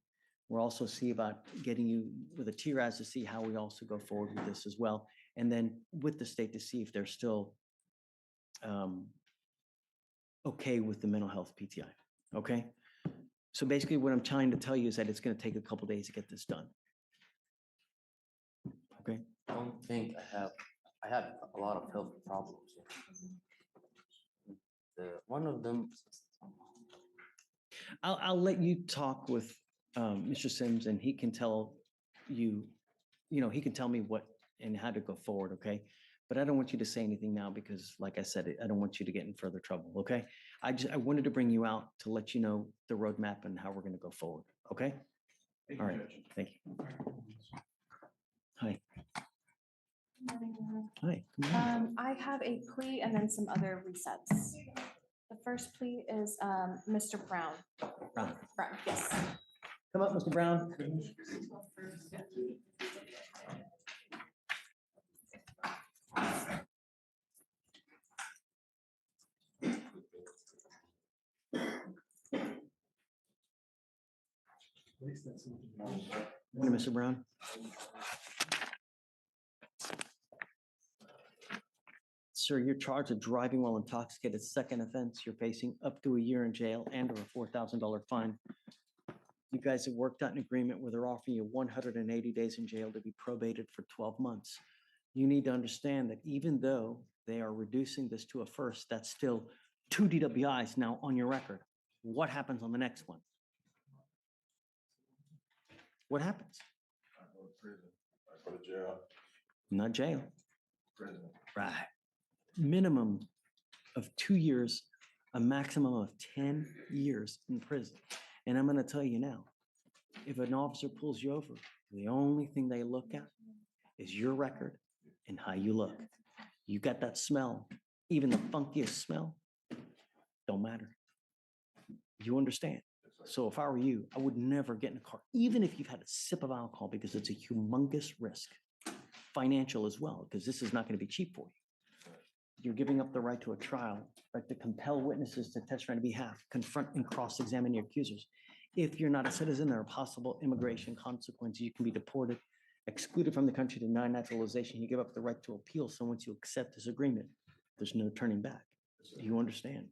We'll also see about getting you with a TRAS to see how we also go forward with this as well. And then with the state to see if they're still okay with the mental health PTI, okay? So basically what I'm trying to tell you is that it's gonna take a couple days to get this done. Okay? I don't think I have a lot of health problems. One of them. I'll let you talk with Mr. Sims and he can tell you, he can tell me what and how to go forward, okay? But I don't want you to say anything now because like I said, I don't want you to get in further trouble, okay? I wanted to bring you out to let you know the roadmap and how we're gonna go forward, okay? All right, thank you. Hi. Hi. Good morning. I have a plea and then some other resets. The first plea is Mr. Brown. Brown. Brown, yes. Come up, Mr. Brown. Morning, Mr. Brown. Sir, you're charged with driving while intoxicated, second offense. You're facing up to a year in jail and or a $4,000 fine. You guys have worked out an agreement where they're offering you 180 days in jail to be probated for 12 months. You need to understand that even though they are reducing this to a first, that's still 2 DWIs now on your record. What happens on the next one? What happens? I go to prison. I go to jail. Not jail. Prison. Right. Minimum of 2 years, a maximum of 10 years in prison. And I'm going to tell you now, if an officer pulls you over, the only thing they look at is your record and how you look. You got that smell, even the funkiest smell, don't matter. You understand? So if I were you, I would never get in a car, even if you've had a sip of alcohol, because it's a humongous risk, financial as well, because this is not going to be cheap for you. You're giving up the right to a trial, right to compel witnesses to testify on behalf, confront and cross-examine your accusers. If you're not a citizen, there are possible immigration consequences. You can be deported, excluded from the country, denied naturalization. You give up the right to appeal. So once you accept this agreement, there's no turning back. Do you understand?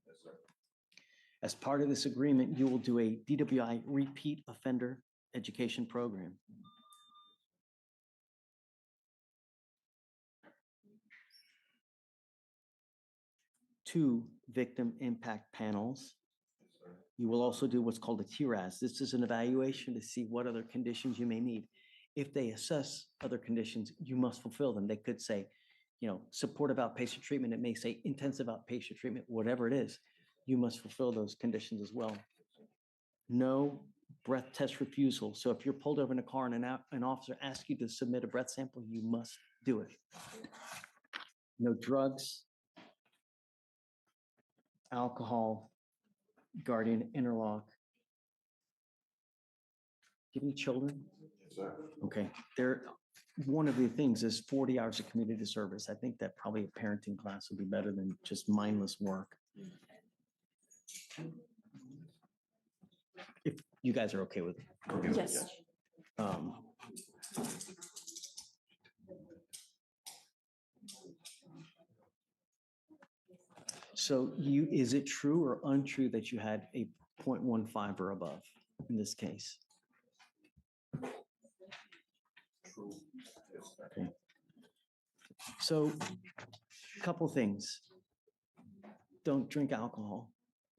As part of this agreement, you will do a DWI repeat offender education program. Two victim impact panels. You will also do what's called a TRAS. This is an evaluation to see what other conditions you may need. If they assess other conditions, you must fulfill them. They could say, supportive outpatient treatment. It may say intensive outpatient treatment, whatever it is. You must fulfill those conditions as well. No breath test refusal. So if you're pulled over in a car and an officer asks you to submit a breath sample, you must do it. No drugs, alcohol, guardian interlock. Do you have any children? Yes, sir. Okay. One of the things is 40 hours of community service. I think that probably a parenting class would be better than just mindless work. If you guys are okay with it. Yes. So is it true or untrue that you had a 0.15 or above? in this case. Okay. So, couple things. Don't drink alcohol.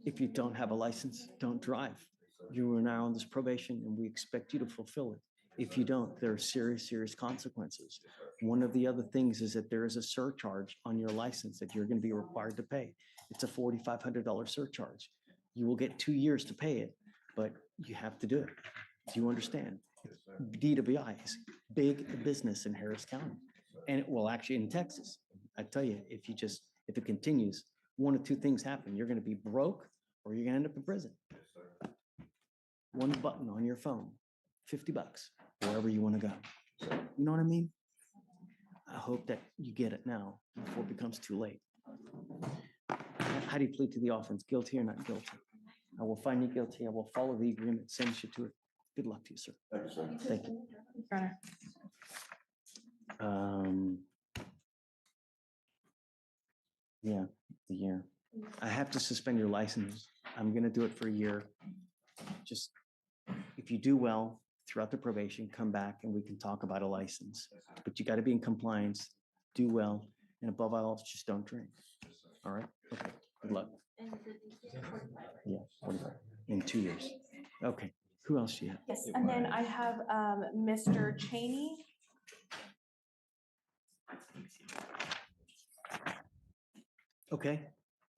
If you don't have a license, don't drive. You are now on this probation and we expect you to fulfill it. If you don't, there are serious, serious consequences. One of the other things is that there is a surcharge on your license that you're going to be required to pay. It's a $4,500 surcharge. You will get 2 years to pay it, but you have to do it. Do you understand? DWI is big business in Harris County, and it will actually in Texas. I tell you, if it continues, one of two things happen. You're going to be broke or you're going to end up in prison. One button on your phone, $50, wherever you want to go. You know what I mean? I hope that you get it now before it becomes too late. How do you plead to the offense? Guilty or not guilty? I will find you guilty. I will follow the agreement, sentence you to it. Good luck to you, sir. Thank you, sir. Thank you. Your Honor. Yeah, a year. I have to suspend your license. I'm gonna do it for a year. Just, if you do well throughout the probation, come back and we can talk about a license. But you gotta be in compliance, do well, and above all, just don't drink. All right? Okay, good luck. Yeah, 45, in 2 years. Okay, who else do you have? Yes, and then I have Mr. Cheney. Okay,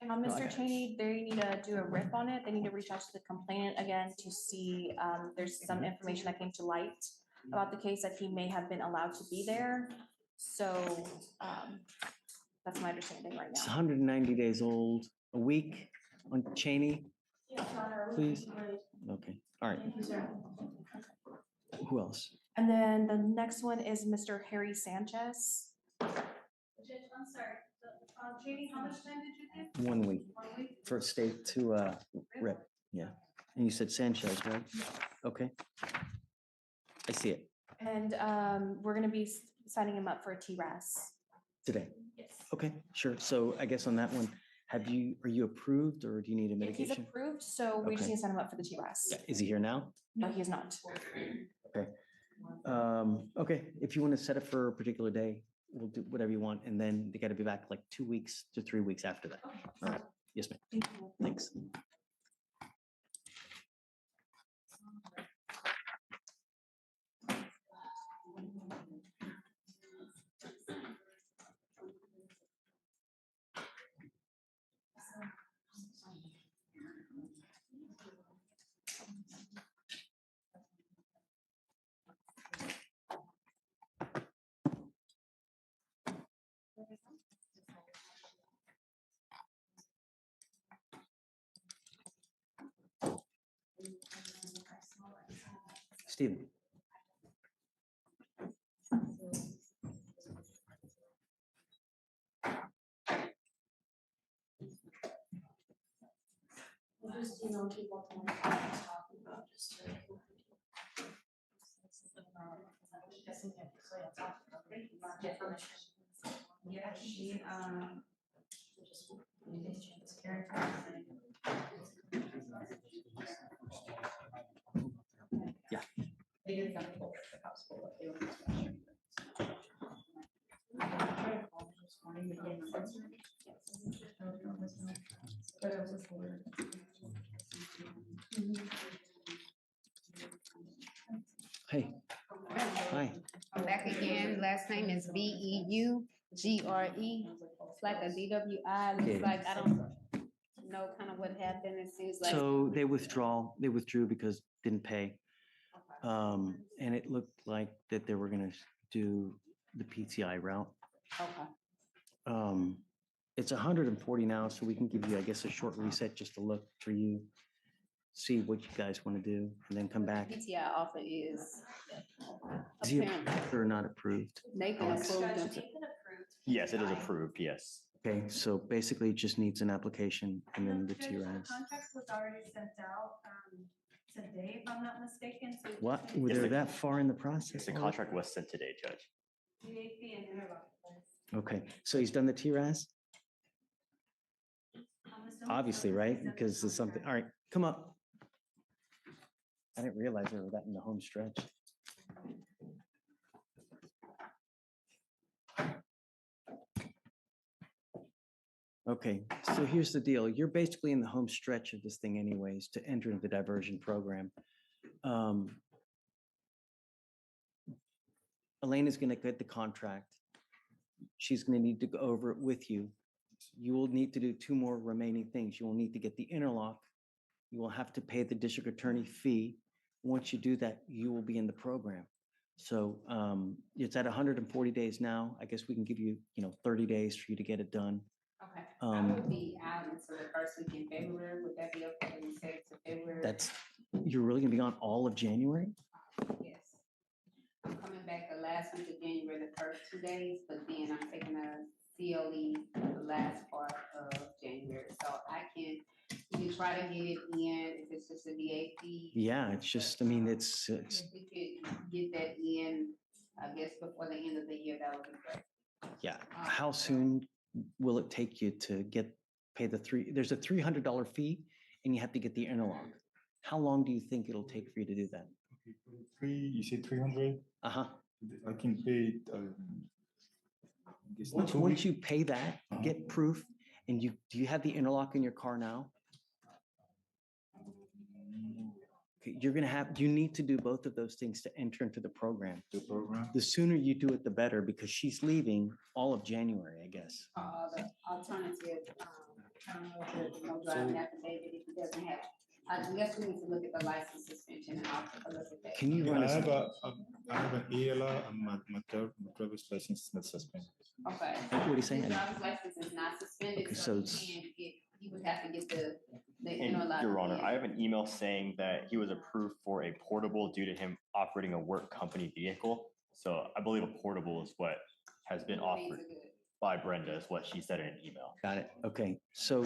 And on Mr. Cheney, they need to do a riff on it. They need to reach out to the complainant again to see, there's some information that came to light about the case that he may have been allowed to be there. So that's my understanding right it's now. 190 days old, a week on Cheney, Yes, Your Honor. please. Okay, all right. Thank you, sir. Who else? And then the next one is Mr. Harry Sanchez. Judge, I'm sorry. Katie, how much time did you give? 1 week 1 week? for state to rep. Yeah. And you said Sanchez, right? Okay. I see it And we're gonna be signing him up for a TRAS. today. Yes. Okay, sure. So I guess on that one, are you approved or do you need a If he's medication? approved, so we just Okay. need to sign him up for the TRAS. Yeah, is he here now? No, he is not. Okay. Okay, if you want to set it for a particular day, we'll do whatever you want. And then they got to be back like 2 weeks to 3 weeks after that. All right. Yes, ma'am. Thank you. Thanks. Steven. We'll just email people tonight, talking about just to. Yeah, she, Yeah. Hey. Hi. I'm back again. Last name is Beugre. It's like a DWI. Looks Yeah. like I don't know kind of what happened. It seems like. So they withdrew because didn't pay. And it looked like that they were gonna do the PTI route. Okay. It's 140 now, so we can give you, I guess, a short reset just to look for you, see what you guys want to do, and then come back. PTI offer is Is he apparently approved or not approved? Nathan Alex? approved them. Yes, it is approved, yes. Okay, so basically it just needs an application and then the Judge, TRS. contract was already sent out today, if I'm not mistaken. So What, were they that far in the process? The contract was sent today, Judge. UAP and Interlock. Okay, so he's done the TRS? Obviously, right? Because it's something, all right, come up. I didn't realize they were that in the home stretch. Okay, so here's the deal. You're basically in the home stretch of this thing anyways to enter the diversion program. Elena's gonna get the contract. She's gonna need to go over it with you. You will need to do 2 more remaining things. You will need to get the interlock. You will have to pay the district attorney fee. Once you do that, you will be in the program. So it's at 140 days now. I guess we can give you, 30 days for you to get it done. Okay, I will be out until the first week in February. Would that be okay? We say it's February. You're really gonna be on all of January? Yes. I'm coming back the last week of January, the first 2 days, but then I'm taking a COE the last part of January. So you can try to get it in if it's just a DA fee. Yeah, it's just, it's If we could get that in, I guess, before the end of the year, that would be great. yeah. How soon will it take you to pay there's a $300 fee and you have to get the interlock. How long do you think it'll take for you to do that? You said 300? Uh-huh. I can pay it. Once you pay that, get proof, and do you have the interlock in your car now? Okay, you need to do both of those things to enter into the program. The sooner you do it, the better, because she's leaving all of January, I guess. The alternative, I don't know if there's no driving affidavit if he doesn't have. I guess we need to look at the license suspension and I'll take a look at that. Can you run I us? have an ALR and my driver's license is not suspended. Okay. What are you saying? His driver's license is not suspended, Okay, so so he would have to get the And interlock. Your Honor, I have an email saying that he was approved for a portable due to him operating a work company vehicle. So I believe a portable is what has been offered by Brenda, is what she said in an email. Got it. Okay, so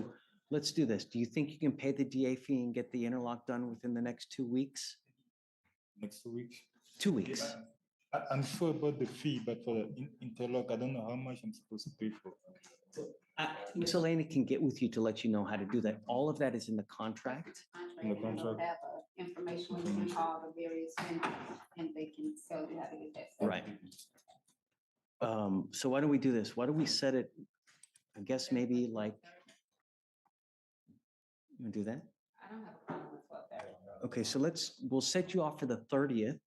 let's do this. Do you think you can pay the DA fee and get the interlock done within the next 2 weeks? Next 2 weeks? 2 weeks. I'm sure about the fee, but for the interlock, I don't know how much I'm supposed to pay for. Miss Elena can get with you to let you know how to do that. All of that is in the contract. In the contract. Have information where you can call the various vendors and they can tell you how to get that stuff. Right. So why don't we do this? Why don't we set it, I guess maybe like, you wanna do that? I don't have a problem with 12:30. Okay, so we'll set you off for the 30th,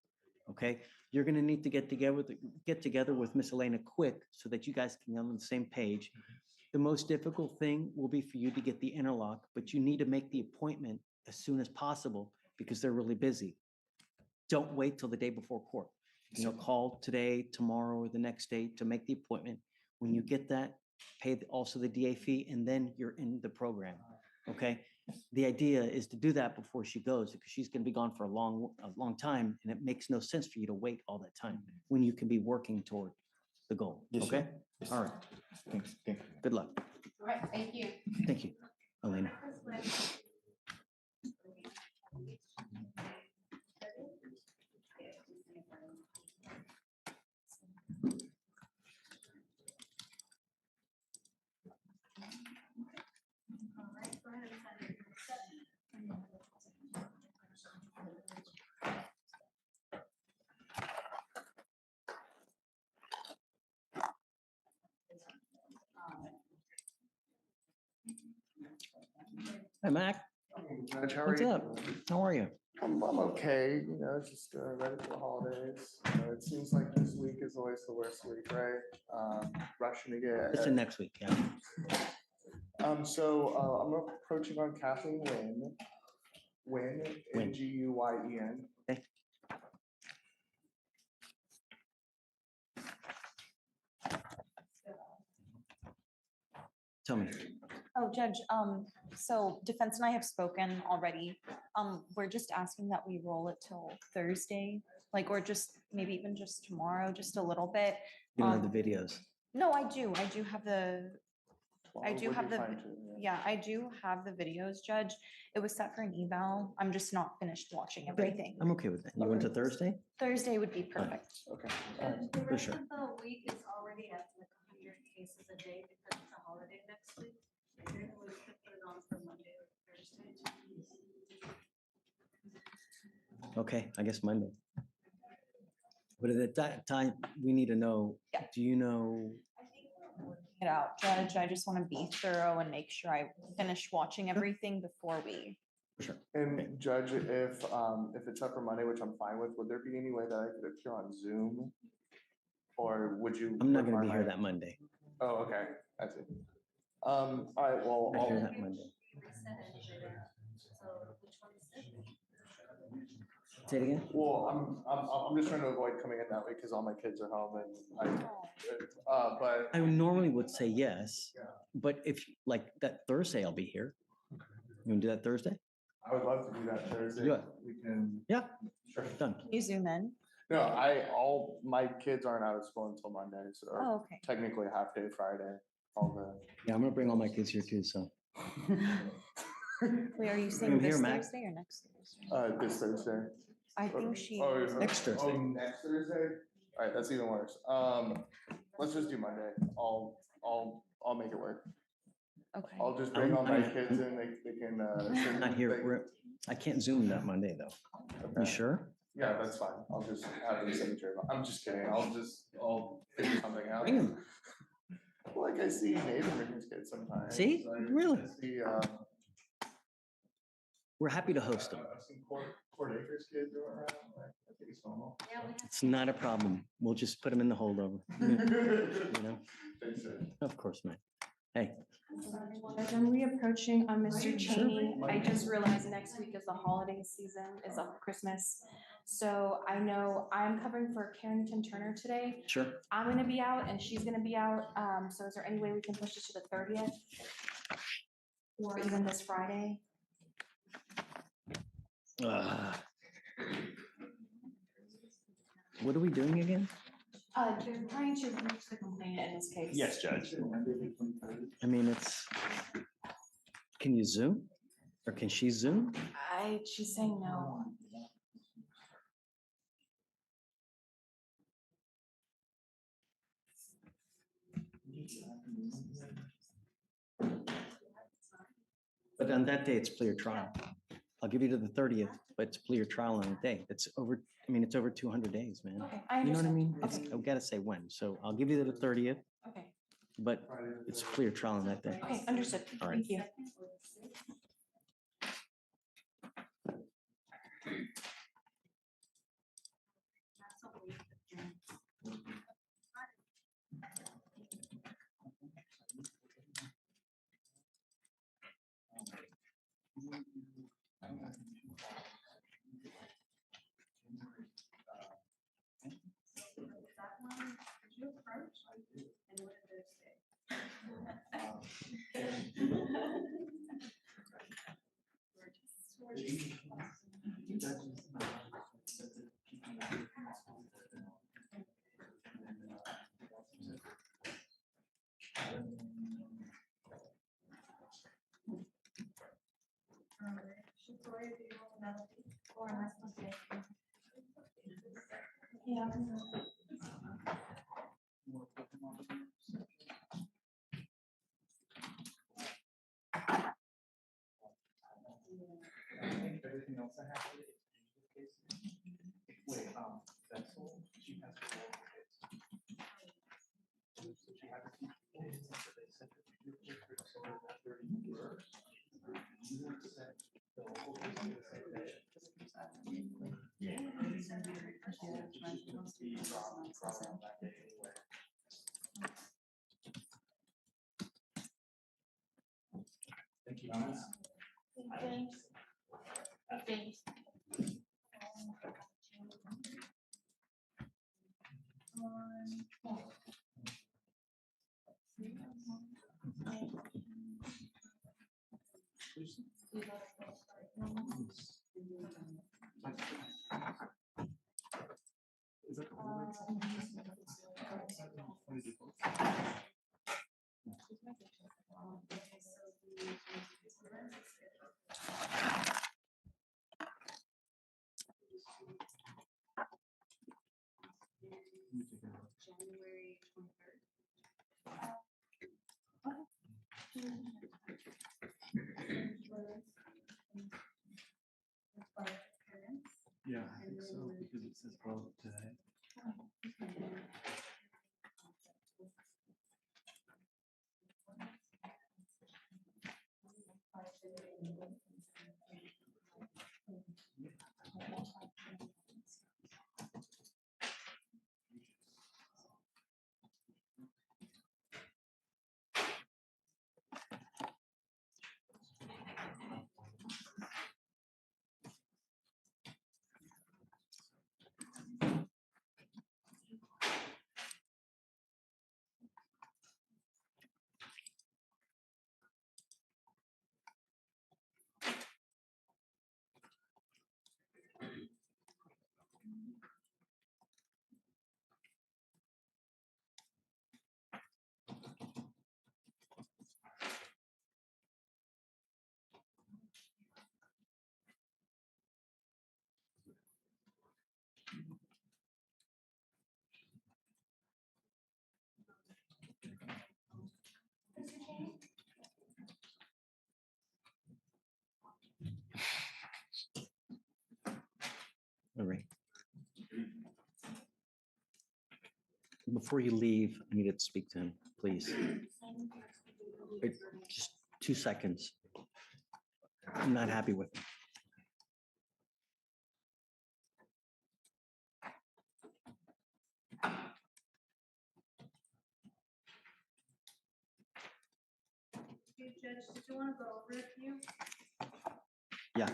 okay? You're gonna need to get together with Miss Elena quick so that you guys can get on the same page. The most difficult thing will be for you to get the interlock, but you need to make the appointment as soon as possible because they're really busy. Don't wait till the day before court. Call today, tomorrow, or the next day to make the appointment. When you get that, pay also the DA fee, and then you're in the program, okay? The idea is to do that before she goes because she's gonna be gone for a long time, and it makes no sense for you to wait all that time when you can be working toward the goal, okay? All right. Thanks. Good luck. All right, thank you. Thank you, Elena. Hi, Mac. Judge, how are What's you? up? How are you? I'm okay, just ready for the holidays. It seems like this week is always the worst week, right? Rushing to get. It's the next week, yeah. So I'm approaching on Kathleen Wynn, Wynn. Nguyen. Okay. Tell me. Oh, Judge, so defense and I have spoken already. We're just asking that we roll it till Thursday, or maybe even just tomorrow, just a little bit. You don't have the videos. No, I do have the, I do Would have be the, fine too, yeah, I do have the videos, Judge. It was set for an eval. I'm just not finished watching Okay, everything. I'm okay with that. You went to Thursday? Thursday would be perfect. Okay. And the For rest sure. of the week is already at like 100 cases a day because it's a holiday next week. Maybe we could put it on for Monday or Thursday. Okay, I guess Monday. But at that time, we need to know, do you know, It out, Judge. I just want to be thorough and make sure I finish watching everything before we. And Judge, if it's up for Monday, which I'm fine with, would there be any way that I could appear on Zoom? Or would you? I'm not gonna be require here my- that Monday. Oh, okay, I see. All right, well, Not here I'll- that Monday. Say it again? well, I'm just trying to avoid coming in that way because all my kids are home and but. I normally would say yes, but if, like, that Thursday, I'll be here. You wanna do that Thursday? I would love to do that Thursday. Do it. We can. Yeah. Sure. Done. Can you zoom in? No, my kids aren't out of school until Monday, so Oh, okay. technically half day Friday, all the. Yeah, I'm gonna bring all my kids here too, so. Wait, are you I'm saying here, this Mac. Thursday or next Thursday? This Thursday. I think she. Next Thursday. Oh, next Thursday? All right, that's even worse. Let's just do Monday. I'll make it work. Okay. I'll just bring all my kids in, they can. I'm not here. I can't Zoom that Monday, though. You sure? Yeah, that's fine. I'll just have them signature. I'm just kidding. I'll figure something out. Bring 'em. Like I see Nathan bring his kids sometimes. See? Like, Really? I see, We're happy to host them. I've seen Court Acres kids go around, like, I think it's normal. It's not a problem. We'll just put them in the holdover. You know? Of course, man. Hey, As I'm reapproaching on Mr. Cheney, I just realized next week is the holiday season, is up for Christmas. So I know I'm covering for Carrington Turner today. sure. I'm gonna be out and she's gonna be out. So is there any way we can push this to the 30th? Or even this Friday? What are we doing again? They're trying to reach the complainant in this case. Yes, Judge. I mean, can you Zoom? Or can she Zoom? She's saying no. But on that day, it's plea or trial. I'll give you to the 30th, but it's plea or trial on the day. It's over, I mean, it's over 200 days, man. Okay, I You know what I understand. mean? I've got to say when. So I'll give you to the 30th, Okay, but it's plea or trial on that day. okay, understood. All right. Thank you. Yeah. Everything else I have. Wait, Vessel, she has to go. So she had to keep kids, so they said that we do it for 30 years. You would say the local person would say that. Yeah. Problem that day anyway. Thank you. Thanks. Thanks. January Because it says both today. All right. Before you leave, I need to speak to him, please. Wait, just 2 seconds. I'm not happy with him. Hey, Judge, did you want to go over it with you? Yeah.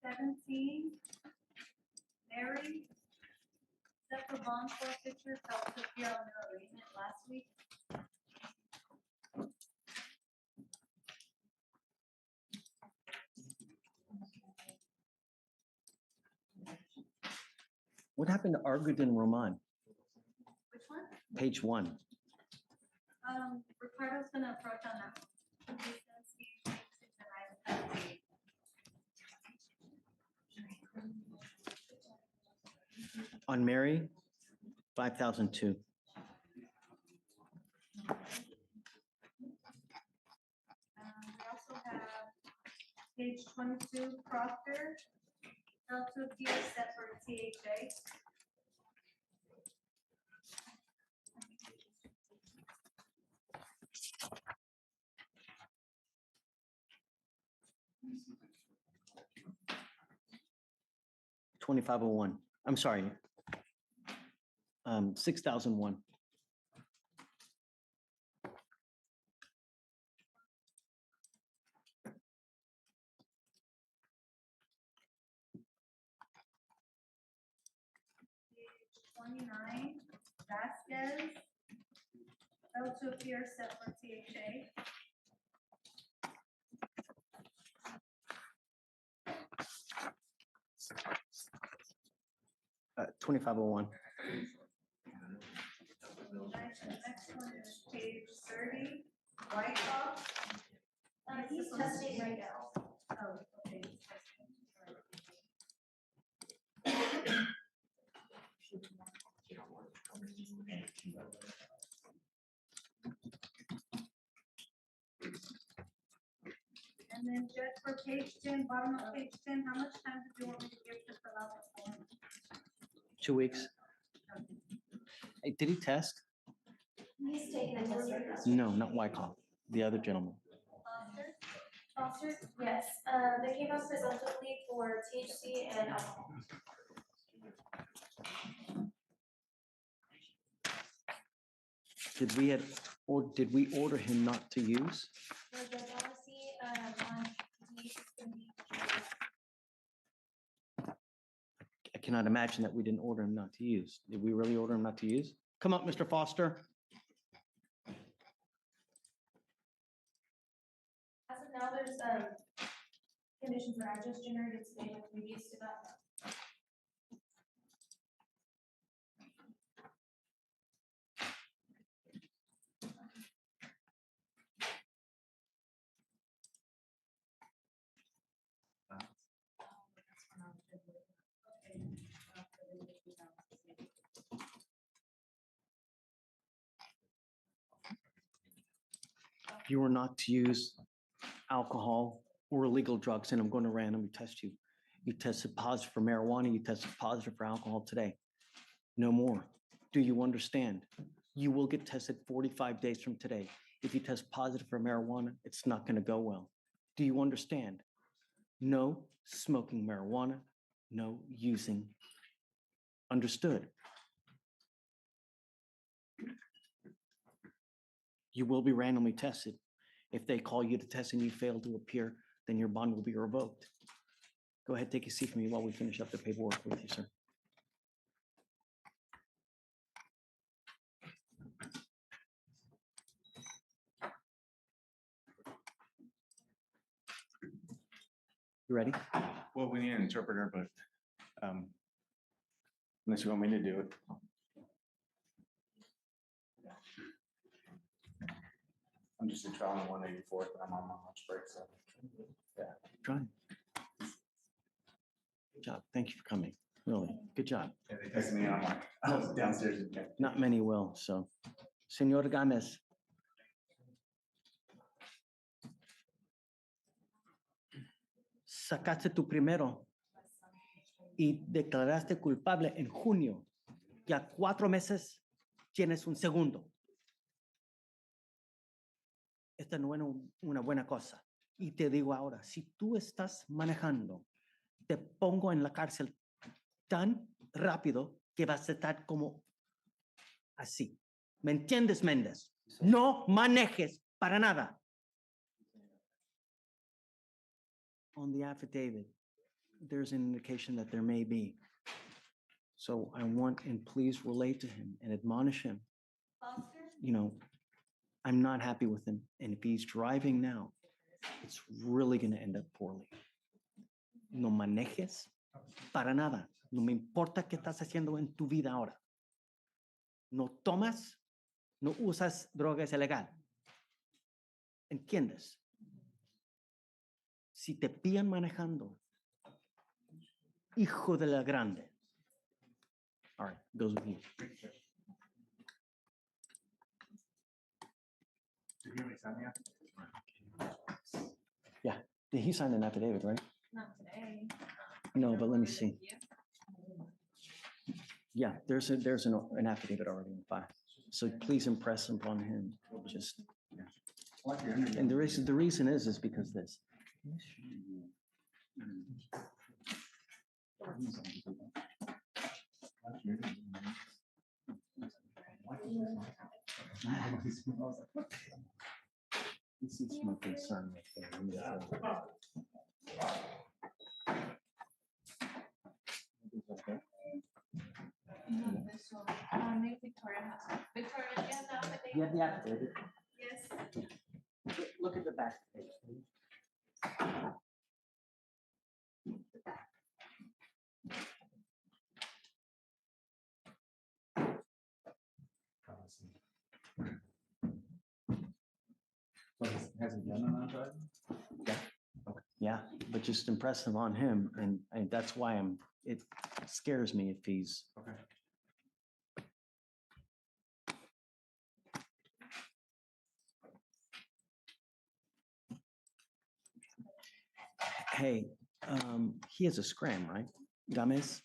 Seventeen, Mary, set for bond forfeiture, felt to appear on their arraignment last week. What happened to Argud and Roman? Which one? Page 1. Ricardo's gonna approach on that one. He says he thinks it's an item. On Mary, 5,002. We also have page 22, Proctor, felt to appear set for THA. $2,501. I'm sorry. 6,001. Page 29, Vasquez, felt to appear set for THA. $2,501. Next one is page 30, Wyckoff. He's testing right now. Oh, okay. And then Judge, for page 10, bottom of page 10, how much time did you want me to give to fill out the form? 2 weeks. Hey, did he test? He's taking a test right No, now. not Wyckoff. The other gentleman. Foster? Yes, they came out presumptively for THC and alcohol. Did we order him not to use? The judge, I want to see, on these, gonna be- I cannot imagine that we didn't order him not to use. Did we really order him not to use? Come up, Mr. Foster. As of now, there's, conditions that I just generated today with previous to that. You are not to use alcohol or illegal drugs, and I'm going to randomly test you. You tested positive for marijuana, you tested positive for alcohol today. No more. Do you understand? You will get tested 45 days from today. If you test positive for marijuana, it's not going to go well. Do you understand? No smoking marijuana, no using. Understood? You will be randomly tested. If they call you to test and you fail to appear, then your bond will be revoked. Go ahead, take a seat for me while we finish up the paperwork with you, sir. You ready? Well, we need an interpreter, but unless you want me to do it. I'm just a trial on 184th, but I'm on my lunch break, so. Yeah. Try. Good job. Thank you for coming. Really, good job. Yeah, they texted me, and I'm like, I was downstairs. Not many will, so. Senor Gámez. Sacaste tu primero y declaraste culpable en junio. Ya 4 meses tienes un segundo. Esta no es una buena cosa. Y te digo ahora, si tú estás manejando, te pongo en la cárcel tan rápido que vas a estar como así. ¿Me entiendes, Méndez? No manejes para nada. On the affidavit, there's an indication that there may be. So I want, and please relate to him and admonish him. You know, I'm not happy with him. And if he's driving now, it's really going to end up poorly. No manejes para nada. No me importa qué estás haciendo en tu vida ahora. No tomas, no usas drogas ilegal. ¿Entiendes? Si te pillan manejando, hijo de la grande. All right, goes with you. Yeah, did he sign an affidavit, right? Not today. No, but let me see. Yeah, there's an affidavit already in file. So please impress upon him. Just, and the reason is because this. This is my concern with Maybe Victoria has it. Victoria, do you have the affidavit? You have the affidavit? Yes. Look at the back page, please. Hasn't done it on driving? Yeah. Okay. Yeah, but just impress him on him, and that's why it scares me if he's. Okay. Hey, he has a scram, right? Gámez?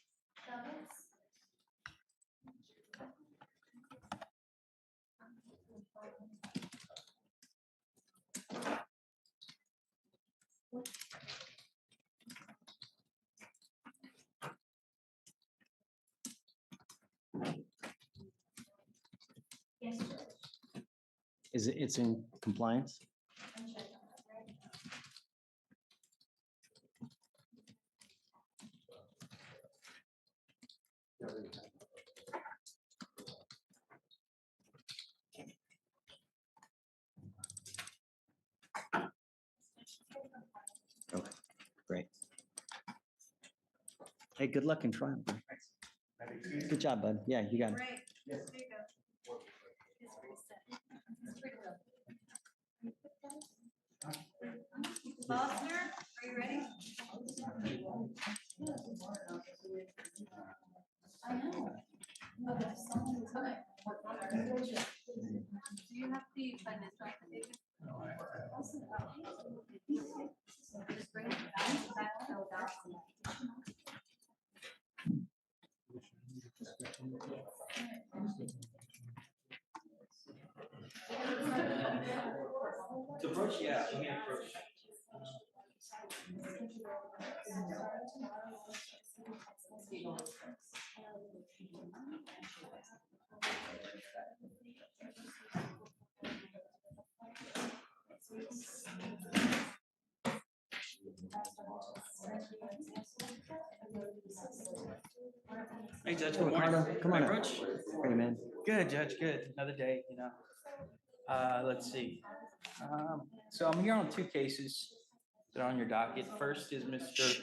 Yes, Judge. It's in compliance? I'm checking that right now. Okay, great. Hey, good luck in trial. Bud. Good job, bud. Yeah, you got it. Right, there you go. It's pretty set. It's pretty good. Bosner, are you ready? I know. Okay. Okay. Do you have the financial affidavit? To approach, yeah, let me approach. Hey, Judge, good morning. Ricardo, come on Can I up. approach? Hey, man. Good, Judge, good. Another day, you know. Let's see. So I'm here on two cases that are on your docket. First is Mr.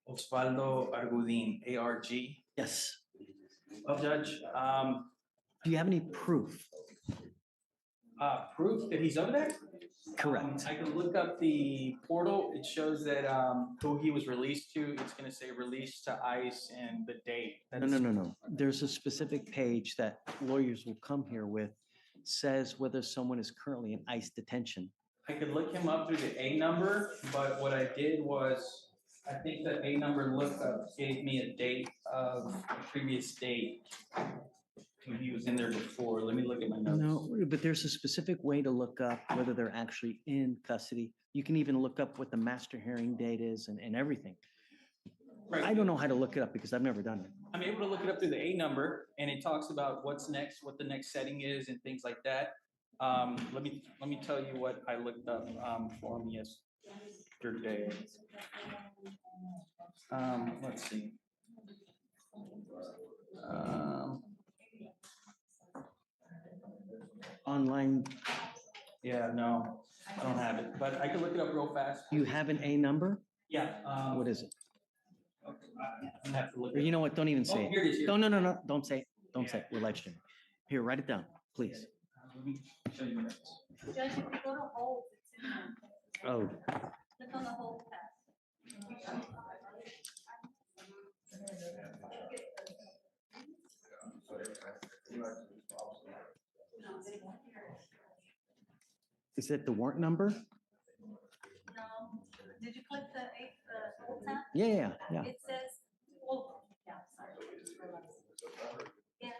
Osvaldo Argudin, ARG. Yes. Well, Judge, Do you have any proof? proof that he's over there? Correct. I can look up the portal. It shows that who he was released to. It's going to say released to ICE and the date. No. There's a specific page that lawyers will come here with, says whether someone is currently in ICE detention. I could look him up through the A number, but what I did was, I think the A number lookup gave me a date of a previous date. When he was in there before. Let me look at my notes. No, but there's a specific way to look up whether they're actually in custody. You can even look up what the master hearing date is and everything. Right. I don't know how to look it up because I've never done it. I'm able to look it up through the A number, and it talks about what's next, what the next setting is, and things like that. Let me tell you what I looked up for him yesterday. Let's see. Online. Yeah, no, I don't have it, but I can look it up real fast. You have an A number? Yeah. What is it? I'm gonna have to look. Or you know what? Don't even say Oh, here it is, it. here. No. Don't say it. Don't say it. We're live streaming. Here, write it down, please. Let me show you this. Judge, if you go to hold, it's in there. Oh, Click on the hold tab. is it the warrant number? No, did you click the hold tab? Yeah. It says, oh, yeah, sorry. Yes.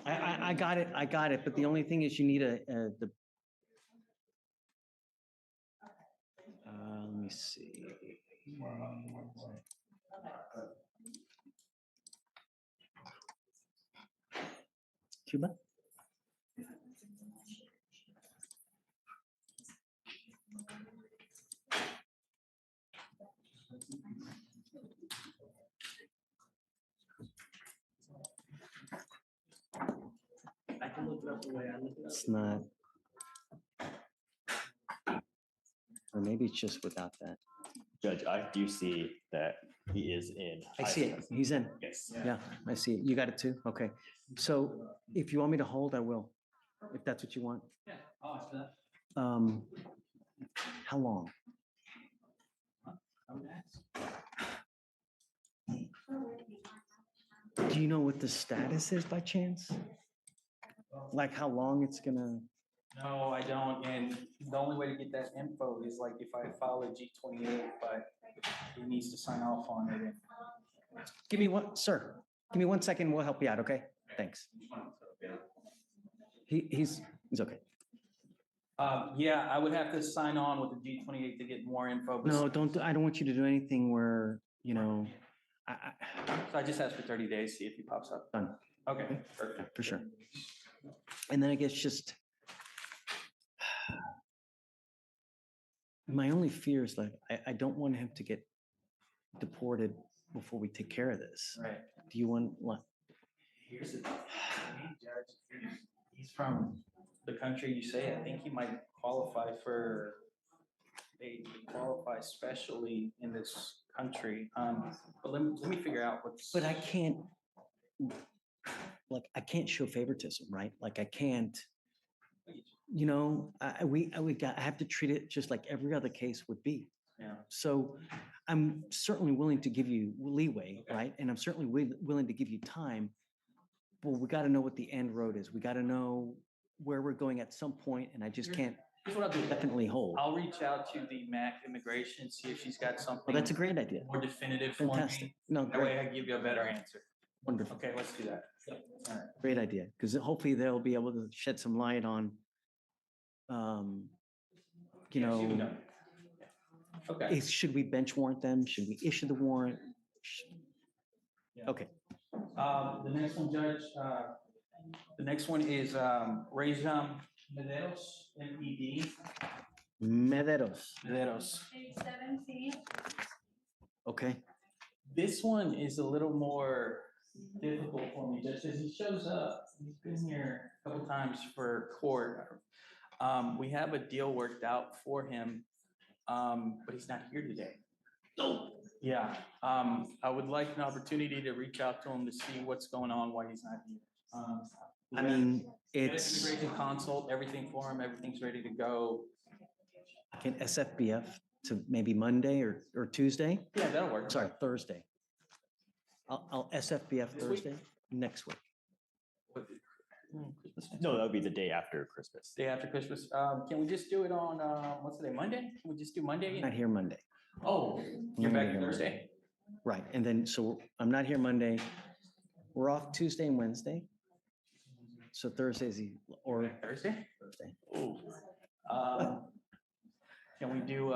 I got it. But the only thing is you need let me see. Cuba? I can look it up the way I look it up. It's not. Or maybe it's just without that. Judge, I do see that he is in. I see it. He's in. Yes. Yeah, I see it. You got it too? Okay. So if you want me to hold, I will, if that's what you want. Yeah, I'll ask for that. How long? I would ask. Do you know what the status is by chance? Like how long it's gonna? No, I don't, and the only way to get that info is like if I file a G28, but he needs to sign off on it. Give me one, sir. Give me 1 second. We'll help you out. Okay. Thanks. He's okay. Yeah, I would have to sign on with the G28 to get more info. but- No, don't. I don't want you to do anything where So I just asked for 30 days, see if he pops up. Done. Okay, perfect. For sure. And then I guess just my only fear is like I don't want him to get deported before we take care of this. Right. Do you want what? Here's the thing, Judge. He's from the country you say. I think he might qualify for, they qualify specially in this country. But let me figure out what's. But I can't, like, I can't show favoritism, right? Like, I can't, I have to treat it just like every other case would be. Yeah. So I'm certainly willing to give you leeway, right? And I'm certainly willing to give you time. But we got to know what the end road is. We got to know where we're going at some point, and I just can't Here's what I'll do. definitely hold. I'll reach out to the MAC immigration, see if she's got something. Well, that's a great idea. More definitive for Fantastic. me. No, That way great. I can give you a better answer. Wonderful. Okay, let's do that. All right. Great idea, because hopefully they'll be able to shed some light on, you Yeah, see what we know, got. Okay. should we bench warrant them? Should we issue the warrant? Yeah. Okay. The next one, Judge, the next one is Rejam Mederos, MED. Mederos. Mederos. Page 17. Okay. This one is a little more difficult for me, just because he shows up, he's been here a couple times for court. We have a deal worked out for him, but he's not here today. Yeah, I would like an opportunity to reach out to him to see what's going on, why he's not here. I mean, We had it's, Immigration consult, everything for him, everything's ready to go. can SFBF to maybe Monday or Tuesday? Yeah, that'll work. Sorry, Thursday. I'll SFBF This week? Thursday, next week. No, that would be the day after Christmas. Day after Christmas. Can we just do it on, what's the day, Monday? Can we just do Monday? Not here Monday. Oh, you're I'm back not here Thursday? Right, and then, so I'm not here Monday. We're off Tuesday and Wednesday. So Thursday's, or Thursday? Thursday. Ooh. Can we do,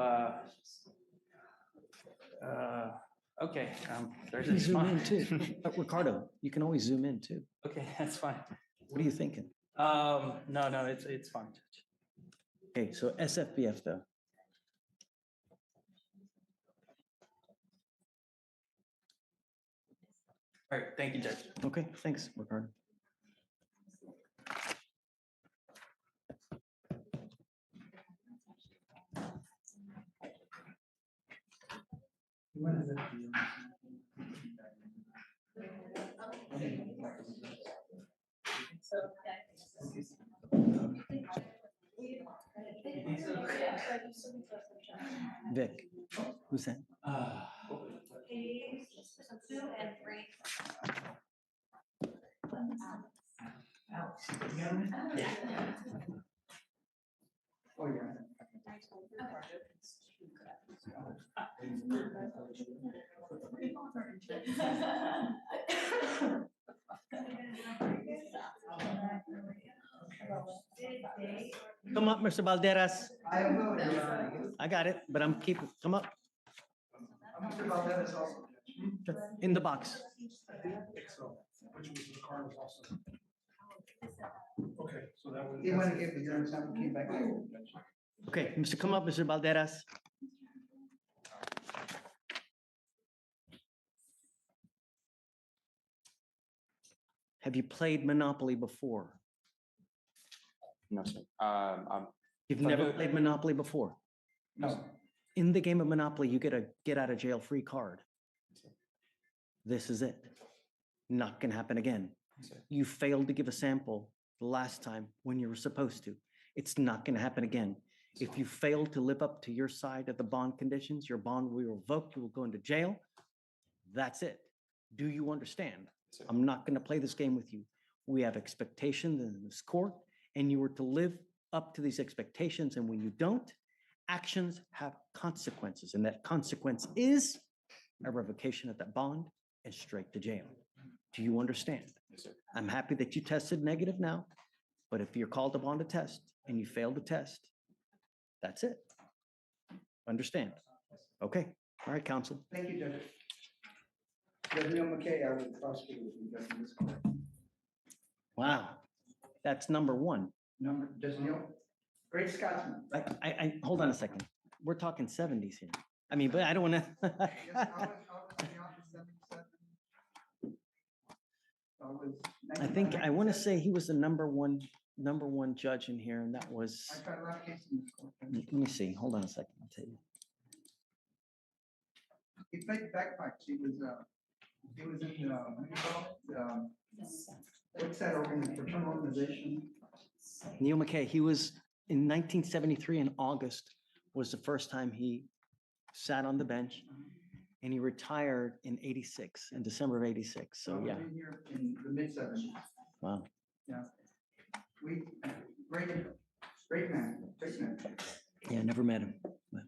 okay, You can Thursday's zoom fine. in too. Ricardo, you can always zoom in too. Okay, that's fine. What are you thinking? No, it's fine, Judge. Okay, so SFBF though. All right, thank you, Judge. Okay, thanks, Ricardo. Vic, who's that? Page 2 and 3. Oh, yeah. Come up, Mr. Balderas. I am going, Your Honor. I got it, but I'm keeping, come up Mr. Valdez also. in the box. So, which was the card was also. Okay, so that was. He went and gave the hearing, time and came back. Okay, come up, Mr. Balderas. Have you played Monopoly before? No, sir. You've never played Monopoly before? No. In the game of Monopoly, you get a get out of jail free card. This is it. Not gonna happen again. You failed to give a sample the last time when you were supposed to. It's not gonna happen again. If you fail to live up to your side of the bond conditions, your bond will be revoked, you will go into jail. That's it. Do you understand? I'm not gonna play this game with you. We have expectations in this court, and you are to live up to these expectations, and when you don't, actions have consequences, and that consequence is a revocation of that bond and straight to jail. Do you understand? Yes, sir. I'm happy that you tested negative now, but if you're called upon to test and you fail to test, that's it. Understand? Okay, all right, counsel. Thank you, Judge. Judge Neil McKay, I will prosecute you, Judge, in this court. Wow, that's number one. Judge Neil, great Scotsman. Hold on a second. We're talking 70s here. I mean, but I don't want to. I think, I want to say he was the number one judge in here, and that was, I tried a lot of cases in this court. let me see, hold on a second, I'll tell you. He played bagpipes. He was in what do you call it? What's that fraternal organization? Neil McKay, he was in 1973 in August was the first time he sat on the bench, and he retired in 86, in December of 86. So, yeah. I've been here in the mid-70s. Wow. Yeah. Great man, great man. Yeah, never met him.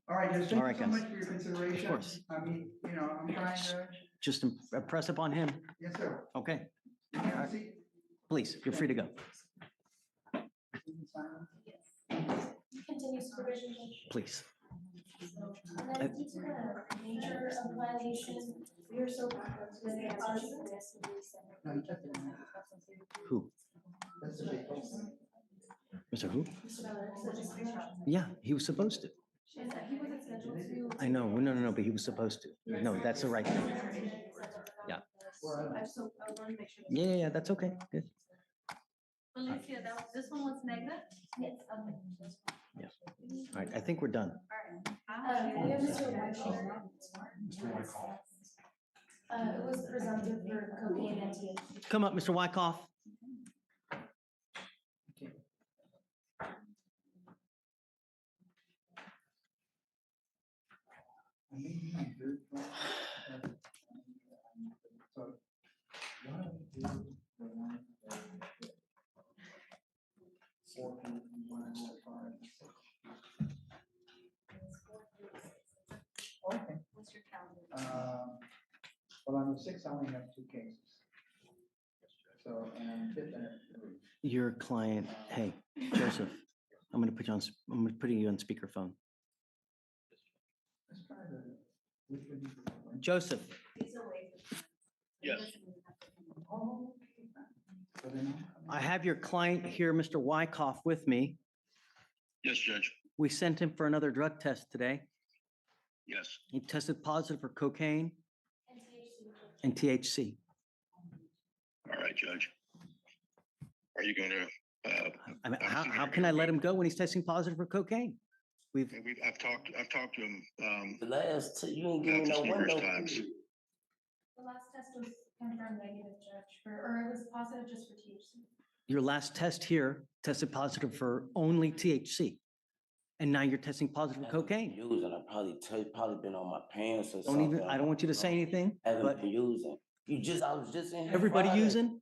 All right, just All thank right, you so guys. much for your consideration. Of course. I mean, I'm trying to, Just impress upon him. yes, sir. Okay, You have a seat? please, you're free to go. Continue supervision, Judge. Please. And then due to the nature of violation, we are so backwards with the No, you checked it. Who? That's the big one. Mr. Who? Yeah, he was supposed to. He wasn't scheduled to. I know, no, but he was supposed to. No, that's the right thing. Yeah. I just, I wanted to make sure. Yeah, that's okay. Good. Alicia, this one was negative? Yes, okay. Yeah. All right, I think we're done. We have Mr. Wyckoff. It was presumptive for cocaine and THC. Come up, Mr. Wyckoff. Okay. Well, on the 6, I only have 2 cases. So, and on the 5th, I have 3. Your client, hey, Joseph, I'm gonna put you on, I'm gonna put you on speakerphone. Let's try the, which would you prefer? Joseph, Yes. Oh, okay. So then I have your client here, Mr. Wyckoff, with me. Yes, Judge. We sent him for another drug test today. Yes. He tested positive for cocaine and THC. All right, Judge. Are you going to? I mean, how can I let him go when he's testing positive for cocaine? I've talked to him. The last, you ain't giving me no numerous window. times. The last test was confirmed negative, Judge, or it was positive just for THC. Your last test here tested positive for only THC. And now you're testing positive for cocaine. Using, I probably been on my pants or Don't something. even, I don't want you to say anything, Haven't but been using. I was just in here. everybody Friday. using?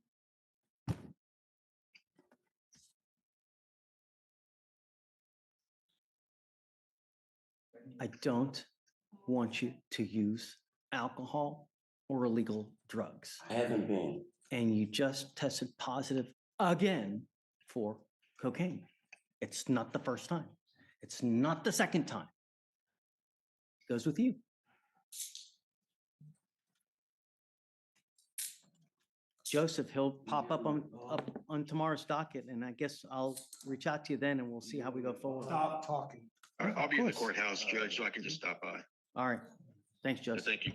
I don't want you to use alcohol or illegal drugs. I haven't been. And you just tested positive again for cocaine. It's not the first time. It's not the second time. Goes with you. Joseph, he'll pop up on tomorrow's docket, and I guess I'll reach out to you then, and we'll see how we go forward. Stop talking. I'll be in the course. courthouse, Judge, so I can just stop by. All right. Thanks, Joseph. Thank you.